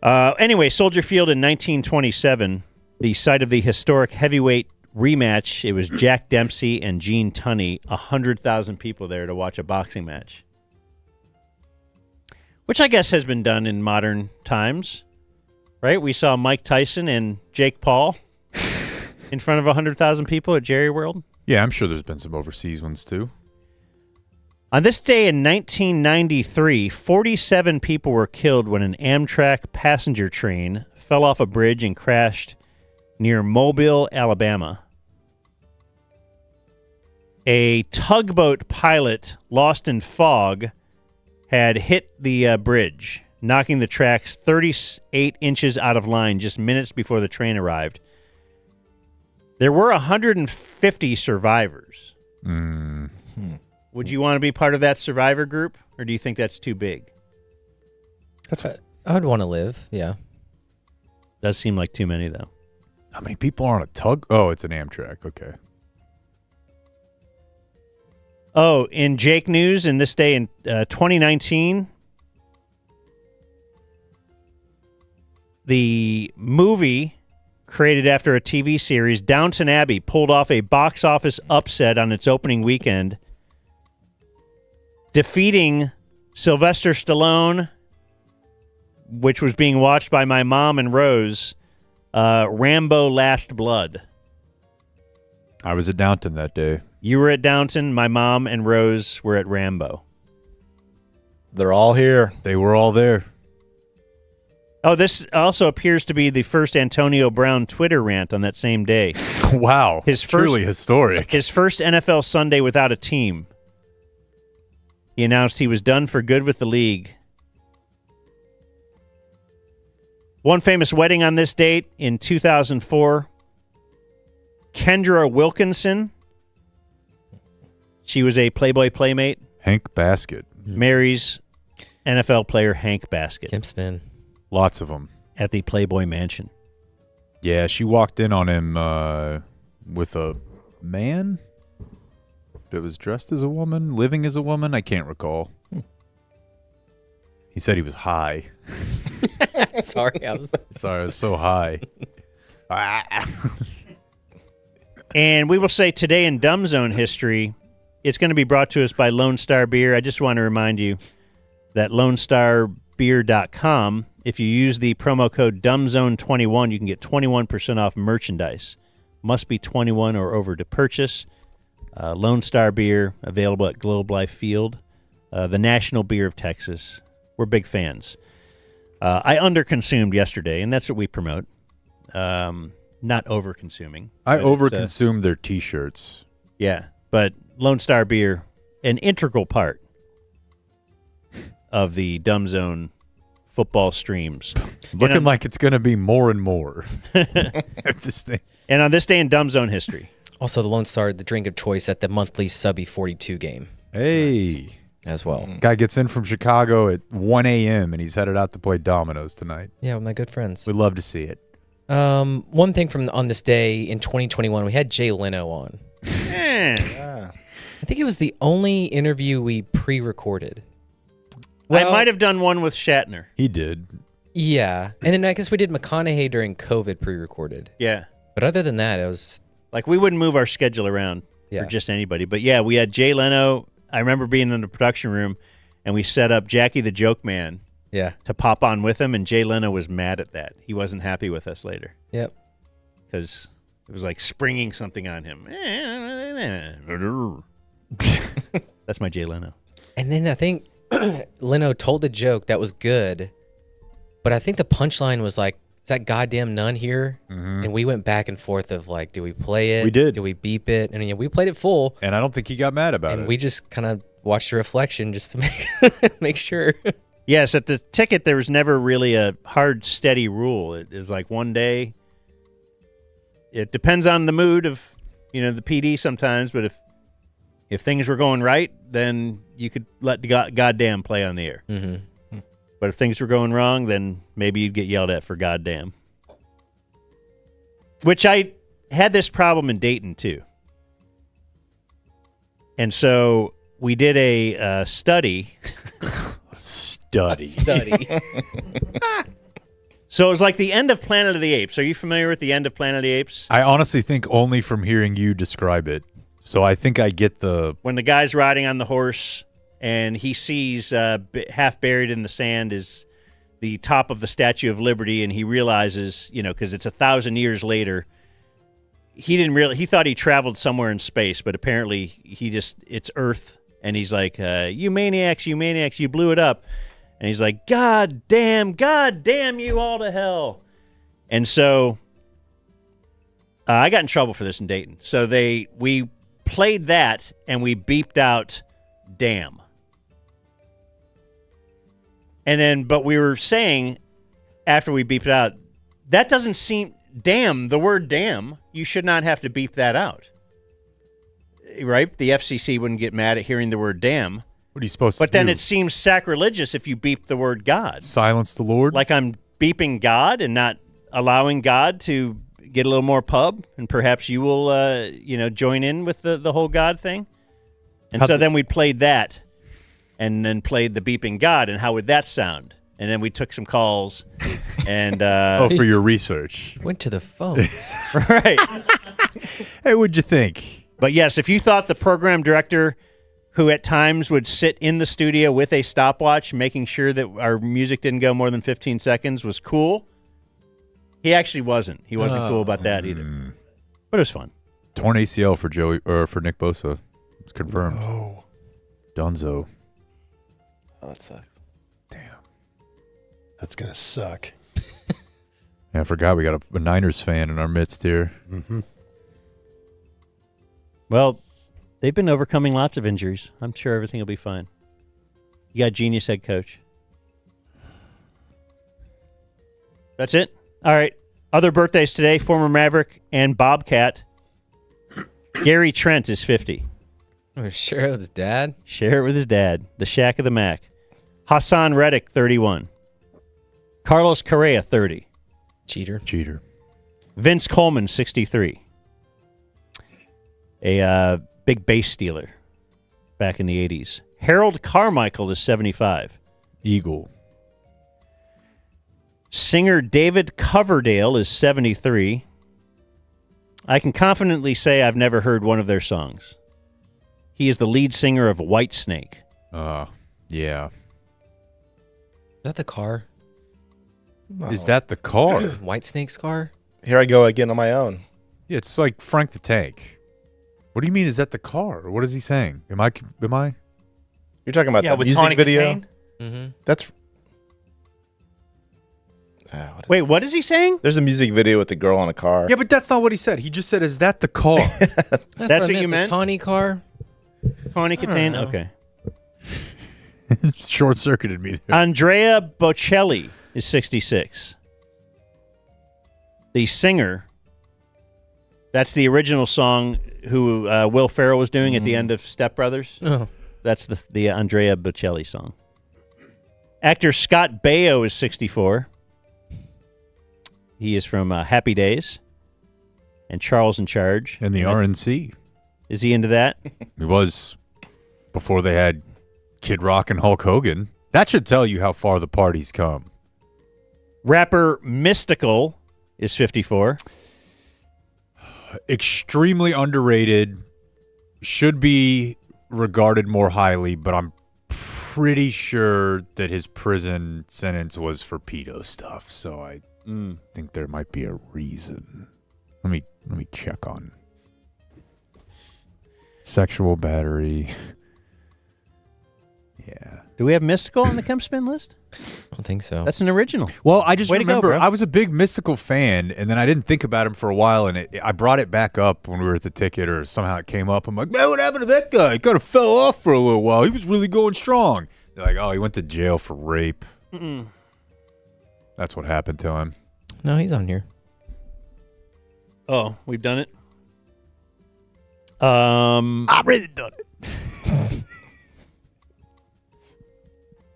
Anyway, Soldier Field in 1927, the site of the historic heavyweight rematch. It was Jack Dempsey and Gene Tunney, 100,000 people there to watch a boxing match, which I guess has been done in modern times, right? We saw Mike Tyson and Jake Paul in front of 100,000 people at Jerry World. Yeah, I'm sure there's been some overseas ones too. On this day in 1993, 47 people were killed when an Amtrak passenger train fell off a bridge and crashed near Mobile, Alabama. A tugboat pilot lost in fog had hit the bridge, knocking the tracks 38 inches out of line just minutes before the train arrived. There were 150 survivors. Would you want to be part of that survivor group, or do you think that's too big? I would want to live, yeah. Does seem like too many, though. How many people are on a tug? Oh, it's an Amtrak. Okay. Oh, in Jake news, in this day in 2019, the movie created after a TV series, Downton Abbey, pulled off a box office upset on its opening weekend, defeating Sylvester Stallone, which was being watched by my mom and Rose, Rambo Last Blood. I was at Downton that day. You were at Downton. My mom and Rose were at Rambo. They're all here. They were all there. Oh, this also appears to be the first Antonio Brown Twitter rant on that same day. Wow. Truly historic. His first NFL Sunday without a team. He announced he was done for good with the league. One famous wedding on this date in 2004. Kendra Wilkinson. She was a Playboy Playmate. Hank Basket. Marries NFL player Hank Basket. Kim Spin. Lots of them. At the Playboy Mansion. Yeah, she walked in on him with a man that was dressed as a woman, living as a woman. I can't recall. He said he was high. Sorry, I was so high. And we will say today in Dumb Zone history, it's going to be brought to us by Lone Star Beer. I just want to remind you that LoneStarBeer.com, if you use the promo code DumbZone21, you can get 21% off merchandise. Must be 21 or over to purchase. Lone Star Beer, available at Globe Life Field, the national beer of Texas. We're big fans. I underconsumed yesterday, and that's what we promote. Not over-consuming. I over-consumed their T-shirts. Yeah, but Lone Star Beer, an integral part of the Dumb Zone football streams. Looking like it's going to be more and more. This thing. And on this day in Dumb Zone history. Also, the Lone Star, the drink of choice at the monthly Subby 42 game. Hey. As well. Guy gets in from Chicago at 1 a.m. and he's headed out to play dominoes tonight. Yeah, with my good friends. We'd love to see it. One thing from on this day in 2021, we had Jay Leno on. Yeah. I think it was the only interview we pre-recorded. I might have done one with Shatner. He did. Yeah. And then I guess we did McConaughey during COVID pre-recorded. Yeah. But other than that, it was... Like, we wouldn't move our schedule around for just anybody. But, yeah, we had Jay Leno. I remember being in the production room, and we set up Jackie the Joke Man to pop on with him, and Jay Leno was mad at that. He wasn't happy with us later. Yep. Because it was like springing something on him. That's my Jay Leno. And then I think Leno told a joke that was good, but I think the punchline was like, is that goddamn none here? And we went back and forth of like, do we play it? We did. Do we beep it? And we played it full. And I don't think he got mad about it. And we just kind of watched the reflection just to make sure. Yes, at the ticket, there was never really a hard, steady rule. It is like one day. It depends on the mood of, the PD sometimes, but if things were going right, then you could let the goddamn play on the air. But if things were going wrong, then maybe you'd get yelled at for goddamn. Which I had this problem in Dayton, too. And so we did a study. Study. So it was like the end of Planet of the Apes. Are you familiar with the end of Planet of the Apes? I honestly think only from hearing you describe it. So I think I get the... When the guy's riding on the horse and he sees half buried in the sand is the top of the Statue of Liberty, and he realizes, because it's 1,000 years later, he thought he traveled somewhere in space, but apparently it's Earth, and he's like, you maniacs, you blew it up. And he's like, God damn you all to hell. And so I got in trouble for this in Dayton. So we played that, and we beeped out damn. And then, but we were saying after we beeped it out, that doesn't seem, damn, the word damn, you should not have to beep that out. Right? The FCC wouldn't get mad at hearing the word damn. What are you supposed to do? But then it seems sacrilegious if you beep the word God. Silence the Lord? Like I'm beeping God and not allowing God to get a little more pub, and perhaps you will, join in with the whole God thing. And so then we played that, and then played the beeping God, and how would that sound? And then we took some calls, and for your research. Went to the phones. Right. Hey, what'd you think? But yes, if you thought the program director, who at times would sit in the studio with a stopwatch, making sure that our music didn't go more than 15 seconds, was cool, he actually wasn't. He wasn't cool about that either. But it was fun. Torn ACL for Nick Bosa. It's confirmed. Oh. Dunzo. Oh, that sucks. Damn. That's going to suck. Yeah, I forgot we got a Niners fan in our midst here. Mm-hmm. Well, they've been overcoming lots of injuries. I'm sure everything will be fine. You got a genius head coach. That's it? All right. Other birthdays today, former Maverick and Bobcat. Gary Trent is 50. Share it with his dad? Share it with his dad. The Shack of the Mac. Hassan Reddick, 31. Carlos Correa, 30. Cheater. Vince Coleman, 63. A big base stealer back in the 80s. Harold Carmichael is 75. Eagle. Singer David Coverdale is 73. I can confidently say I've never heard one of their songs. He is the lead singer of Whitesnake. Yeah. Is that the car? Is that the car? Whitesnake's car? Here I go again on my own. Yeah, it's like Frank the Tank. What do you mean, is that the car? What is he saying? Am I? You're talking about the with music Tawny video? Katane? Mm-hmm. That's... Wait, what is he saying? There's a music video with the girl on a car. Yeah, but that's not what he said. He just said, is that the car? That's what you meant? The Tawny car? Tawny Katane? know. Okay. Short-circuited me there. Andrea Bocelli is 66. The singer, that's the original song who Will Ferrell was doing at the end of Step Brothers. Oh. That's the Andrea Bocelli song. Actor Scott Baio is 64. He is from Happy Days and Charles in Charge. And the RNC. Is he into that? He was before they had Kid Rock and Hulk Hogan. That should tell you how far the party's come. Rapper Mystical is 54. Extremely underrated. Should be regarded more highly, but I'm pretty sure that his prison sentence was for pedo stuff. So I think there might be a reason. Let me check on sexual battery. Yeah. Do we have Mystical on the Kemp Spin list? I don't think so. That's an original. Well, I just Way to go, remember bro. I was a big Mystical fan, and then I didn't think about him for a while, and I brought it back up when we were at the ticket, or somehow it came up. I'm like, man, what happened to that guy? He kind of fell off for a little while. He was really going strong. They're like, oh, he went to jail for rape. Mm-mm. That's what happened to him. No, he's on here. Oh, we've done it? I've really done it.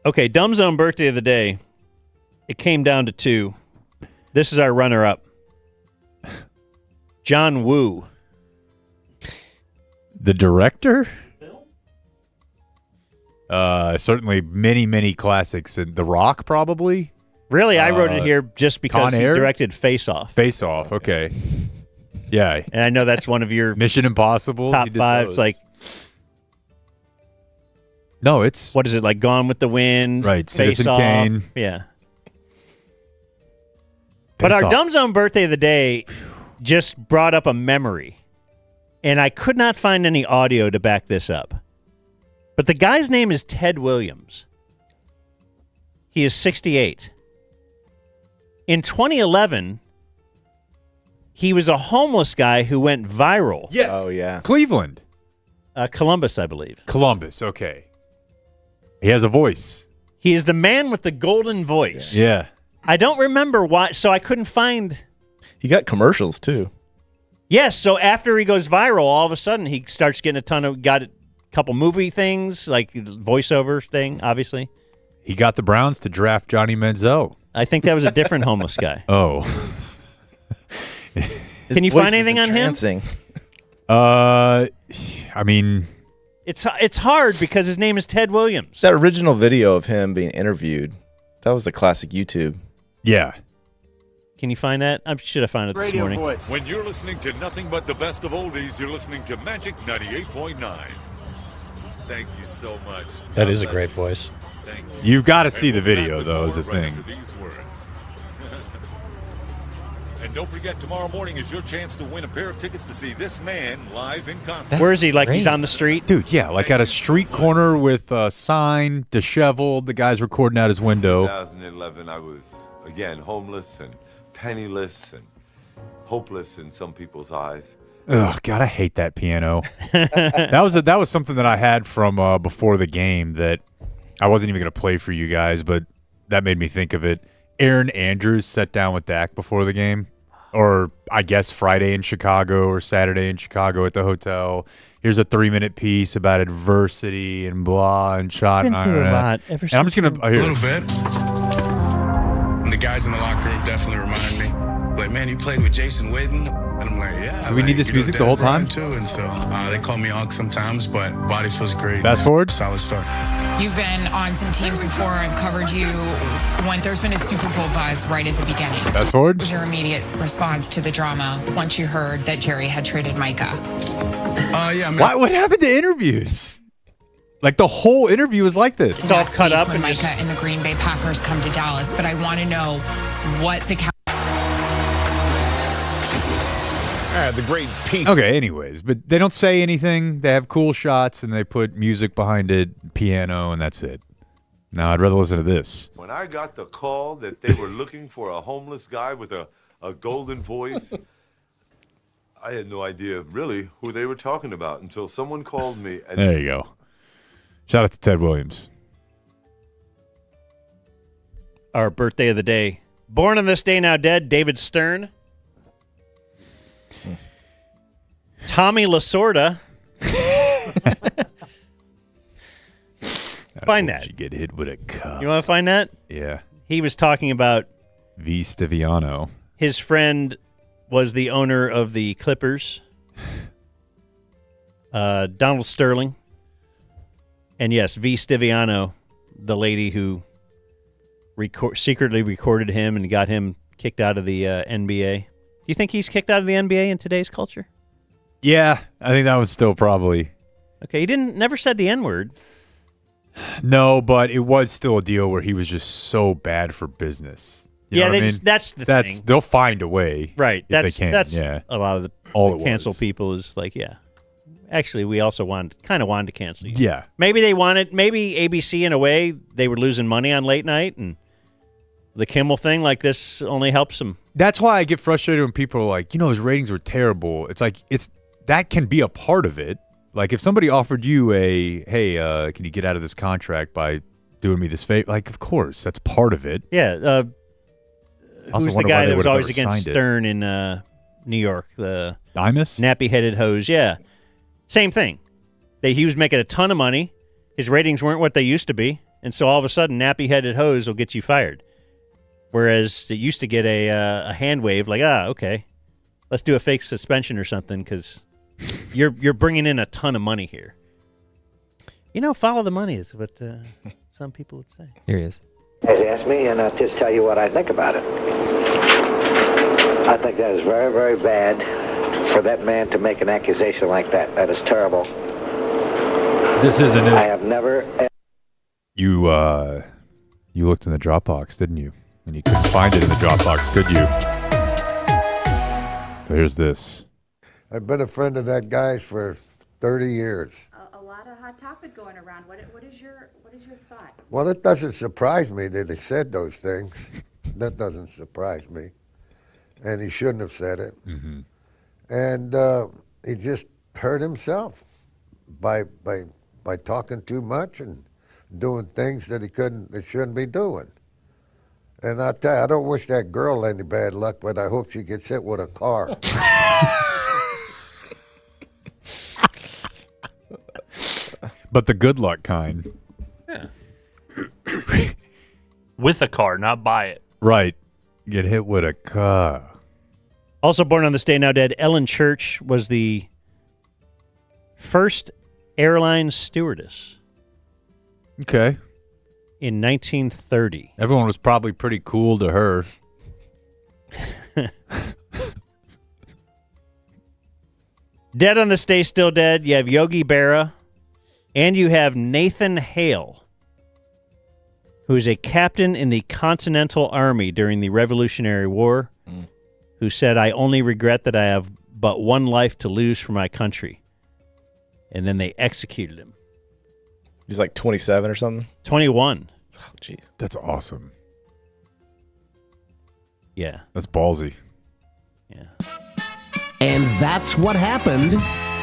Okay, Dumb Zone birthday of the day. It came down to 2. This is our runner-up. John Woo. The director? Certainly many, many classics. And The Rock, probably? Really, I wrote it here just because he Con Air? directed Face Off. Face Off, okay. Yeah. And I know that's one of your Mission Impossible. top he did 5. those. It's like, no, it's what is it, like Gone with the Wind? Right, Face Citizen Off. Kane. Yeah. But our Off. Dumb Zone birthday of the day just brought up a memory, and I could not find any audio to back this up. But the guy's name is Ted Williams. He is 68. In 2011, he was a homeless guy who went viral. Yes. Oh, yeah. Cleveland. Columbus, I believe. Columbus, okay. He has a voice. He is the man with the golden voice. Yeah. I don't remember why, so I couldn't find. He got commercials, too. Yes, so after he goes viral, all of a sudden he starts getting got a couple movie things, like voiceover thing, obviously. He got the Browns to draft Johnny Manziel. I think that was a different homeless guy. Oh. Can you find anything on him? I mean, it's hard because his name is Ted Williams. That original video of him being interviewed, that was the classic YouTube. Yeah. Can you find that? I should have found it this morning. When you're listening to nothing but the best of oldies, you're listening to Magic 98.9. Thank you so much. That is a great voice. Thank you. You've got to see the video, though, is the thing. These words. And don't forget, tomorrow morning is your chance to win a pair of tickets to see this man live in concert. Where is he? Like he's on the street? Dude, yeah, like at a street corner with a sign, disheveled. The guy's recording out his window. 2011, I was, again, homeless and penniless and hopeless in some people's eyes. Ugh, God, I hate that piano. that was something that I had from before the game that I wasn't even going to play for you guys, but that made me think of it. Aaron Andrews sat down with Dak before the game, or I guess Friday in Chicago or Saturday in Chicago at the hotel. Here's a 3-minute piece about adversity and blah and shot. Been through a lot. And I'm just going to A little bit. And the guys in the locker room definitely remind me, like, man, you played with Jason Witten? And I'm like, yeah. Do we need this music the whole time? Too. And so they call me Unc sometimes, but body feels great. Fast forward. Solid start. You've been on some teams before. I've covered you when there's been a Super Bowl buzz right at the beginning. Fast forward. What was your immediate response to the drama once you heard that Jerry had traded Micah? Yeah, man. What happened to interviews? Like the whole interview is like this. It's all cut up. When Micah and the Green Bay Packers come to Dallas, but I want to know what the The great piece. Okay, anyways, but they don't say anything. They have cool shots and they put music behind it, piano, and that's it. Now I'd rather listen to this. When I got the call that they were looking for a homeless guy with a golden voice, I had no idea really who they were talking about until someone called me. And There you go. Shout out to Ted Williams. Our birthday of the day. Born on this day, now dead, David Stern. Tommy Lasorda. Find that. You get hit with a cup. You want to find that? Yeah. He was talking about V. Stiviano. his friend was the owner of the Clippers, Donald Sterling. And yes, V. Stiviano, the lady who secretly recorded him and got him kicked out of the NBA. Do you think he's kicked out of the NBA in today's culture? Yeah, I think that was still probably. Okay, he never said the N-word. No, but it was still a deal where he was just so bad for business. You know what I mean? That's the thing. They'll find a way. Right. If they can. That's yeah. a lot of the cancel people is like, yeah. Actually, we also wanted to cancel you. Yeah. Maybe ABC in a way, they were losing money on late night, and the Kimmel thing like this only helps them. That's why I get frustrated when people are like, his ratings were terrible. It's like, that can be a part of it. Like if somebody offered you hey, can you get out of this contract by doing me this favor? Like, of course, that's part of it. Yeah. Who's the guy that was always against Stern in New York? The Dimas? Nappy-headed hose, yeah. Same thing. He was making a ton of money. His ratings weren't what they used to be. And so all of a sudden, nappy-headed hose will get you fired. Whereas it used to get a hand wave, like, okay, let's do a fake suspension or something because you're bringing in a ton of money here. Follow the money is what some people would say. Here he is. Ask me, and I'll just tell you what I think about it. I think that is very, very bad for that man to make an accusation like that. That is terrible. This isn't it. I have never... You looked in the Dropbox, didn't you? And you couldn't find it in the Dropbox, could you? So here's this. I've been a friend of that guy's for 30 years. A lot of hot topic going around. What is your thought? Well, it doesn't surprise me that he said those things. That doesn't surprise me. And he shouldn't have said it. Mm-hmm. And he just hurt himself by talking too much and doing things that he shouldn't be doing. And I tell you, I don't wish that girl any bad luck, but I hope she gets hit with a car. But the good luck kind. Yeah. With a car, not by it. Right. Get hit with a car. Also born on this day, now dead, Ellen Church was the first airline stewardess. Okay. In 1930. Everyone was probably pretty cool to her. Dead on this day, still dead, you have Yogi Berra, and you have Nathan Hale, who is a captain in the Continental Army during the Revolutionary War, who said, "I only regret that I have but one life to lose for my country." And then they executed him. He's like 27 or something? 21. Oh, jeez. That's awesome. Yeah. That's ballsy. Yeah. And that's what happened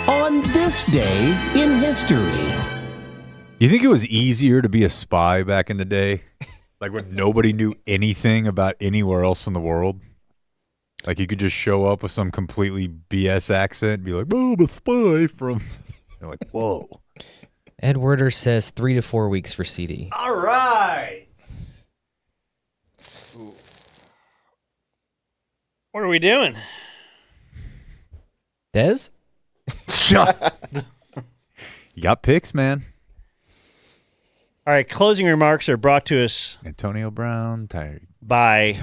on this day in history. You think it was easier to be a spy back in the day? Like when nobody knew anything about anywhere else in the world? Like you could just show up with some completely BS accent and be like, "Oh, I'm a spy from..." You're like, whoa. Ed Werder says 3 to 4 weeks for CD. All right. What are we doing? Dez? Shut. You got picks, man. All right, closing remarks are brought to us Antonio Brown, Tyreek. by...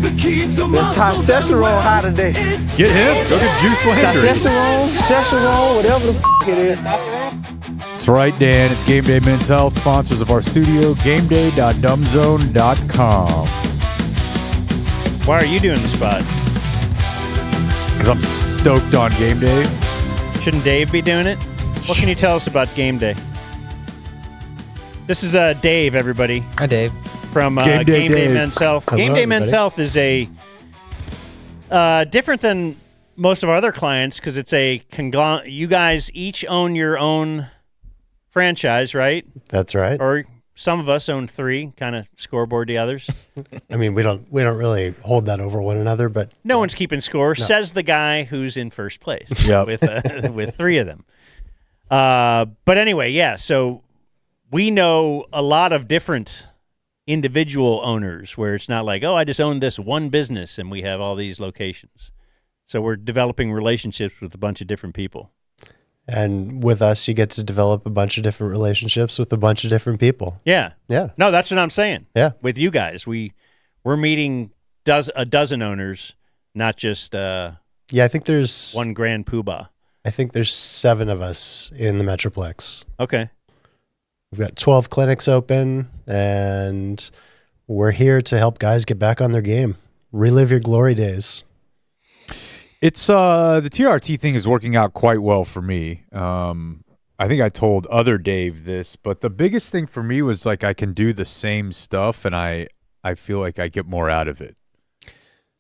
There's testosterone high today. Get him. Go get Juice Landry. Testosterone, whatever the it is. That's right, Dan. It's Game Day Men's Health, sponsors of our studio, gameday.dumbzone.com. Why are you doing the spot? Because I'm stoked on Game Day. Shouldn't Dave be doing it? What can you tell us about Game Day? This is Dave, everybody. Hi, Dave. From Game Day Men's Health. Hello, Game Day Men's everybody. Health is a different than most of our other clients because it's a you guys each own your own franchise, right? That's right. Or some of us own 3, kind of scoreboard the others. I mean, we don't really hold that over one another, but No one's keeping score, says the guy who's in first place Yep. with 3 of them. But anyway, yeah, so we know a lot of different individual owners where it's not like, oh, I just own this one business and we have all these locations. So we're developing relationships with a bunch of different people. and with us, you get to develop a bunch of different relationships with a bunch of different people. Yeah. Yeah. No, that's what I'm saying. Yeah. With you guys, we're meeting a dozen owners, not just Yeah, I think there's one grand poobah. I think there's 7 of us in the Metroplex. Okay. We've got 12 clinics open, and we're here to help guys get back on their game. Relive your glory days. It's the TRT thing is working out quite well for me. I think I told other Dave this, but the biggest thing for me was like I can do the same stuff and I feel like I get more out of it.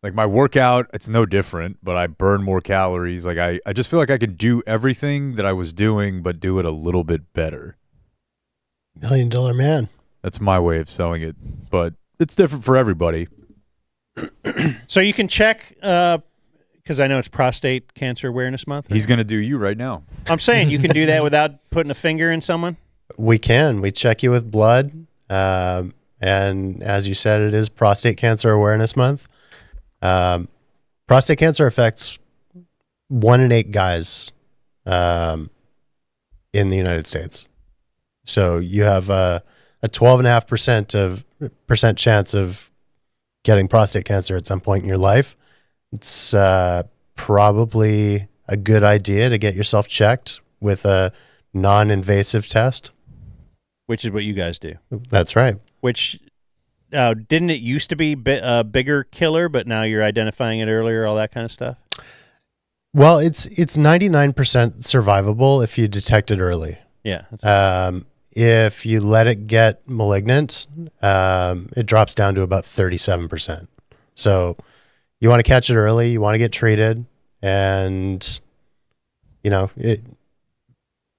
Like my workout, it's no different, but I burn more calories. Like I just feel like I can do everything that I was doing, but do it a little bit better. $1 million man. That's my way of selling it, but it's different for everybody. So you can check, because I know it's Prostate Cancer Awareness Month. He's going to do you right now. I'm saying you can do that without putting a finger in someone? We can. We check you with blood. And as you said, it is Prostate Cancer Awareness Month. Prostate cancer affects 1 in 8 guys in the United States. So you have a 12.5% chance of getting prostate cancer at some point in your life. It's probably a good idea to get yourself checked with a non-invasive test. Which is what you guys do. That's right. Which didn't it used to be a bigger killer, but now you're identifying it earlier, all that kind of stuff? Well, it's 99% survivable if you detect it early. Yeah. If you let it get malignant, it drops down to about 37%. So you want to catch it early, you want to get treated, and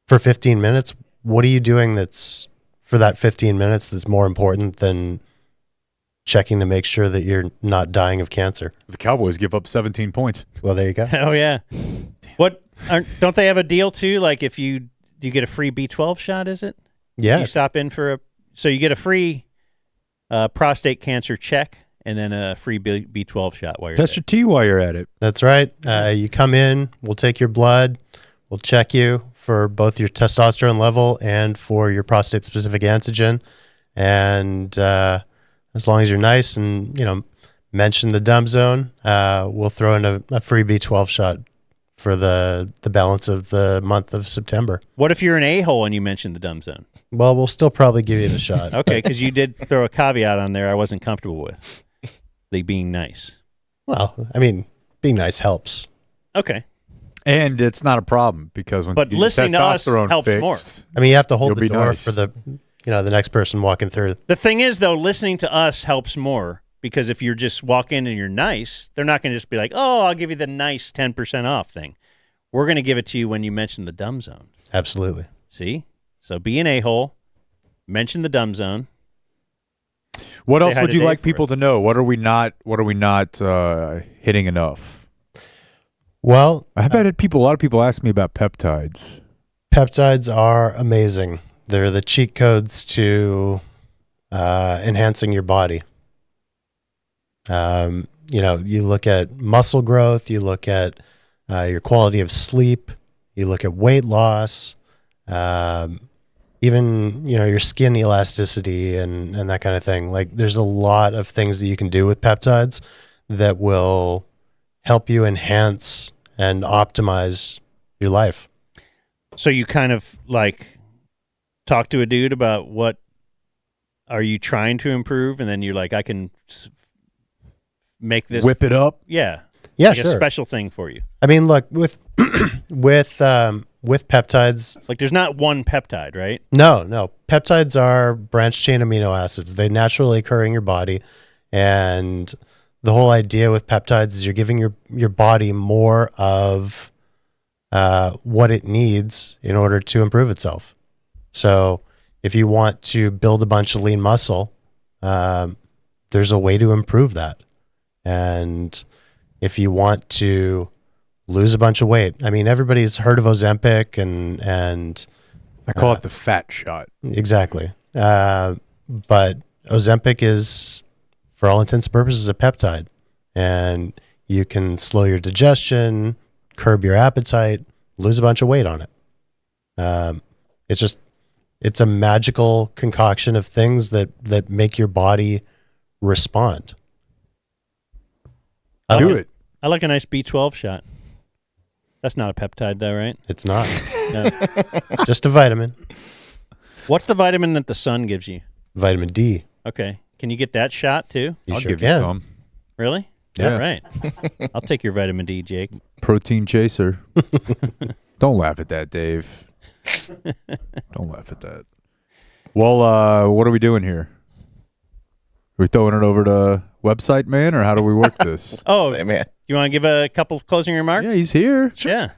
for 15 minutes, what are you doing that's for that 15 minutes that's more important than checking to make sure that you're not dying of cancer? The Cowboys give up 17 points. Well, there you go. Oh yeah. Don't they have a deal too? Like if you get a free B12 shot, is it? Yeah. You stop in so you get a free prostate cancer check and then a free B12 shot while you're Test your T while you're at it. That's right. You come in, we'll take your blood, we'll check you for both your testosterone level and for your prostate-specific antigen. And as long as you're nice and, mention the dumb zone, we'll throw in a free B12 shot for the balance of the month of September. What if you're an a-hole and you mentioned the dumb zone? Well, we'll still probably give you the shot. Okay, because you did throw a caveat on there I wasn't comfortable with. They being nice. Well, I mean, being nice helps. Okay. And it's not a problem because when but you listening to us helps fixed, more. I mean, you have to hold the door nice. for the next person walking through. The thing is, though, listening to us helps more because if you're just walk in and you're nice, they're not going to just be like, oh, I'll give you the nice 10% off thing. We're going to give it to you when you mention the dumb zone. Absolutely. See? So be an a-hole, mention the dumb zone. What else would you like people to know? What are we not hitting enough? Well, I've had a lot of people ask me about peptides. Peptides are amazing. They're the cheat codes to enhancing your body. You look at muscle growth, you look at your quality of sleep, you look at weight loss, even your skin elasticity and that kind of thing. Like there's a lot of things that you can do with peptides that will help you enhance and optimize your life. So you kind of like talk to a dude about what are you trying to improve, and then you're like, I can make this whip it up. Yeah, like sure. A special thing for you. I mean, look with peptides. Like, there's not one peptide, right? No. Peptides are branched chain amino acids. They naturally occur in your body, and the whole idea with peptides is you're giving your body more of what it needs in order to improve itself. So if you want to build a bunch of lean muscle, there's a way to improve that. And if you want to lose a bunch of weight, I mean, everybody's heard of Ozempic and I call it the fat shot. Exactly. But Ozempic is, for all intents and purposes, a peptide, and you can slow your digestion, curb your appetite, lose a bunch of weight on it. It's a magical concoction of things that make your body respond. Do it. I like a nice B12 shot. That's not a peptide, though, right? It's not. No. Just a vitamin. What's the vitamin that the sun gives you? Vitamin D. Okay. Can you get that shot, too? You I'll sure give can. you some. Really? Yeah. All right. I'll take your vitamin D, Jake. Protein chaser. Don't laugh at that, Dave. Don't laugh at that. Well, what are we doing here? Are we throwing it over to website man, or how do we work this? Oh, man. You want to give a couple of closing remarks? Yeah, he's here. Sure. Yeah.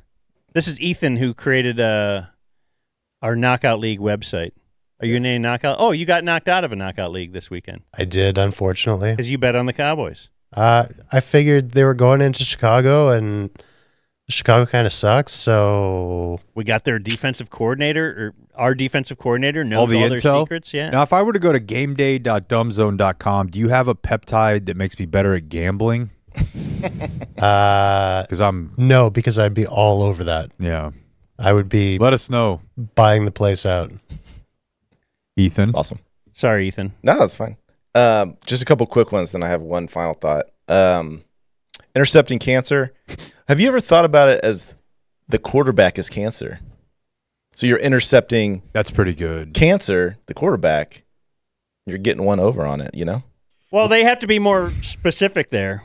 This is Ethan who created our Knockout League website. Are you in a knockout? Oh, you got knocked out of a knockout league this weekend. I did, unfortunately. Because you bet on the Cowboys. I figured they were going into Chicago, and Chicago kind of sucks, so We got their defensive coordinator, or our defensive coordinator knows All the their intel? secrets. Yeah. Now, if I were to go to gameday.dumbzone.com, do you have a peptide that makes me better at gambling? Because no, because I'd be all over that. Yeah. I would be. Let us know. Buying the place out. Ethan. Awesome. Sorry, Ethan. No, that's fine. Just a couple quick ones, then I have one final thought. Intercepting cancer. Have you ever thought about it as the quarterback is cancer? So you're intercepting. That's pretty good. Cancer, the quarterback. You're getting one over on it, you know? Well, they have to be more specific there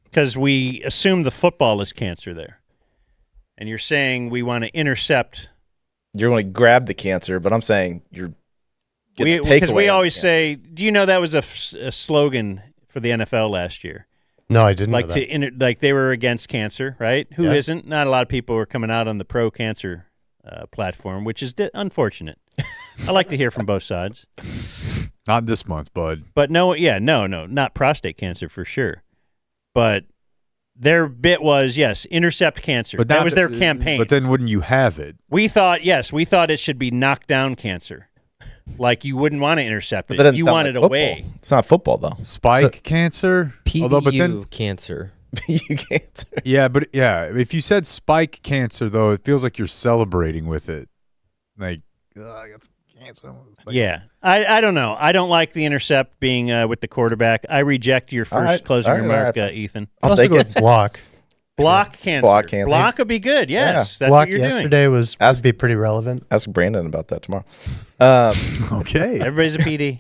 because we assume the football is cancer there. And you're saying we want to intercept. You're going to grab the cancer, but I'm saying you're getting the Because we takeaway on always the say, do you know that was a slogan for the NFL last year? No, I didn't like know that. Like they were against cancer, right? Who Yeah. not? Not a lot of people were coming out on the pro-cancer platform, which is unfortunate. I like to hear from both sides. Not this month, bud. But no, not prostate cancer for sure. But their bit was, yes, intercept cancer. But that was their campaign. But then wouldn't you have it? We thought it should be knock down cancer. Like you wouldn't want to intercept But that it. doesn't You sound want like it football. away. It's not football, though. Spike cancer? PBU cancer. PBU cancer. Yeah, but if you said spike cancer, though, it feels like you're celebrating with it. Like, I got some cancer. Yeah. I don't know. I don't like the intercept being with the quarterback. I reject your first closing remark, Ethan. I'll also go with block. Block cancer. Block cancer. Block would be good. Yes, that's block what you're yesterday doing. would be pretty relevant. Ask Brandon about that tomorrow. Okay. Everybody's a PD.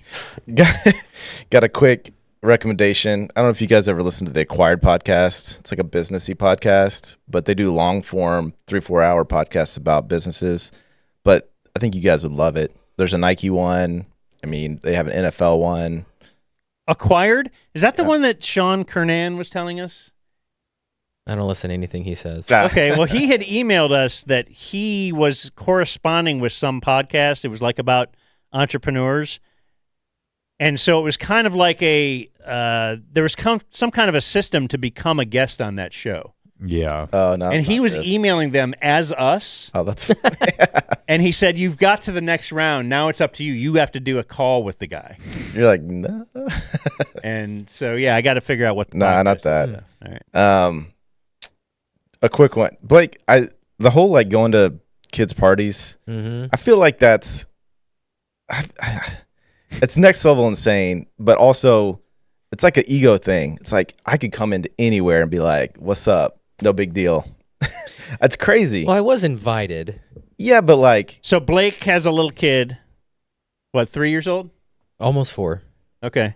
Got a quick recommendation. I don't know if you guys ever listened to the Acquired podcast. It's like a businessy podcast, but they do long form 3-4 hour podcasts about businesses. But I think you guys would love it. There's a Nike one. I mean, they have an NFL one. Acquired? Is that the one that Sean Kernan was telling us? I don't listen to anything he says. Okay, well, he had emailed us that he was corresponding with some podcast. It was like about entrepreneurs. And so it was kind of like there was some kind of a system to become a guest on that show. Yeah. Oh, no. And he was emailing them as us. Oh, that's And he said, you've got to the next round. Now it's up to you. You have to do a call with the guy. You're like, no. And so, yeah, I got to figure out what the Nah, not podcast that. is. All right. A quick one. Blake, the whole like going to kids' parties, I feel like that's it's next level insane, but also it's like an ego thing. It's like I could come into anywhere and be like, what's up? No big deal. That's crazy. Well, I was invited. Yeah, but like. So Blake has a little kid, what, 3 years old? Almost 4. Okay.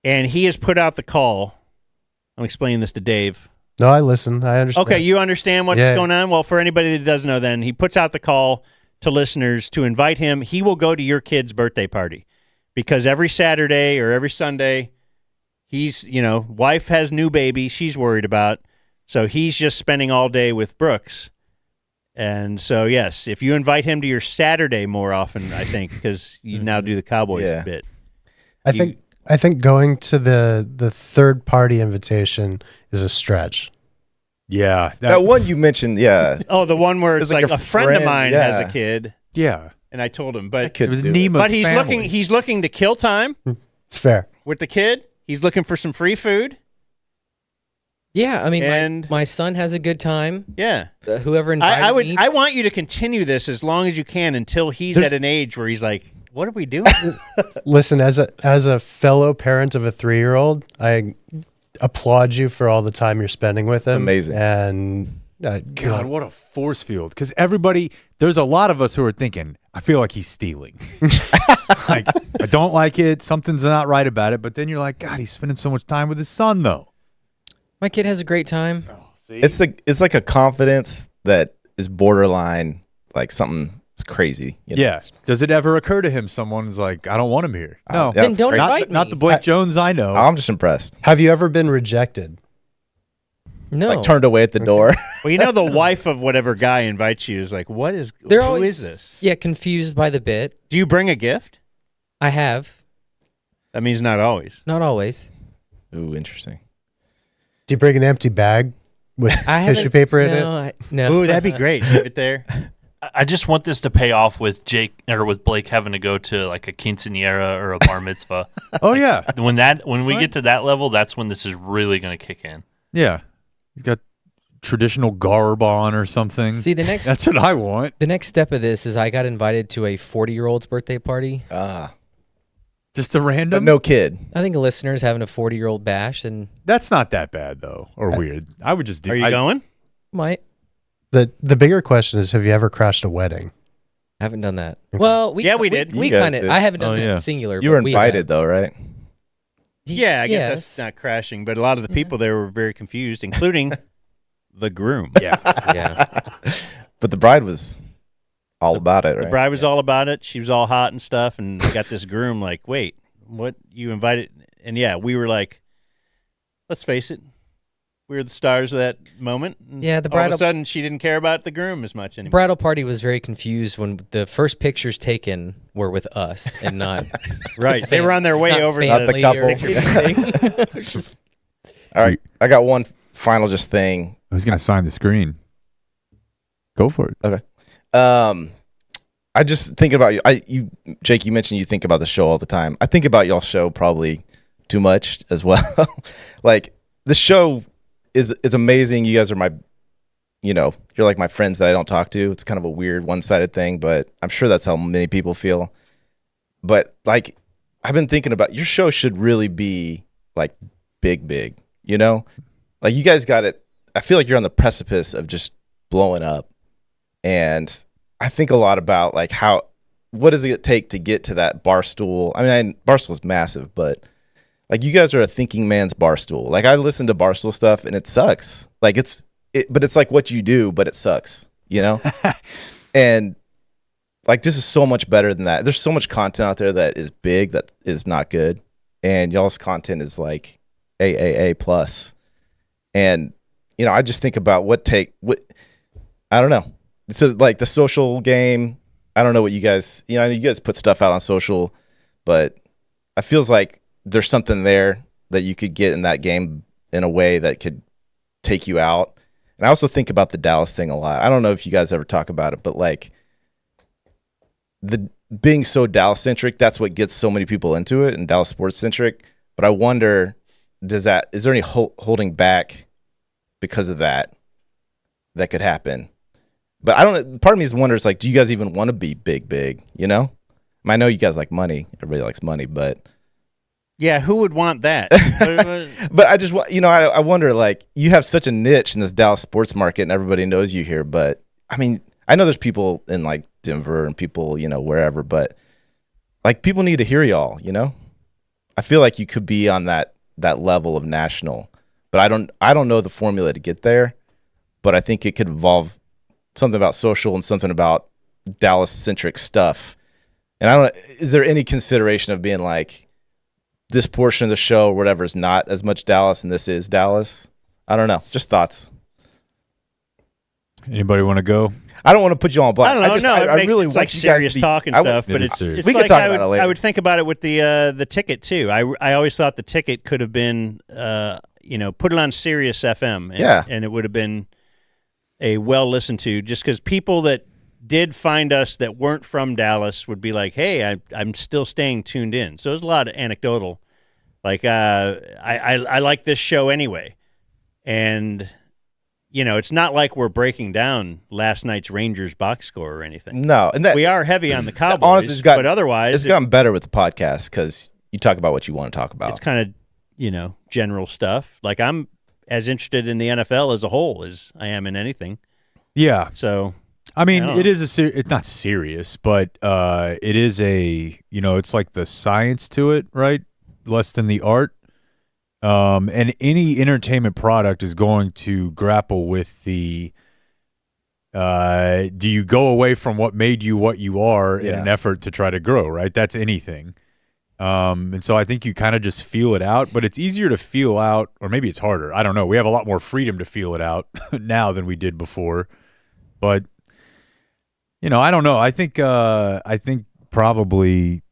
And he has put out the call. I'm explaining this to Dave. No, I listen. I understand. Okay, you understand what's Yeah. going on? Well, for anybody that doesn't know, then he puts out the call to listeners to invite him. He will go to your kid's birthday party because every Saturday or every Sunday, he's, wife has new baby she's worried about. So he's just spending all day with Brooks. And so, yes, if you invite him to your Saturday more often, I think, because you now do the Cowboys bit. I think going to the third party invitation is a stretch. Yeah. That one you mentioned, yeah. Oh, the one where it's like a friend of mine has a yeah. kid. Yeah. And I told him, but It was Neema's but he's family. he's looking to kill time It's fair. with the kid. He's looking for some free food. Yeah, I mean, And- my son has a good time. Yeah. Whoever invited me. I want you to continue this as long as you can until he's at an age where he's like, what are we doing? Listen, as a fellow parent of a 3-year-old, I applaud you for all the time you're spending with him. amazing. And God, what a force field. Because there's a lot of us who are thinking, I feel like he's stealing. Like, I don't like it. Something's not right about it. But then you're like, God, he's spending so much time with his son, though. My kid has a great time. It's like a confidence that is borderline like something crazy. Yeah. Does it ever occur to him someone's like, I don't want him here? No. Then don't invite Not me. the Blake Jones I know. I'm just impressed. have you ever been rejected? No. Like turned away at the door. Well, the wife of whatever guy invites you is like, who is this? Yeah, confused by the bit. Do you bring a gift? I have. That means not always. Not always. Ooh, interesting. Do you bring an empty bag? with I tissue haven't- paper in no, it. no. Ooh, that'd be great. Leave it there. I just want this to pay off with Jake or with Blake having to go to like a quinceanera or a bar mitzvah. Oh yeah. When we fine. get to that level, that's when this is really going to kick in. Yeah. He's got traditional garb on or something. See, the next That's what I want. the next step of this is I got invited to a 40-year-old's birthday party. Just a random. No kid. I think a listener's having a 40-year-old bash, and That's not that bad though, or weird. I would just do. Are you going? might The bigger question is, have you ever crashed a wedding? haven't done that. Well, we did. We You guys kind of. did. I haven't done Oh, that yeah. singular. You were but we have. invited though, right? Yeah, I guess Yes. that's not crashing, but a lot of the people there were very confused, including the groom. Yeah. Yeah. But the bride was all about it, The right? bride was all about it. She was all hot and stuff, and got this groom like, wait, what? You invited? And yeah, we were like, let's face it, we were the stars of that moment. And Yeah, the all of bridal- a sudden, she didn't care about the groom as much anymore. Bridal party was very confused when the first pictures taken were with us and not Right, they were on their way not over. Not the family couple. or anything. All right, I got one final just thing. I was gonna sign the screen. Go for it. Okay. I just think about you. Jake, you mentioned you think about the show all the time. I think about y'all's show probably too much as well. Like the show is amazing. You guys are my, you're like my friends that I don't talk to. It's kind of a weird one-sided thing, but I'm sure that's how many people feel. But like, I've been thinking about your show should really be like big, like you guys got it. I feel like you're on the precipice of just blowing up. And I think a lot about like what does it take to get to that Barstool? I mean, Barstool's massive, but like you guys are a thinking man's Barstool. Like I listen to Barstool stuff and it sucks. Like but it's like what you do, but it sucks, And like this is so much better than that. There's so much content out there that is big that is not good, and y'all's content is like AAA plus. And I just think about what I don't know. So like the social game, I don't know what you guys, you guys put stuff out on social, but it feels like there's something there that you could get in that game in a way that could take you out. And I also think about the Dallas thing a lot. I don't know if you guys ever talk about it, but like the being so Dallas centric, that's what gets so many people into it, and Dallas sports centric. But I wonder, is there any holding back because of that could happen? But I don't. Part of me wonders, like, do you guys even want to be big? I know you guys like money. Everybody likes money, but Yeah, who would want that? but I just I wonder, like, you have such a niche in this Dallas sports market, and everybody knows you here. But I mean, I know there's people in like Denver and people wherever, but like people need to hear y'all. I feel like you could be on that level of national, but I don't know the formula to get there. But I think it could involve something about social and something about Dallas centric stuff. And is there any consideration of being like this portion of the show or whatever is not as much Dallas and this is Dallas? I don't know. Just thoughts. Anybody want to go? I don't want to put you on blast. I don't know. I really it's want like you guys serious to be, talk and stuff, but it's we like can talk about it later. I would think about it with the ticket too. I always thought the ticket could have been put it on Sirius FM, and it would have been a well listened to, just because people that did find us that weren't from Dallas would be like, hey, I'm still staying tuned in. So there's a lot of anecdotal, like I like this show anyway, and it's not like we're breaking down last night's Rangers box score or anything. No, and we are heavy on the Cowboys. Honestly, but otherwise, it's gotten better with the podcast because you talk about what you want to talk about. It's kind of general stuff. Like I'm as interested in the NFL as a whole as I am in anything. Yeah. So I mean, it is it's not serious, but it is it's like the science to it, right? Less than the art. And any entertainment product is going to grapple with the do you go away from what made you what you are in an effort to try to grow, right? That's anything. And so I think you kind of just feel it out, but it's easier to feel out, or maybe it's harder. I don't know. We have a lot more freedom to feel it out now than we did before. But I don't know. I think probably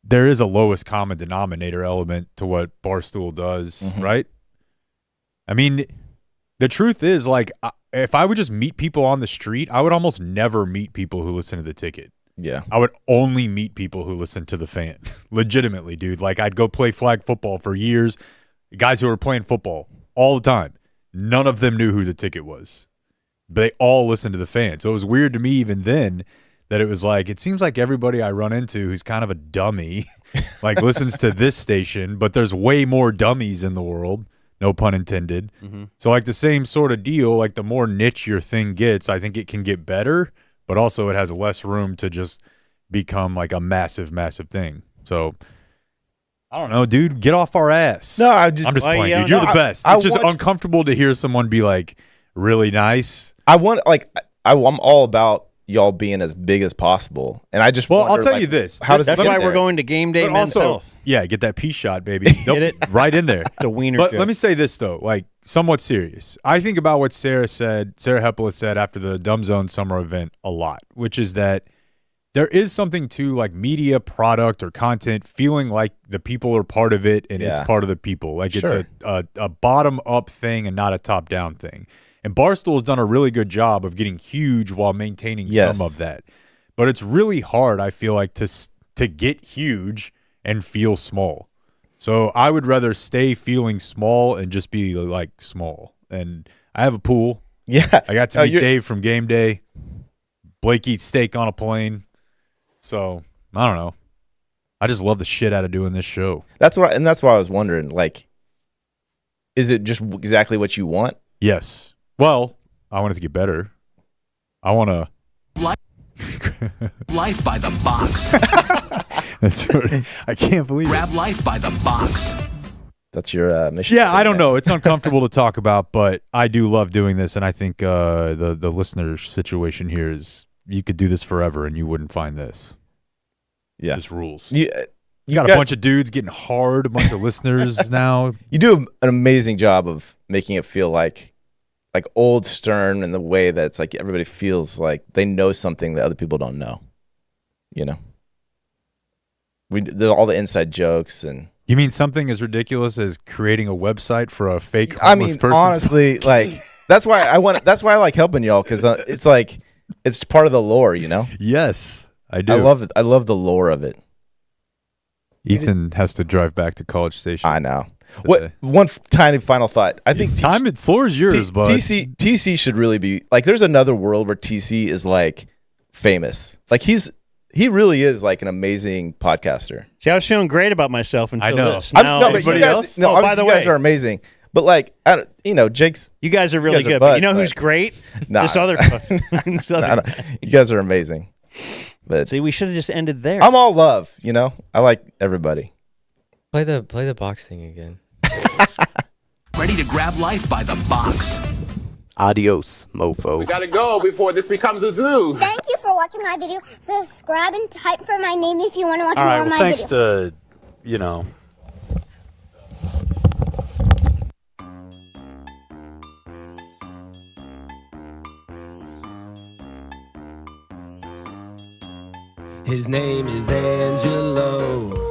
there is a lowest common denominator element to what Barstool does, right? I mean, The truth is, like, if I would just meet people on the street, I would almost never meet people who listen to the ticket. Yeah. I would only meet people who listen to the fan. Legitimately, dude. Like, I'd go play flag football for years. Guys who were playing football all the time. None of them knew who the ticket was. But they all listened to the fan. So it was weird to me even then that it was like, it seems like everybody I run into who's kind of a dummy, like, listens to this station, but there's way more dummies in the world. No pun intended. Mm-hmm. So, like, the same sort of deal, like, the more niche your thing gets, I think it can get better, but also it has less room to just become, like, a massive, massive thing. So, I don't know, dude. Get off our ass. No, I'm just playing, dude. You're the best. It's just uncomfortable to hear someone be, like, really nice. I'm all about y'all being as big as possible, and I just I'll tell you this. How does that's why we're going to game day men's health. Yeah, get that pea shot, baby. Get it right in there. It's a wiener. But joke. let me say this though, like, somewhat serious. I think about what Sarah Hepola said after the Dumb Zone summer event a lot, which is that there is something to, like, media product or content feeling like the people are part of it and it's part of the people. Like, Sure. it's a bottom up thing and not a top down thing. And Barstool's done a really good job of getting huge while maintaining some of that. But it's really hard, I feel like, to get huge and feel small. So I would rather stay feeling small and just be, like, small. And I have a pool. Yeah. I got to meet Dave from game day. Blake eats steak on a plane. So I don't know. I just love the shit out of doing this show. That's why I was wondering, like, is it just exactly what you want? Yes. Well, I want it to get better. I want to Life by the box. I can't believe Grab life by the box. That's your mission. Yeah, I don't know. It's uncomfortable to talk about, but I do love doing this, and I think the listener situation here is you could do this forever and you wouldn't find this. Yeah. Just rules. You got guys, a bunch of dudes getting hard, a bunch of listeners now. You do an amazing job of making it feel like old Stern in the way that it's like everybody feels like they know something that other people don't know. You know? All the inside jokes and... You mean something as ridiculous as creating a website for a fake homeless person? Honestly, like, that's why I like helping y'all, because it's like, it's part of the lore, you know? Yes, I do. I love it. I love the lore of it. Ethan has to drive back to College Station. I know. One tiny final thought. I think the floor is yours, bud. TC should really be like. There's another world where TC is like famous. Like he really is like an amazing podcaster. See, I was feeling great about myself until I know. this. Now, but you guys, by the way, you guys are amazing. But like, Jake's. You guys are really good. But you know who's great? This other. You guys are amazing. But see, we should have just ended there. I'm all love. You know, I like everybody. Play the box thing again. Ready to grab life by the box. Adios, mofo. We gotta go before this becomes a zoo. Thank you for watching my video. Subscribe and type for my name if you want to watch All more right, of well, my thanks videos. to, His name is Angelo.